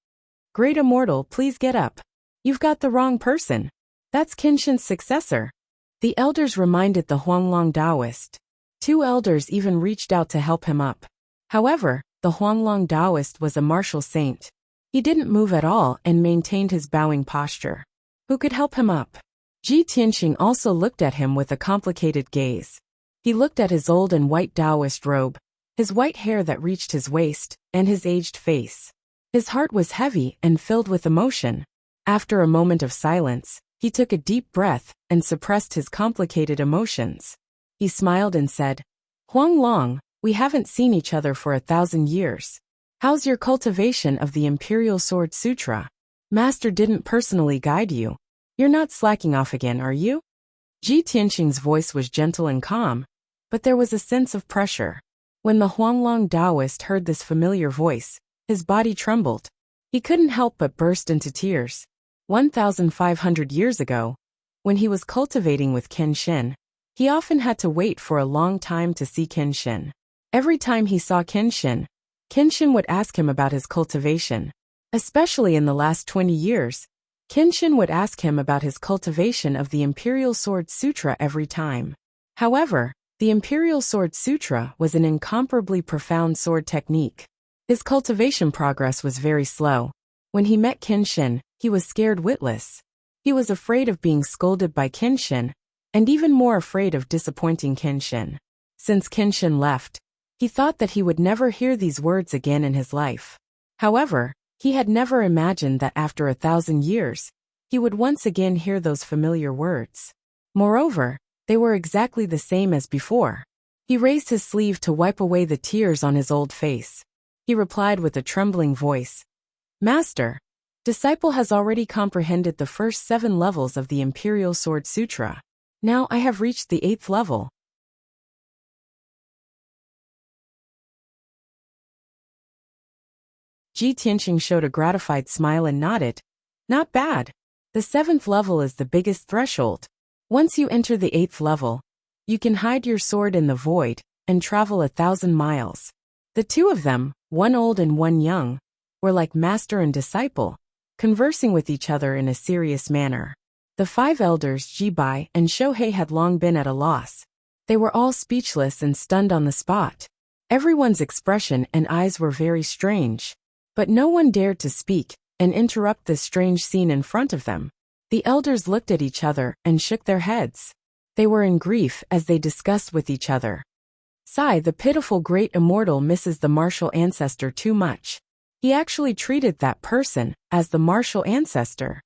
Great Immortal, please get up. You've got the wrong person. That's Kenshin's successor." The elders reminded the Huanglong Taoist. 2 elders even reached out to help him up. However, the Huanglong Taoist was a martial saint. He didn't move at all and maintained his bowing posture. Who could help him up? Ji Tianqing also looked at him with a complicated gaze. He looked at his old and white Taoist robe, his white hair that reached his waist, and his aged face. His heart was heavy and filled with emotion. After a moment of silence, he took a deep breath and suppressed his complicated emotions. He smiled and said, "Huanglong, we haven't seen each other for 1,000 years. How's your cultivation of the Imperial Sword Sutra? Master didn't personally guide you. You're not slacking off again, are you?" Ji Tianqing's voice was gentle and calm, but there was a sense of pressure. When the Huanglong Taoist heard this familiar voice, his body trembled. He couldn't help but burst into tears. 1,500 years ago, when he was cultivating with Kenshin, he often had to wait for a long time to see Kenshin. Every time he saw Kenshin, Kenshin would ask him about his cultivation. Especially in the last 20 years, Kenshin would ask him about his cultivation of the Imperial Sword Sutra every time. However, the Imperial Sword Sutra was an incomparably profound sword technique. His cultivation progress was very slow. When he met Kenshin, he was scared witless. He was afraid of being scolded by Kenshin, and even more afraid of disappointing Kenshin. Since Kenshin left, he thought that he would never hear these words again in his life. However, he had never imagined that after 1,000 years, he would once again hear those familiar words. Moreover, they were exactly the same as before. He raised his sleeve to wipe away the tears on his old face. He replied with a trembling voice, "Master, disciple has already comprehended the first 7 levels of the Imperial Sword Sutra. Now I have reached the 8th level." Ji Tianqing showed a gratified smile and nodded. "Not bad. The 7th level is the biggest threshold. Once you enter the 8th level, you can hide your sword in the void and travel 1,000 miles. The 2 of them, one old and one young, were like master and disciple, conversing with each other in a serious manner. The 5 elders, Ji Bai and Shohei, had long been at a loss. They were all speechless and stunned on the spot. Everyone's expression and eyes were very strange. But no one dared to speak and interrupt this strange scene in front of them. The elders looked at each other and shook their heads. They were in grief as they discussed with each other. "Sai, the pitiful great immortal, misses the martial ancestor too much. He actually treated that person as the martial ancestor.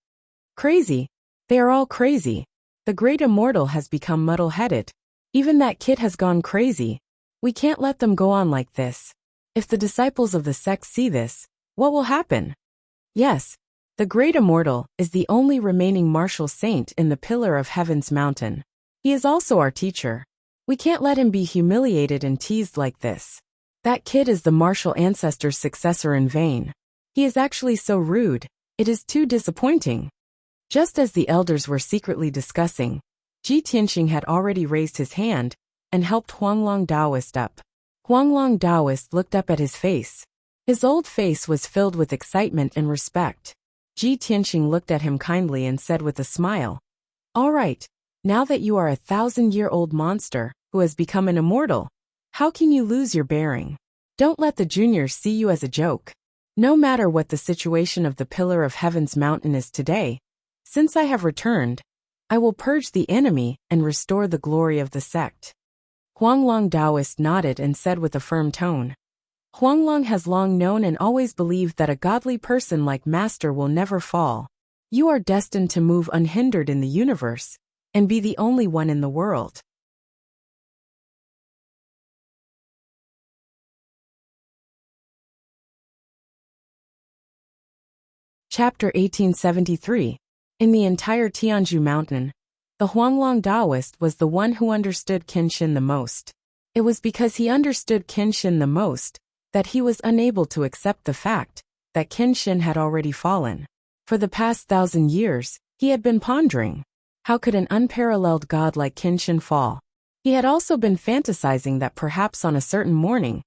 Crazy. They are all crazy. The great immortal has become muddle-headed. Even that kid has gone crazy. We can't let them go on like this. If the disciples of the sect see this, what will happen? Yes, the great immortal is the only remaining martial saint in the Pillar of Heaven's mountain. He is also our teacher. We can't let him be humiliated and teased like this. That kid is the martial ancestor's successor in vain. He is actually so rude. It is too disappointing." Just as the elders were secretly discussing, Ji Tianqing had already raised his hand and helped Huanglong Taoist up. Huanglong Taoist looked up at his face. His old face was filled with excitement and respect. Ji Tianxing looked at him kindly and said with a smile, "All right, now that you are a 1,000-year-old monster who has become an immortal, how can you lose your bearing? Don't let the juniors see you as a joke. No matter what the situation of the Pillar of Heaven's mountain is today, since I have returned, I will purge the enemy and restore the glory of the sect." Huanglong Taoist nodded and said with a firm tone, "Huanglong has long known and always believed that a godly person like Master will never fall. You are destined to move unhindered in the universe and be the only one in the world." Chapter 1873. In the entire Tianzhu Mountain, the Huanglong Taoist was the one who understood Qinshin the most. It was because he understood Qinshin the most that he was unable to accept the fact that Qinshin had already fallen. For the past 1,000 years, he had been pondering, how could an unparalleled god like Qinshin fall? He had also been fantasizing that perhaps on a certain morning,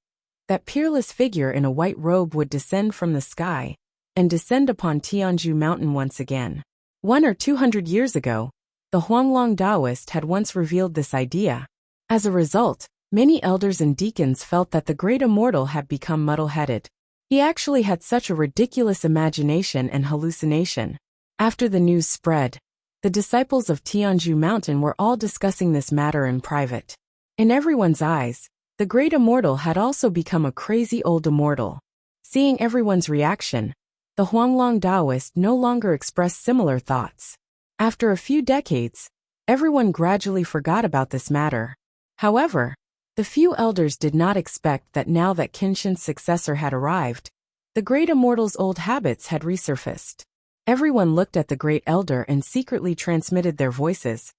that peerless figure in a white robe would descend from the sky and descend upon Tianzhu Mountain once again. 100 or 200 years ago, the Huanglong Taoist had once revealed this idea. As a result, many elders and deacons felt that the great immortal had become muddle-headed. He actually had such a ridiculous imagination and hallucination. After the news spread, the disciples of Tianzhu Mountain were all discussing this matter in private. In everyone's eyes, the great immortal had also become a crazy old immortal. Seeing everyone's reaction, the Huanglong Taoist no longer expressed similar thoughts. After a few decades, everyone gradually forgot about this matter. However, the few elders did not expect that now that Qinshin's successor had arrived, the great immortal's old habits had resurfaced. Everyone looked at the great elder and secretly transmitted their voices.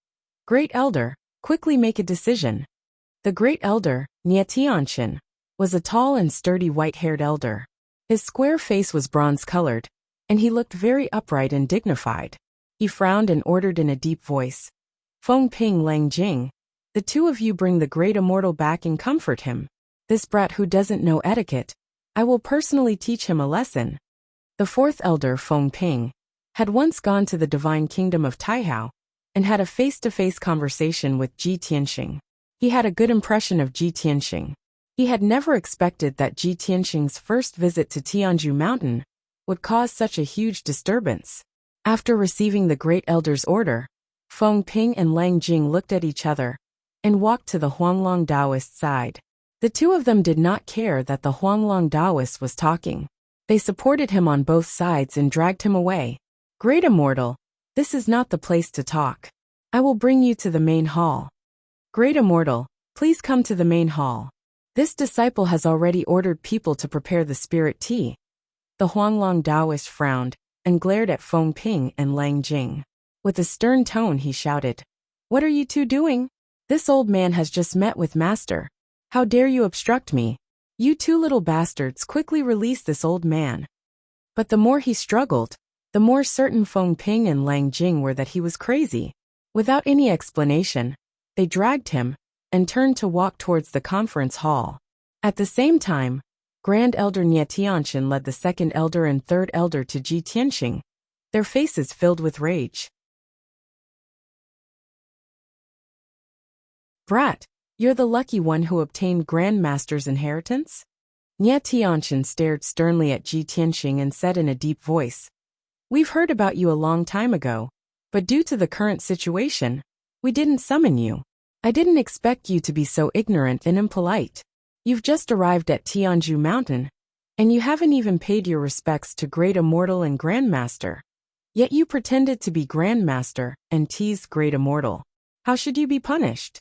"Great elder, quickly make a decision." The great elder, Nie Tianxin, was a tall and sturdy white-haired elder. His square face was bronze-colored, and he looked very upright and dignified. He frowned and ordered in a deep voice, "Feng Ping Lang Jing, the two of you bring the great immortal back and comfort him. This brat who doesn't know etiquette, I will personally teach him a lesson." The fourth elder, Feng Ping, had once gone to the divine kingdom of Taihao and had a face-to-face conversation with Ji Tianxing. He had a good impression of Ji Tianxing. He had never expected that Ji Tianxing's first visit to Tianzhu Mountain would cause such a huge disturbance. After receiving the great elder's order, Feng Ping and Lang Jing looked at each other and walked to the Huanglong Taoist's side. The two of them did not care that the Huanglong Taoist was talking. They supported him on both sides and dragged him away. "Great immortal, this is not the place to talk. I will bring you to the main hall." "Great immortal, please come to the main hall. This disciple has already ordered people to prepare the spirit tea." The Huanglong Taoist frowned and glared at Feng Ping and Lang Jing. With a stern tone he shouted, "What are you two doing? This old man has just met with Master. How dare you obstruct me? You two little bastards, quickly release this old man." But the more he struggled, the more certain Feng Ping and Lang Jing were that he was crazy. Without any explanation, they dragged him and turned to walk towards the conference hall. At the same time, Grand Elder Nie Tianxin led the second elder and third elder to Ji Tianxing, their faces filled with rage. "Brat, you're the lucky one who obtained Grand Master's inheritance?" Nie Tianxin stared sternly at Ji Tianxing and said in a deep voice, "We've heard about you a long time ago, but due to the current situation, we didn't summon you. I didn't expect you to be so ignorant and impolite. You've just arrived at Tianzhu Mountain, and you haven't even paid your respects to Great Immortal and Grandmaster. Yet you pretended to be Grandmaster and teased Great Immortal. How should you be punished?"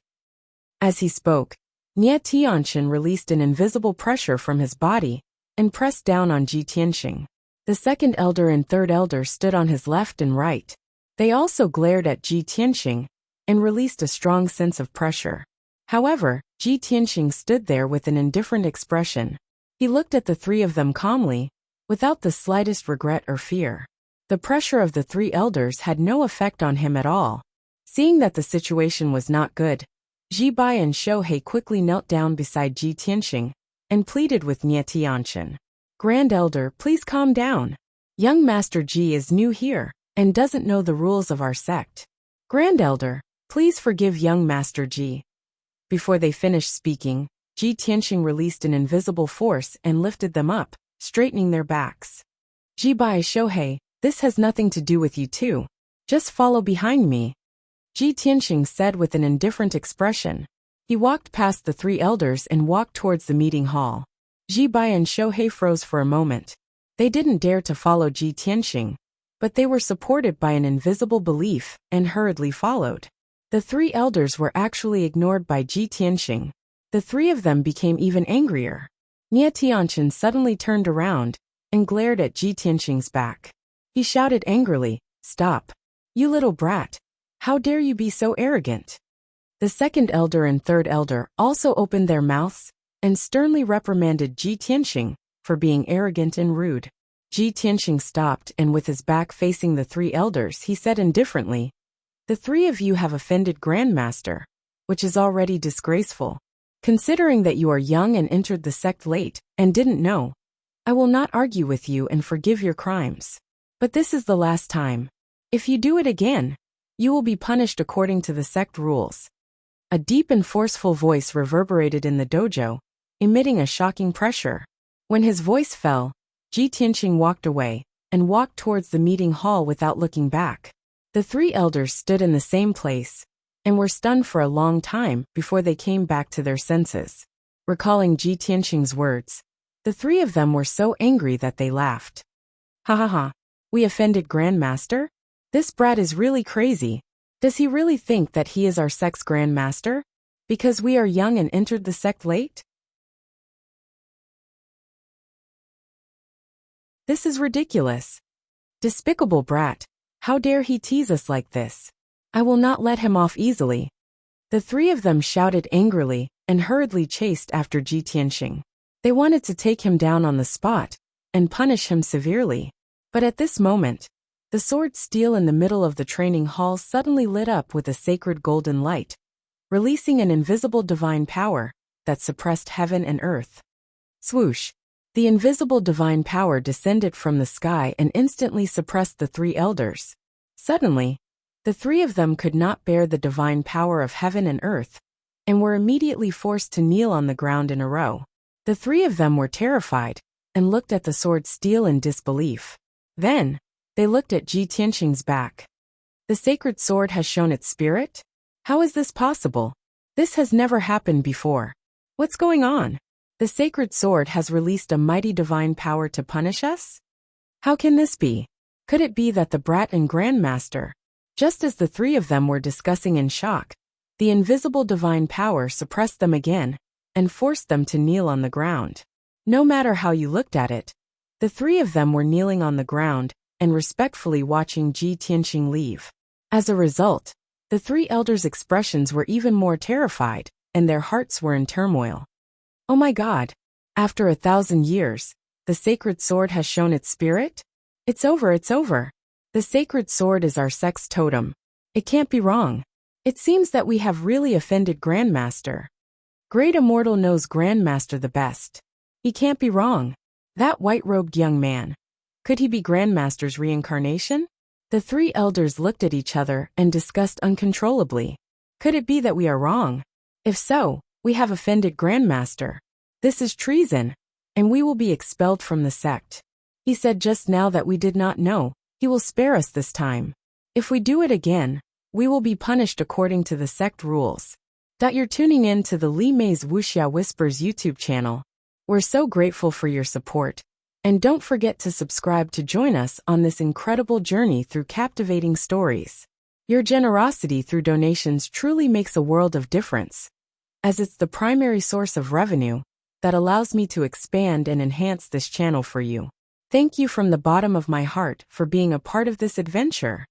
As he spoke, Nie Tianxin released an invisible pressure from his body and pressed down on Ji Tianxing. The second elder and third elder stood on his left and right. They also glared at Ji Tianxing and released a strong sense of pressure. However, Ji Tianxing stood there with an indifferent expression. He looked at the three of them calmly, without the slightest regret or fear. The pressure of the three elders had no effect on him at all. Seeing that the situation was not good, Ji Bai and Shou He quickly knelt down beside Ji Tianxing and pleaded with Nie Tianxin. Grand Elder, please calm down. Young Master Ji is new here and doesn't know the rules of our sect. Grand Elder, please forgive young Master Ji. Before they finished speaking, Ji Tianxing released an invisible force and lifted them up, straightening their backs. Ji Bai Shohei, this has nothing to do with you two. Just follow behind me. Ji Tianxing said with an indifferent expression. He walked past the three elders and walked towards the meeting hall. Ji Bai and Shohei froze for a moment. They didn't dare to follow Ji Tianxing, but they were supported by an invisible belief and hurriedly followed. The three elders were actually ignored by Ji Tianxing. The three of them became even angrier. Nie Tianxin suddenly turned around and glared at Ji Tianxing's back. He shouted angrily, "Stop! You little brat! How dare you be so arrogant?" The second elder and third elder also opened their mouths and sternly reprimanded Ji Tianxing for being arrogant and rude. Ji Tianxing stopped and with his back facing the three elders he said indifferently, "The three of you have offended Grandmaster, which is already disgraceful. Considering that you are young and entered the sect late and didn't know, I will not argue with you and forgive your crimes. But this is the last time. If you do it again, you will be punished according to the sect rules." A deep and forceful voice reverberated in the dojo, emitting a shocking pressure. When his voice fell, Ji Tianxing walked away and walked towards the meeting hall without looking back. The three elders stood in the same place and were stunned for a long time before they came back to their senses. Recalling Ji Tianxing's words, the three of them were so angry that they laughed. "Ha ha ha, we offended Grandmaster? This brat is really crazy. Does he really think that he is our sect's Grandmaster? Because we are young and entered the sect late? This is ridiculous. Despicable brat, how dare he tease us like this? I will not let him off easily." The three of them shouted angrily and hurriedly chased after Ji Tianxing. They wanted to take him down on the spot and punish him severely. But at this moment, the sword steel in the middle of the training hall suddenly lit up with a sacred golden light, releasing an invisible divine power that suppressed heaven and earth. Swoosh! The invisible divine power descended from the sky and instantly suppressed the three elders. Suddenly, the three of them could not bear the divine power of heaven and earth, and were immediately forced to kneel on the ground in a row. The three of them were terrified, and looked at the sword steel in disbelief. Then, they looked at Ji Tianxing's back. The sacred sword has shown its spirit? How is this possible? This has never happened before. What's going on? The sacred sword has released a mighty divine power to punish us? How can this be? Could it be that the brat and Grandmaster, just as the three of them were discussing in shock, the invisible divine power suppressed them again and forced them to kneel on the ground? No matter how you looked at it, the three of them were kneeling on the ground and respectfully watching Ji Tianxing leave. As a result, the three elders' expressions were even more terrified, and their hearts were in turmoil. Oh my God! After 1,000 years, the sacred sword has shown its spirit? It's over, it's over. The sacred sword is our sect's totem. It can't be wrong. It seems that we have really offended Grandmaster. Great Immortal knows Grandmaster the best. He can't be wrong. That white-robed young man. Could he be Grandmaster's reincarnation? The three elders looked at each other and discussed uncontrollably. Could it be that we are wrong? If so, we have offended Grandmaster. This is treason, and we will be expelled from the sect. He said just now that we did not know. He will spare us this time. If we do it again, we will be punished according to the sect rules. You're tuning in to the Li Mei's Wuxia Whispers YouTube channel. We're so grateful for your support. And don't forget to subscribe to join us on this incredible journey through captivating stories. Your generosity through donations truly makes a world of difference, as it's the primary source of revenue that allows me to expand and enhance this channel for you. Thank you from the bottom of my heart for being a part of this adventure.